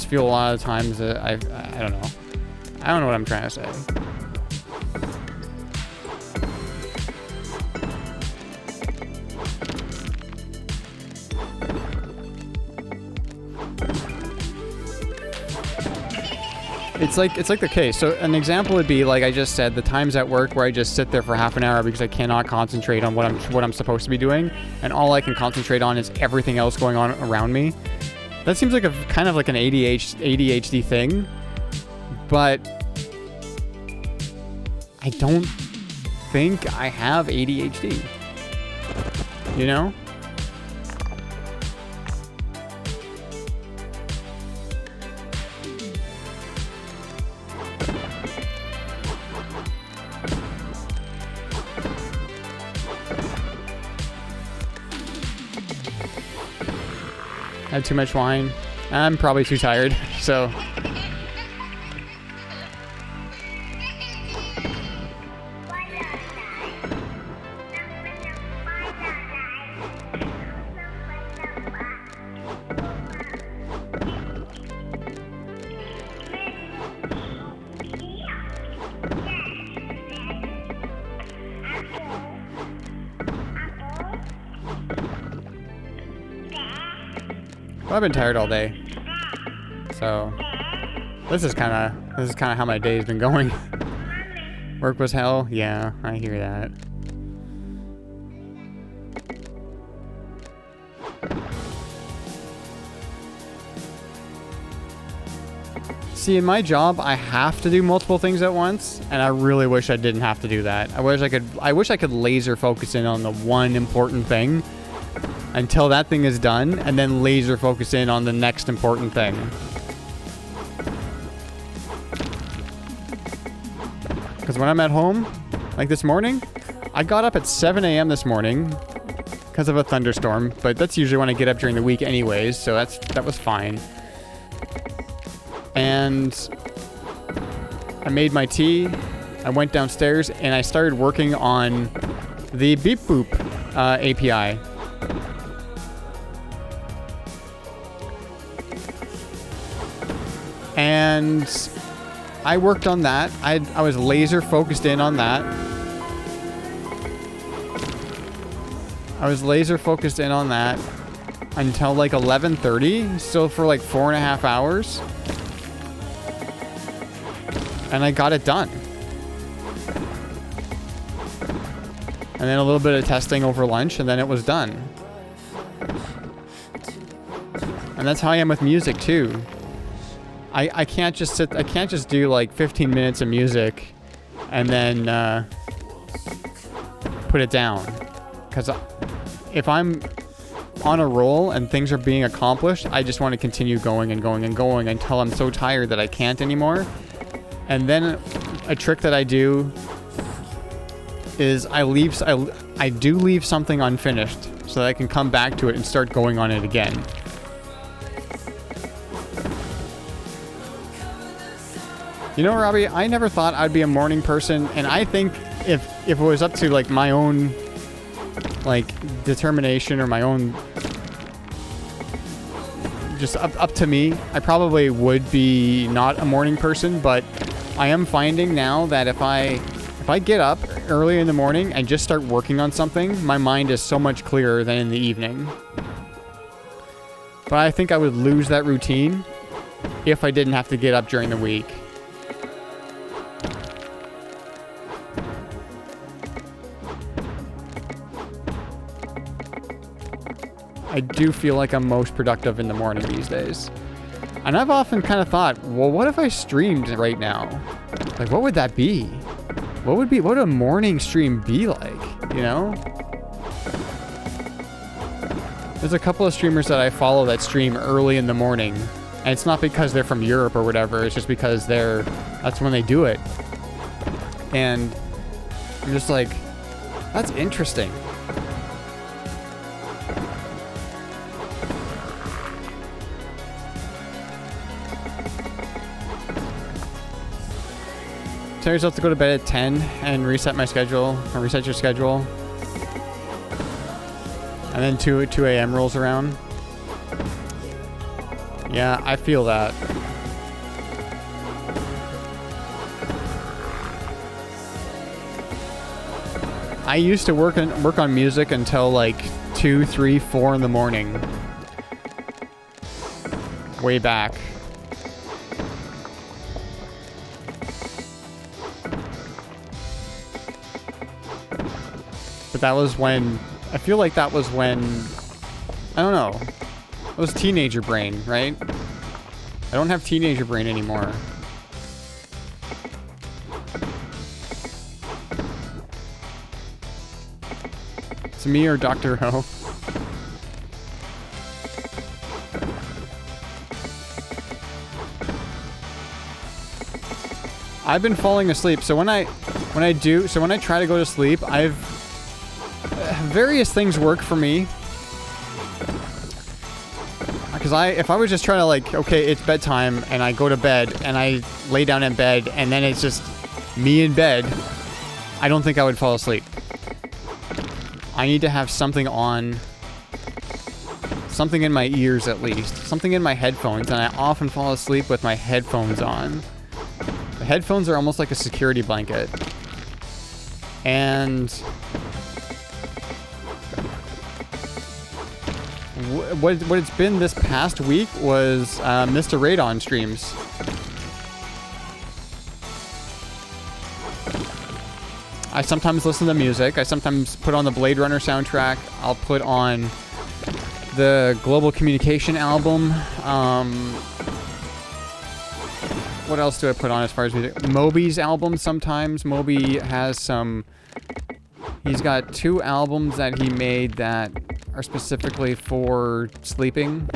Speaker 2: feel a lot of times that I don't know. I don't know what I'm trying to say. It's like the case. So an example would be, like I just said, the times at work where I just sit there for half an hour because I cannot concentrate on what I'm supposed to be doing, and all I can concentrate on is everything else going on around me. That seems like a kind of like an ADHD thing, but I don't think I have ADHD. You know? Had too much wine. I'm probably too tired, so. Well, I've been tired all day, so this is kind of how my day's been going. Work was hell. Yeah, I hear that. See, in my job, I have to do multiple things at once, and I really wish I didn't have to do that. I wish I could laser focus in on the one important thing until that thing is done, and then laser focus in on the next important thing. Because when I'm at home, like this morning, I got up at 7 a.m. this morning because of a thunderstorm, but that's usually when I get up during the week anyways, so that was fine. And I made my tea, I went downstairs, and I started working on the Beep Boop API. And I worked on that. I was laser focused in on that. I was laser focused in on that until like 11:30, still for like 4.5 hours. And I got it done. And then a little bit of testing over lunch, and then it was done. And that's how I am with music too. I can't just do like 15 minutes of music and then put it down. Because if I'm on a roll and things are being accomplished, I just want to continue going and going and going until I'm so tired that I can't anymore. And then a trick that I do is I do leave something unfinished so that I can come back to it and start going on it again. You know, Robbie, I never thought I'd be a morning person, and I think if it was up to like my own like determination or my own just up to me, I probably would be not a morning person, but I am finding now that if I get up early in the morning and just start working on something, my mind is so much clearer than in the evening. But I think I would lose that routine if I didn't have to get up during the week. I do feel like I'm most productive in the morning these days. And I've often kind of thought, well, what if I streamed right now? Like, what would that be? What would a morning stream be like, you know? There's a couple of streamers that I follow that stream early in the morning. And it's not because they're from Europe or whatever, it's just because that's when they do it. And I'm just like, that's interesting. Tell yourself to go to bed at 10 and reset my schedule, or reset your schedule. And then 2 a.m. rolls around. Yeah, I feel that. I used to work on music until like 2, 3, 4 in the morning. Way back. But that was when, I feel like that was when, I don't know, it was teenager brain, right? I don't have teenager brain anymore. It's me or Dr. Ho. I've been falling asleep, so when I try to go to sleep, various things work for me. Because if I was just trying to like, okay, it's bedtime, and I go to bed, and I lay down in bed, and then it's just me in bed, I don't think I would fall asleep. I need to have something on, something in my ears at least, something in my headphones, and I often fall asleep with my headphones on. The headphones are almost like a security blanket. And what it's been this past week was Mr. Radon streams. I sometimes listen to music. I sometimes put on the Blade Runner soundtrack. I'll put on the Global Communication album. What else do I put on as far as music? Moby's album sometimes. Moby has some... He's got 2 albums that he made that are specifically for sleeping.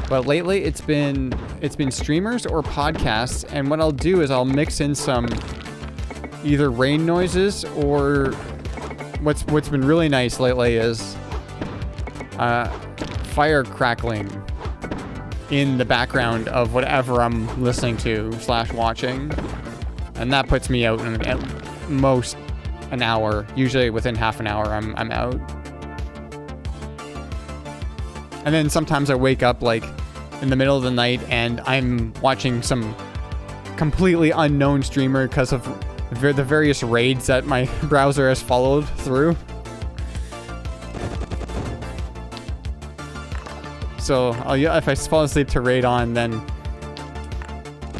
Speaker 2: But lately it's been streamers or podcasts, and what I'll do is I'll mix in some either rain noises, or what's been really nice lately is fire crackling in the background of whatever I'm listening to / watching, and that puts me out in at most an hour. Usually within half an hour I'm out. And then sometimes I wake up like in the middle of the night and I'm watching some completely unknown streamer because of the various raids that my browser has followed through. So if I fall asleep to raid on, then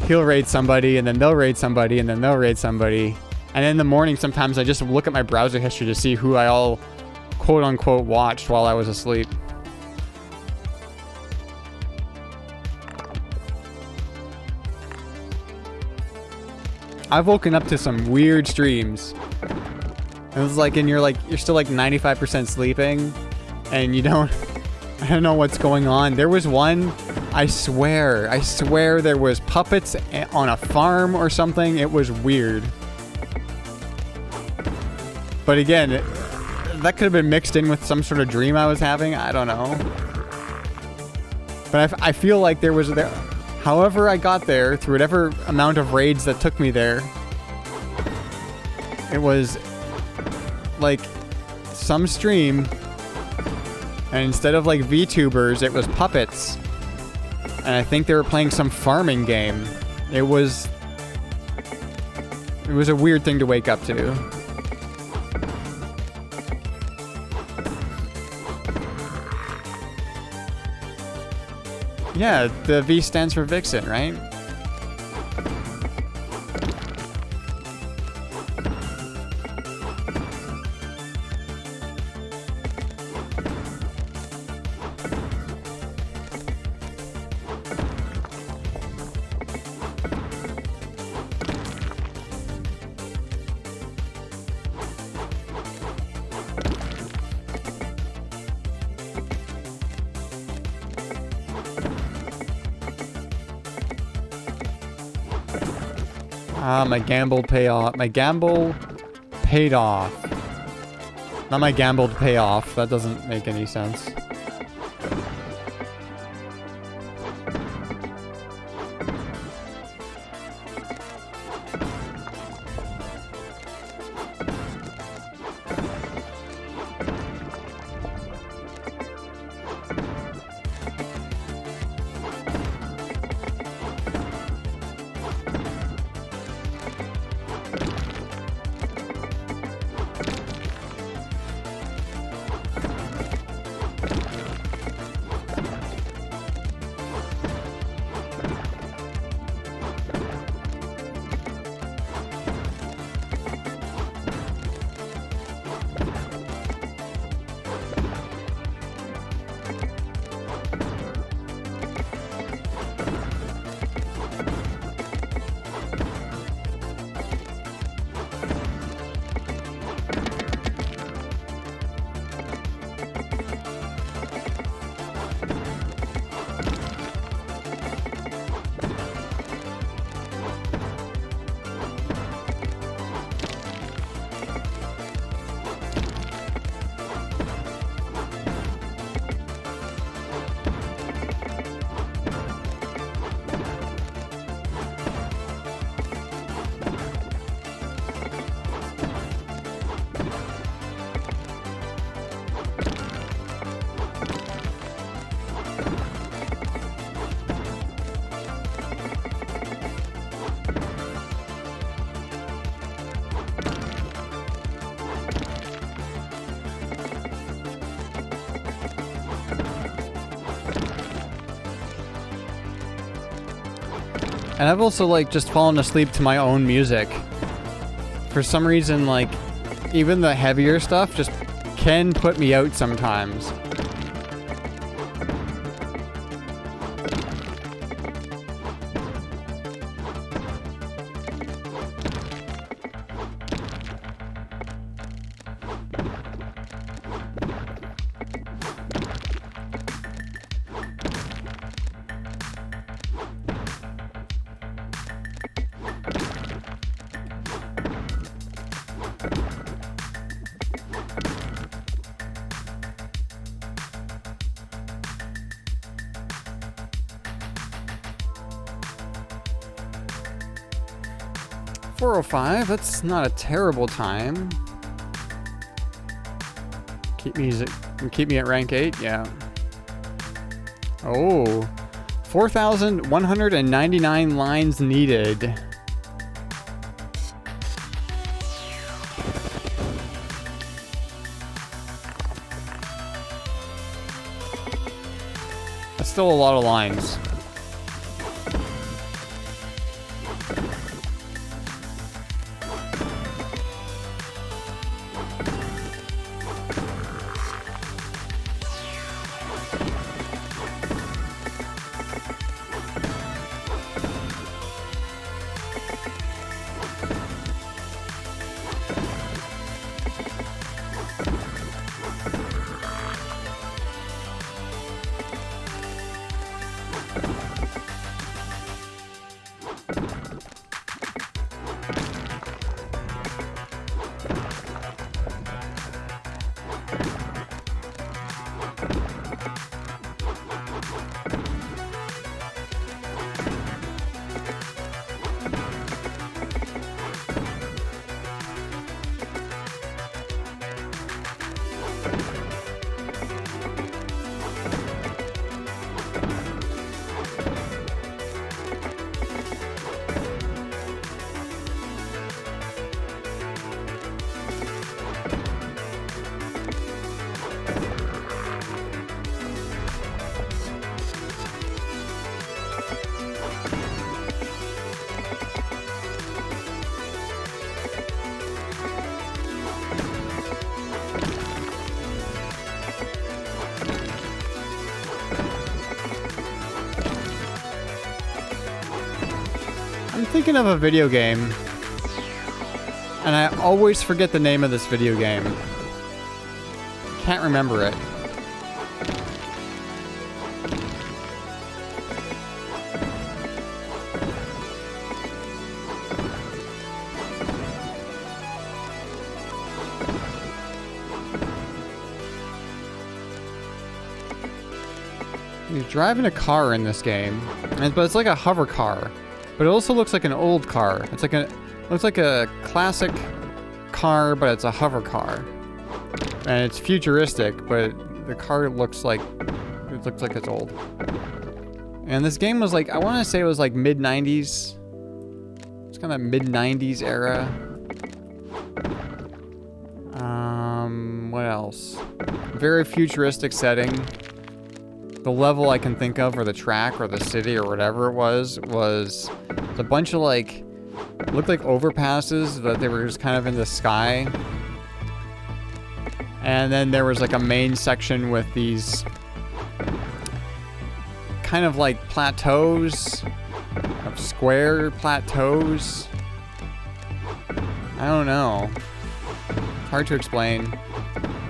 Speaker 2: he'll raid somebody, and then they'll raid somebody, and then they'll raid somebody. And in the morning, sometimes I just look at my browser history to see who I all quote-unquote watched while I was asleep. I've woken up to some weird streams. It was like, and you're still like 95% sleeping, and I don't know what's going on. There was one, I swear there was puppets on a farm or something. It was weird. But again, that could have been mixed in with some sort of dream I was having. I don't know. But I feel like there was... However I got there, through whatever amount of raids that took me there, it was like some stream, and instead of like VTubers, it was puppets. And I think they were playing some farming game. It was a weird thing to wake up to. Yeah, the V stands for Vixen, right? My gamble paid off. My gamble paid off. Not my gambled pay off. That doesn't make any sense. And I've also, like, just fallen asleep to my own music. For some reason, like, even the heavier stuff just can put me out sometimes. .405, that's not a terrible time. Keep me at rank 8, yeah. Oh, 4,199 lines needed. That's still a lot of lines. I'm thinking of a video game, and I always forget the name of this video game. Can't remember it. You're driving a car in this game, but it's like a hover car. But it also looks like an old car. It's like looks like a classic car, but it's a hover car. And it's futuristic, but the car looks like it's old. And this game was like, I want to say it was like mid-90s. It's kind of mid-90s era. What else? Very futuristic setting. The level I can think of, or the track, or the city, or whatever it was a bunch of, like, looked like overpasses that they were just kind of in the sky. And then there was, like, a main section with these kind of like plateaus, of square plateaus. I don't know. Hard to explain.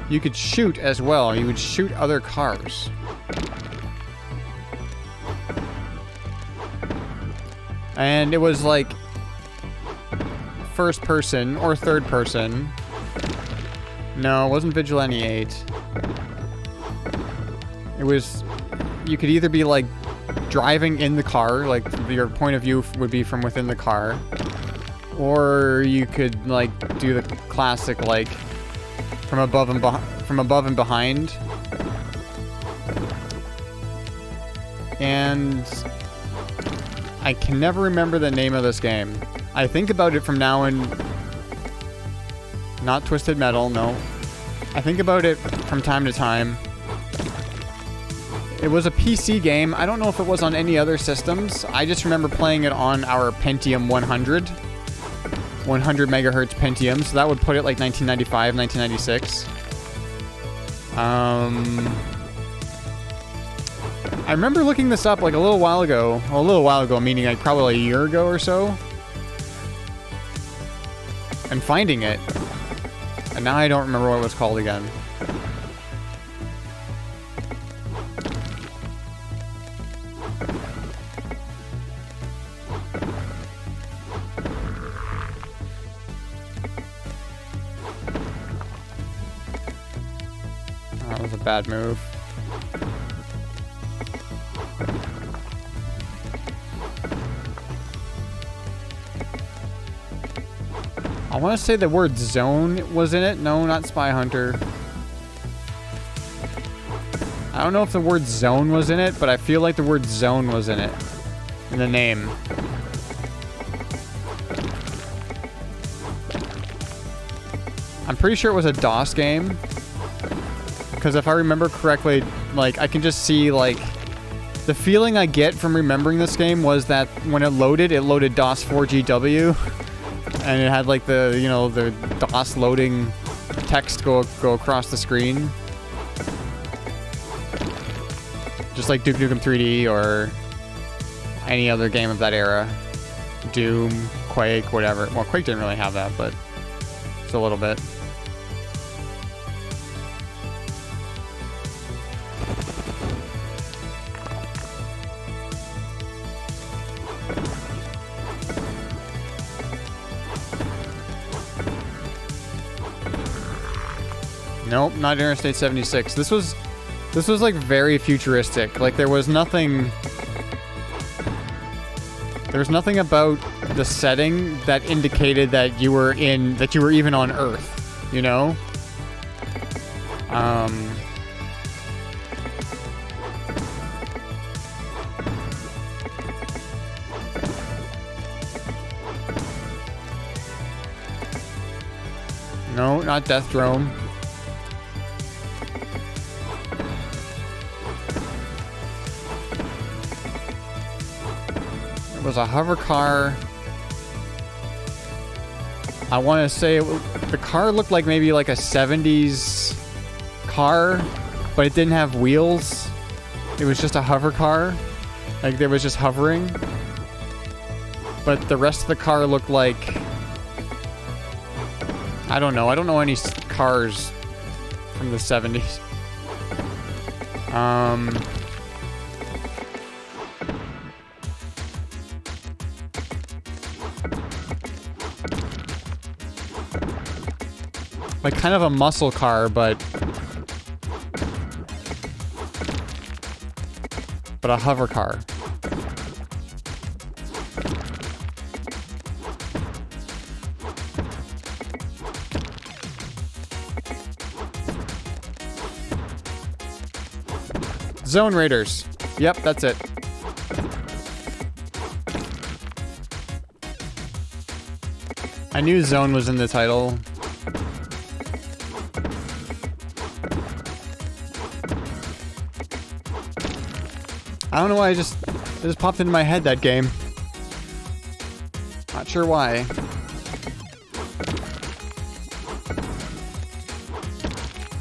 Speaker 2: You could shoot as well. You would shoot other cars. And it was like first person or third person. No, it wasn't Vigilante 8. It was, you could either be like driving in the car, like your point of view would be from within the car, or you could like do the classic like from above and behind. And I can never remember the name of this game. I think about it from now on. Not Twisted Metal, no. I think about it from time to time. It was a PC game. I don't know if it was on any other systems. I just remember playing it on our Pentium 100. 100 megahertz Pentium. So that would put it like 1995, 1996. I remember looking this up like a little while ago. Well, a little while ago, meaning like probably a year ago or so. And finding it. And now I don't remember what it was called again. That was a bad move. I want to say the word zone was in it. No, not Spy Hunter. I don't know if the word zone was in it, but I feel like the word zone was in it. In the name. I'm pretty sure it was a DOS game. Because if I remember correctly, like, I can just see, like, the feeling I get from remembering this game was that when it loaded DOS 4GW. And it had, like, the, you know, the DOS loading text go across the screen. Just like Duke Nukem 3D or any other game of that era. Doom, Quake, whatever. Well, Quake didn't really have that, but just a little bit. Nope, not Interstate 76. This was like very futuristic. Like there was nothing about the setting that indicated that you were even on Earth, you know? No, not Death Drome. Was a hover car. I want to say the car looked like maybe like a 70s car, but it didn't have wheels. It was just a hover car. Like there was just hovering. But the rest of the car looked like, I don't know. I don't know any cars from the 70s. Like kind of a muscle car, but a hover car. Zone Raiders. Yep, that's it. I knew Zone was in the title. I don't know why it just popped into my head, that game. Not sure why.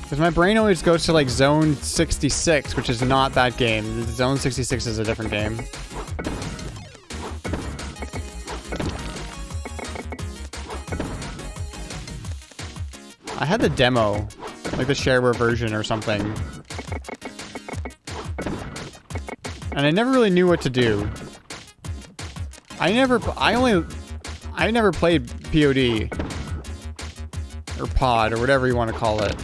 Speaker 2: Because my brain always goes to like Zone 66, which is not that game. Zone 66 is a different game. I had the demo, like the shareware version or something. And I never really knew what to do. I never played POD. Or pod, or whatever you want to call it.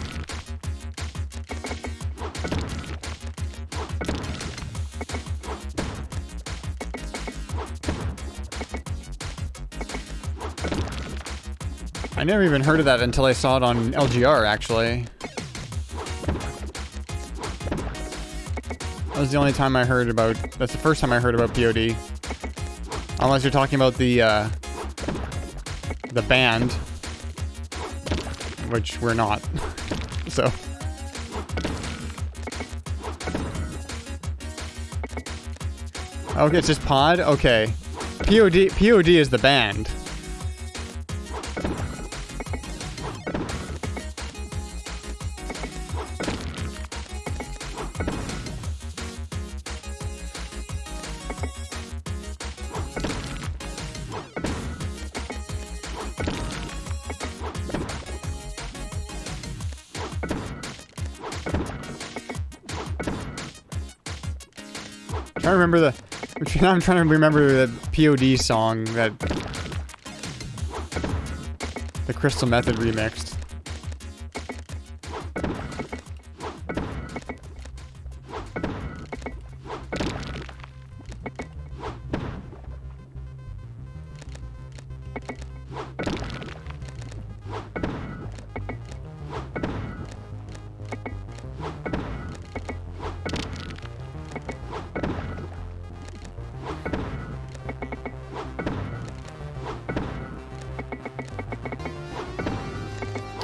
Speaker 2: I never even heard of that until I saw it on LGR, actually. That was the only time I heard about... That's the first time I heard about POD. Unless you're talking about the band. Which we're not. So... Okay, it's just Pod? Okay. POD is the band. I'm trying to remember the POD song that the Crystal Method remixed.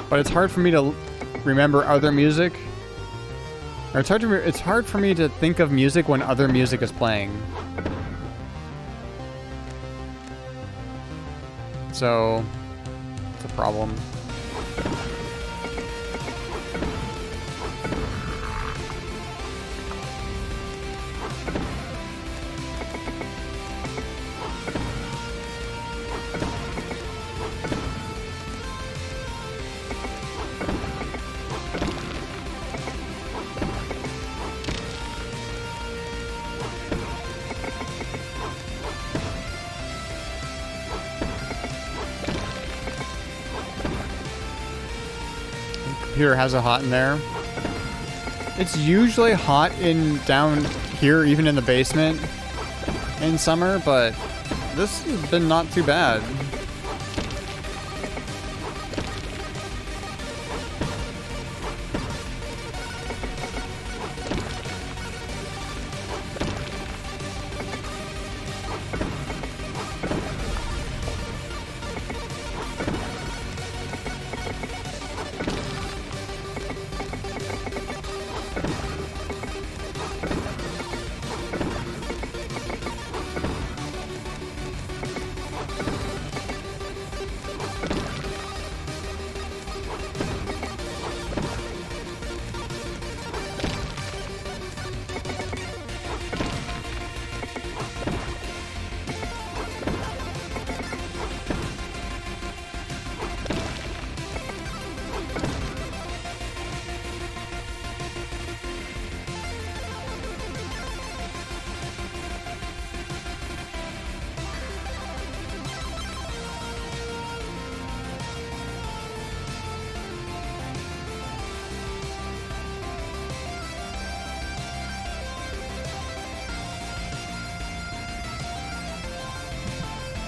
Speaker 2: But it's hard for me to remember other music. Or it's hard for me to think of music when other music is playing. So, it's a problem. Computer has a hot in there. It's usually hot in down here, even in the basement in summer, but this has been not too bad.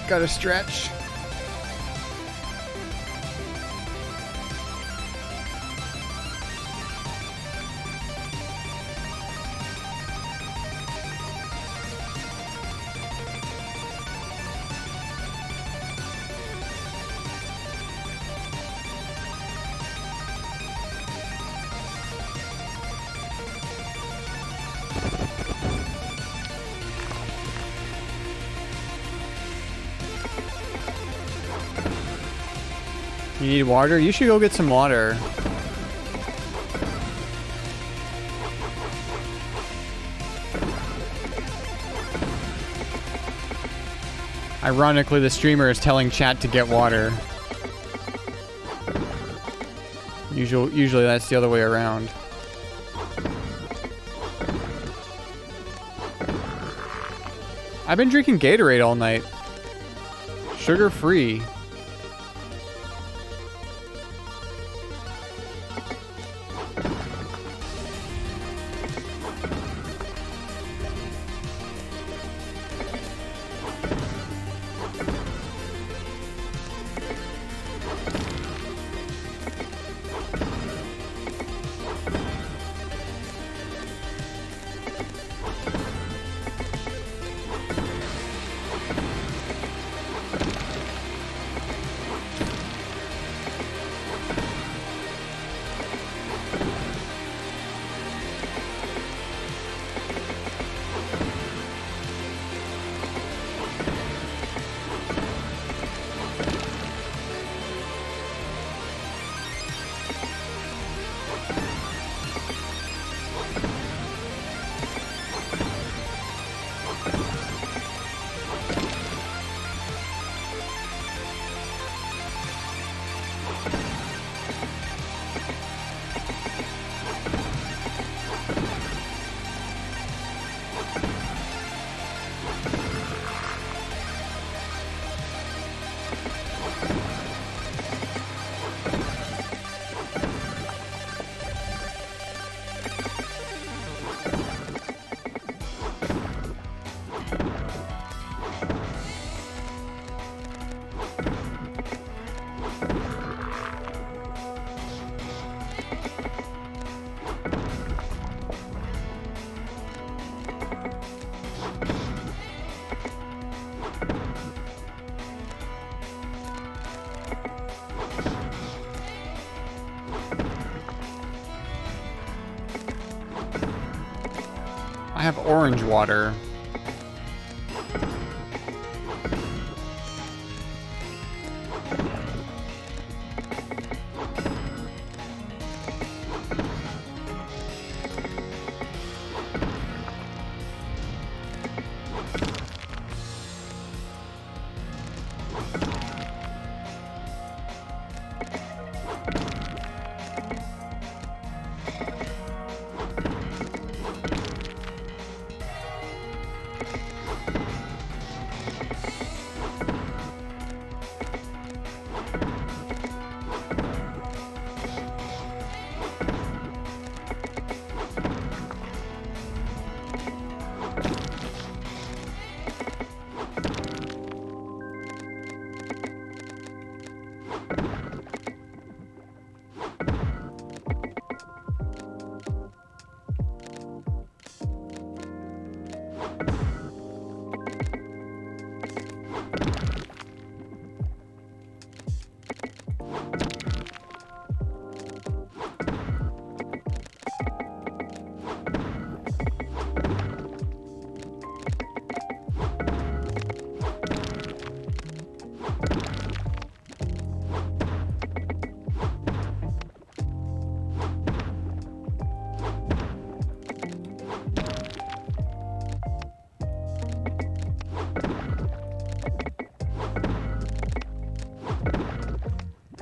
Speaker 2: Gotta stretch. You need water? You should go get some water. Ironically, the streamer is telling chat to get water. Usually that's the other way around. I've been drinking Gatorade all night. Sugar-free. I have orange water.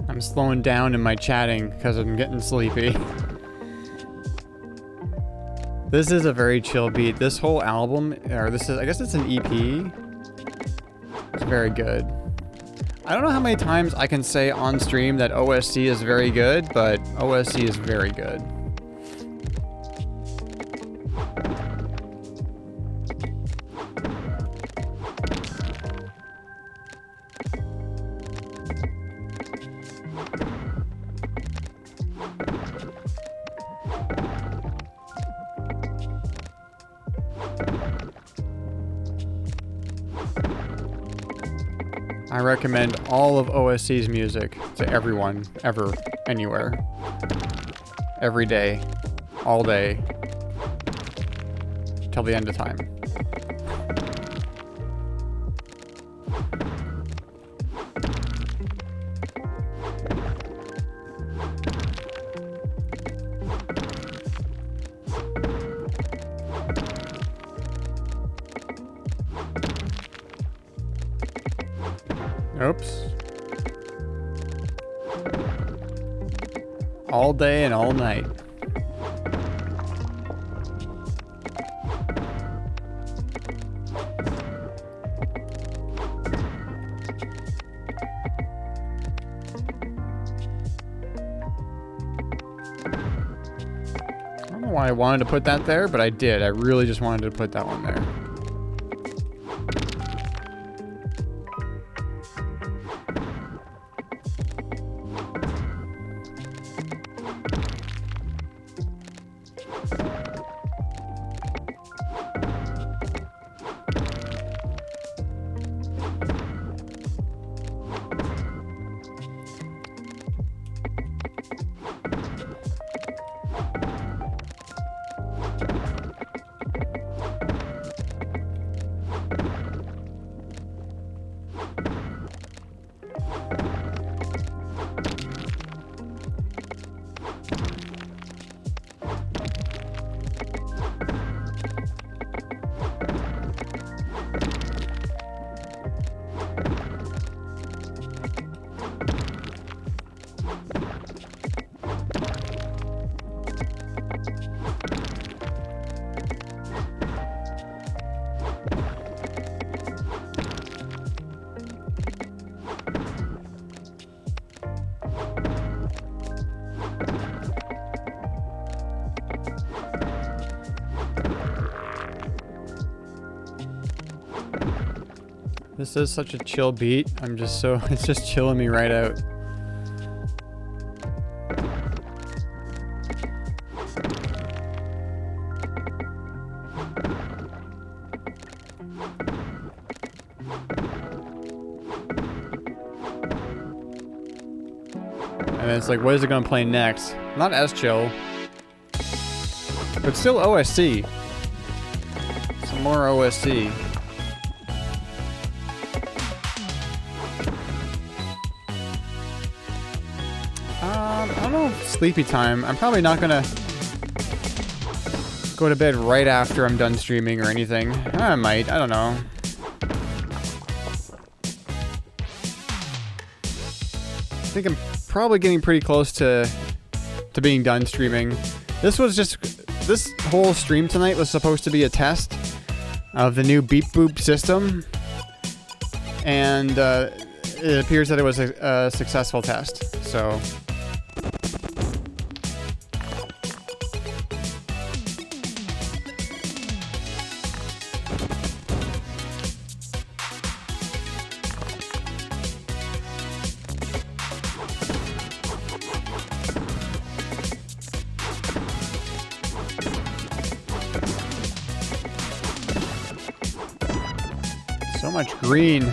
Speaker 2: I'm slowing down in my chatting because I'm getting sleepy. This is a very chill beat. This whole album, or this is, I guess it's an EP. It's very good. I don't know how many times I can say on stream that OSC is very good, but OSC is very good. I recommend all of OSC's music to everyone, ever, anywhere. Every day. All day. Till the end of time. Oops. All day and all night. I don't know why I wanted to put that there, but I did. I really just wanted to put that one there. This is such a chill beat. I'm just so, it's just chilling me right out. then it's like, what is it gonna play next? Not as chill, but still OSC. Some more OSC. I don't know if sleepy time. I'm probably not gonna go to bed right after I'm done streaming or anything. I might. I don't know. I think I'm probably getting pretty close to being done streaming. This whole stream tonight was supposed to be a test of the new Beep Boop system, and it appears that it was a successful test. So. So much green.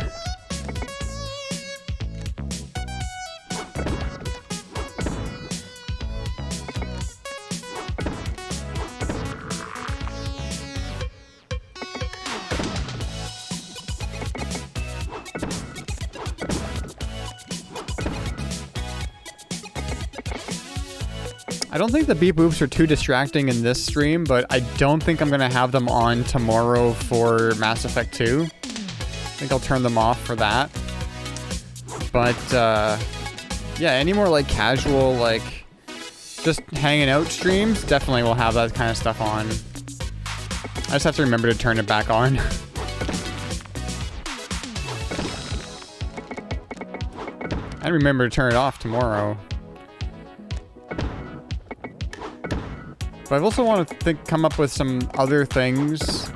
Speaker 2: I don't think the beep boops are too distracting in this stream, but I don't think I'm gonna have them on tomorrow for Mass Effect 2. I think I'll turn them off for that. But, yeah, any more, like, casual, like, just hanging out streams, definitely will have that kind of stuff on. I just have to remember to turn it back on. I remember to turn it off tomorrow. But I also want to come up with some other things.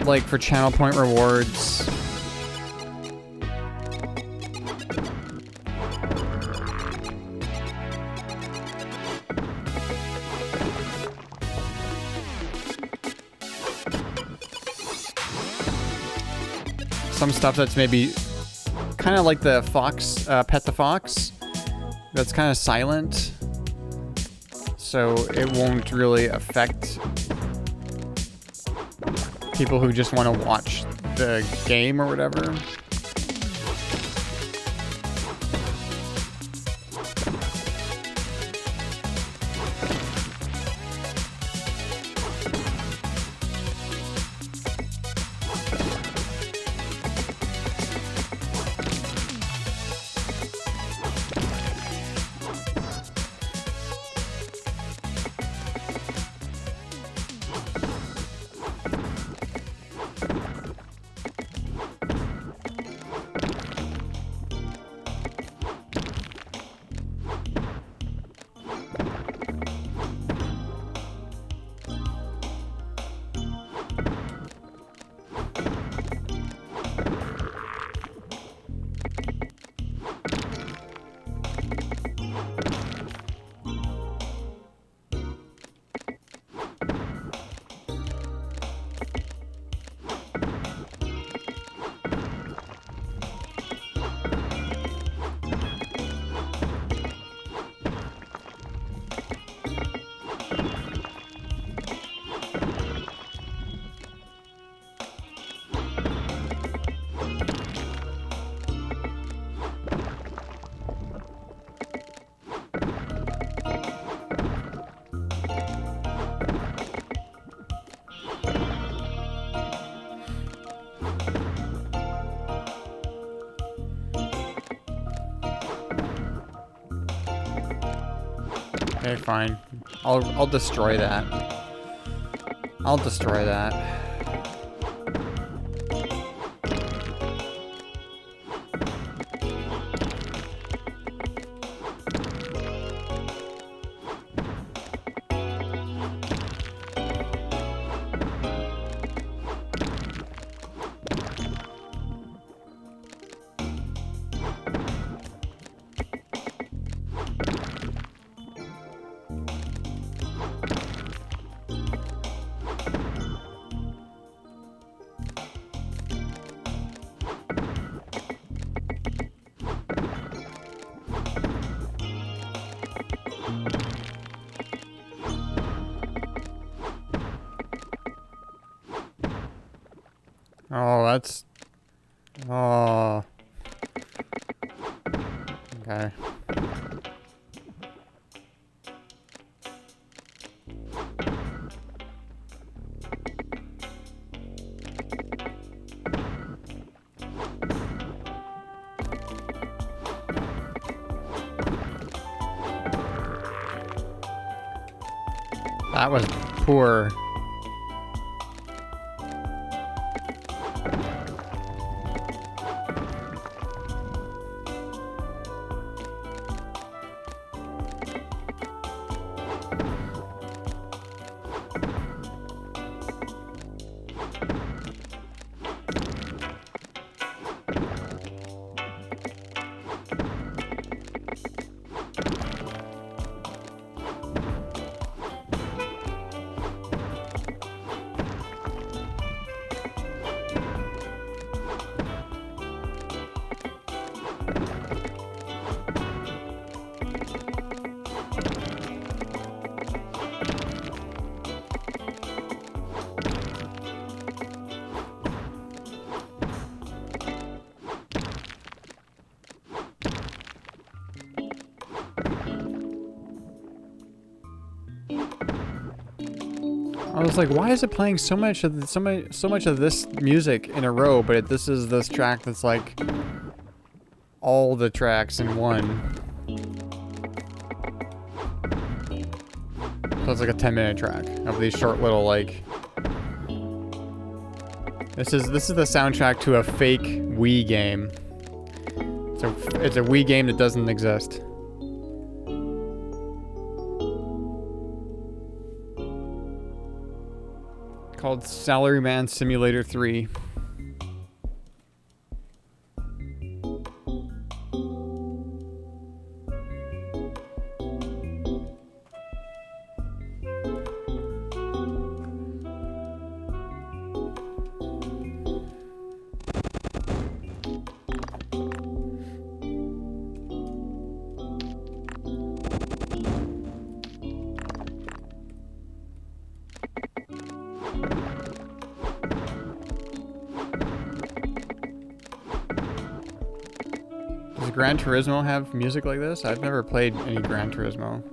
Speaker 2: Like for channel point rewards. Some stuff that's maybe kind of like the fox, Pet the Fox. That's kind of silent. So it won't really affect people who just want to watch the game or whatever. Okay, fine. I'll destroy that. I'll destroy that. that's... Oh. Okay. That was poor. I was like, why is it playing so much of so much of this music in a row? But this is this track that's like all the tracks in one. So it's like a 10-minute track of these short little like. This is the soundtrack to a fake Wii game. So it's a Wii game that doesn't exist. Called Salaryman Simulator 3. Does Gran Turismo have music like this? I've never played any Gran Turismo.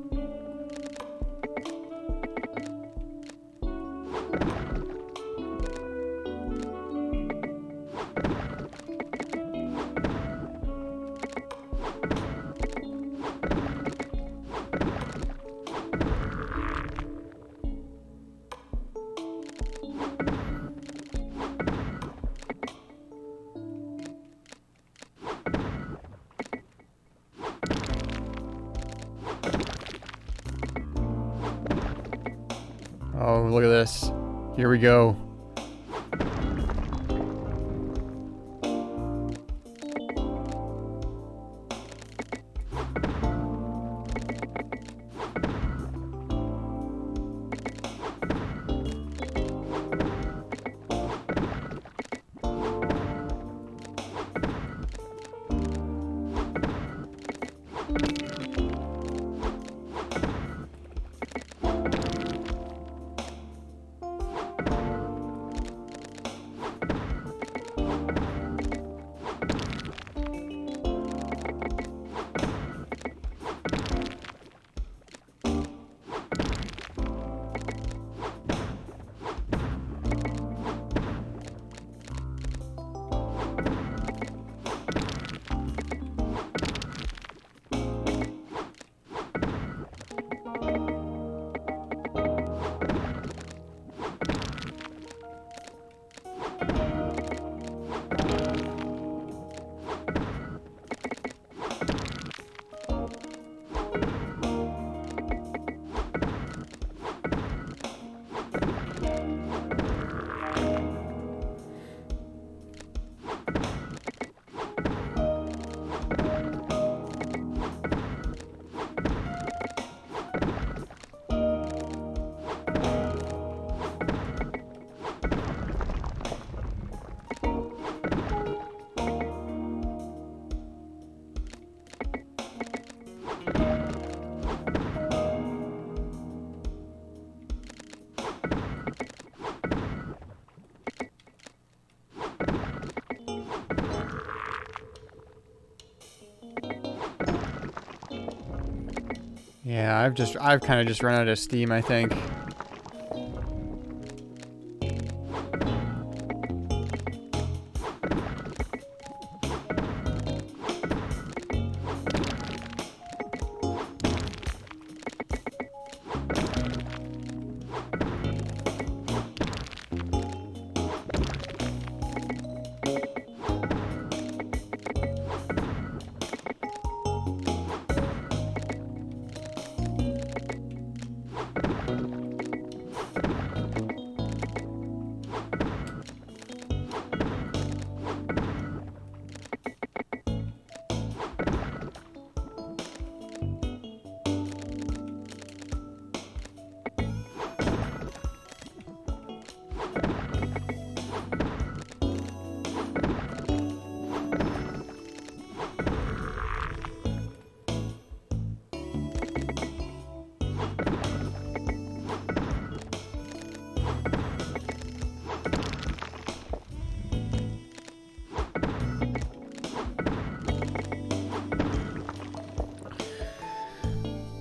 Speaker 2: Oh, look at this. Here we go. Yeah, I've kind of just run out of steam, I think.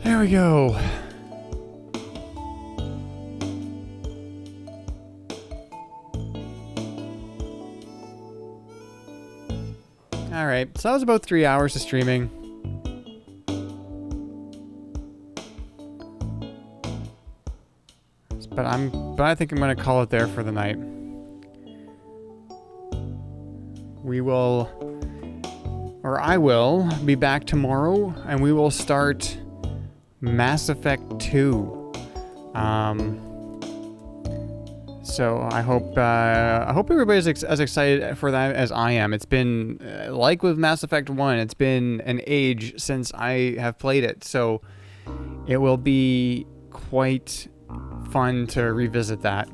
Speaker 2: There we go. Alright, so that was about 3 hours of streaming. But I think I'm gonna call it there for the night. We will, or I will, be back tomorrow, and we will start Mass Effect 2. So I hope everybody's as excited for that as I am. It's been like with Mass Effect 1, it's been an age since I have played it, so it will be quite fun to revisit that.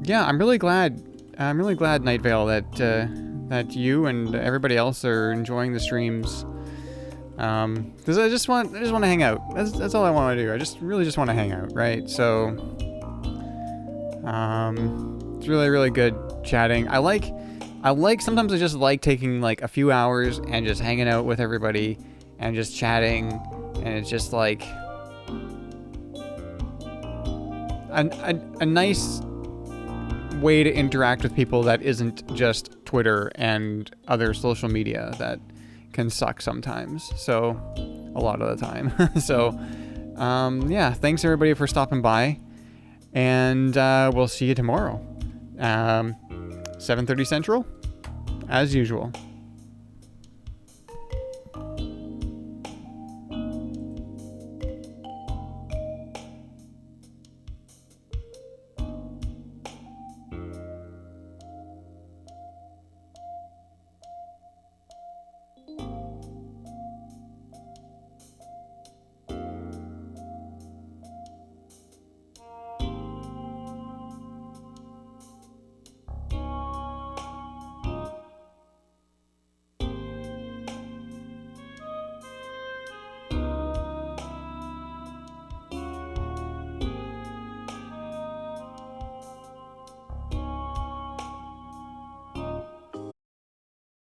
Speaker 2: Yeah, I'm really glad, Night Vale, that you and everybody else are enjoying the streams. Because I just want to hang out. That's all I want to do. I really just want to hang out, right? So, it's really, really good chatting. Sometimes I just like taking like a few hours and just hanging out with everybody and just chatting, and it's just like a nice way to interact with people that isn't just Twitter and other social media that can suck sometimes, so a lot of the time. So yeah, thanks everybody for stopping by, and we'll see you tomorrow, 7:30 Central as usual.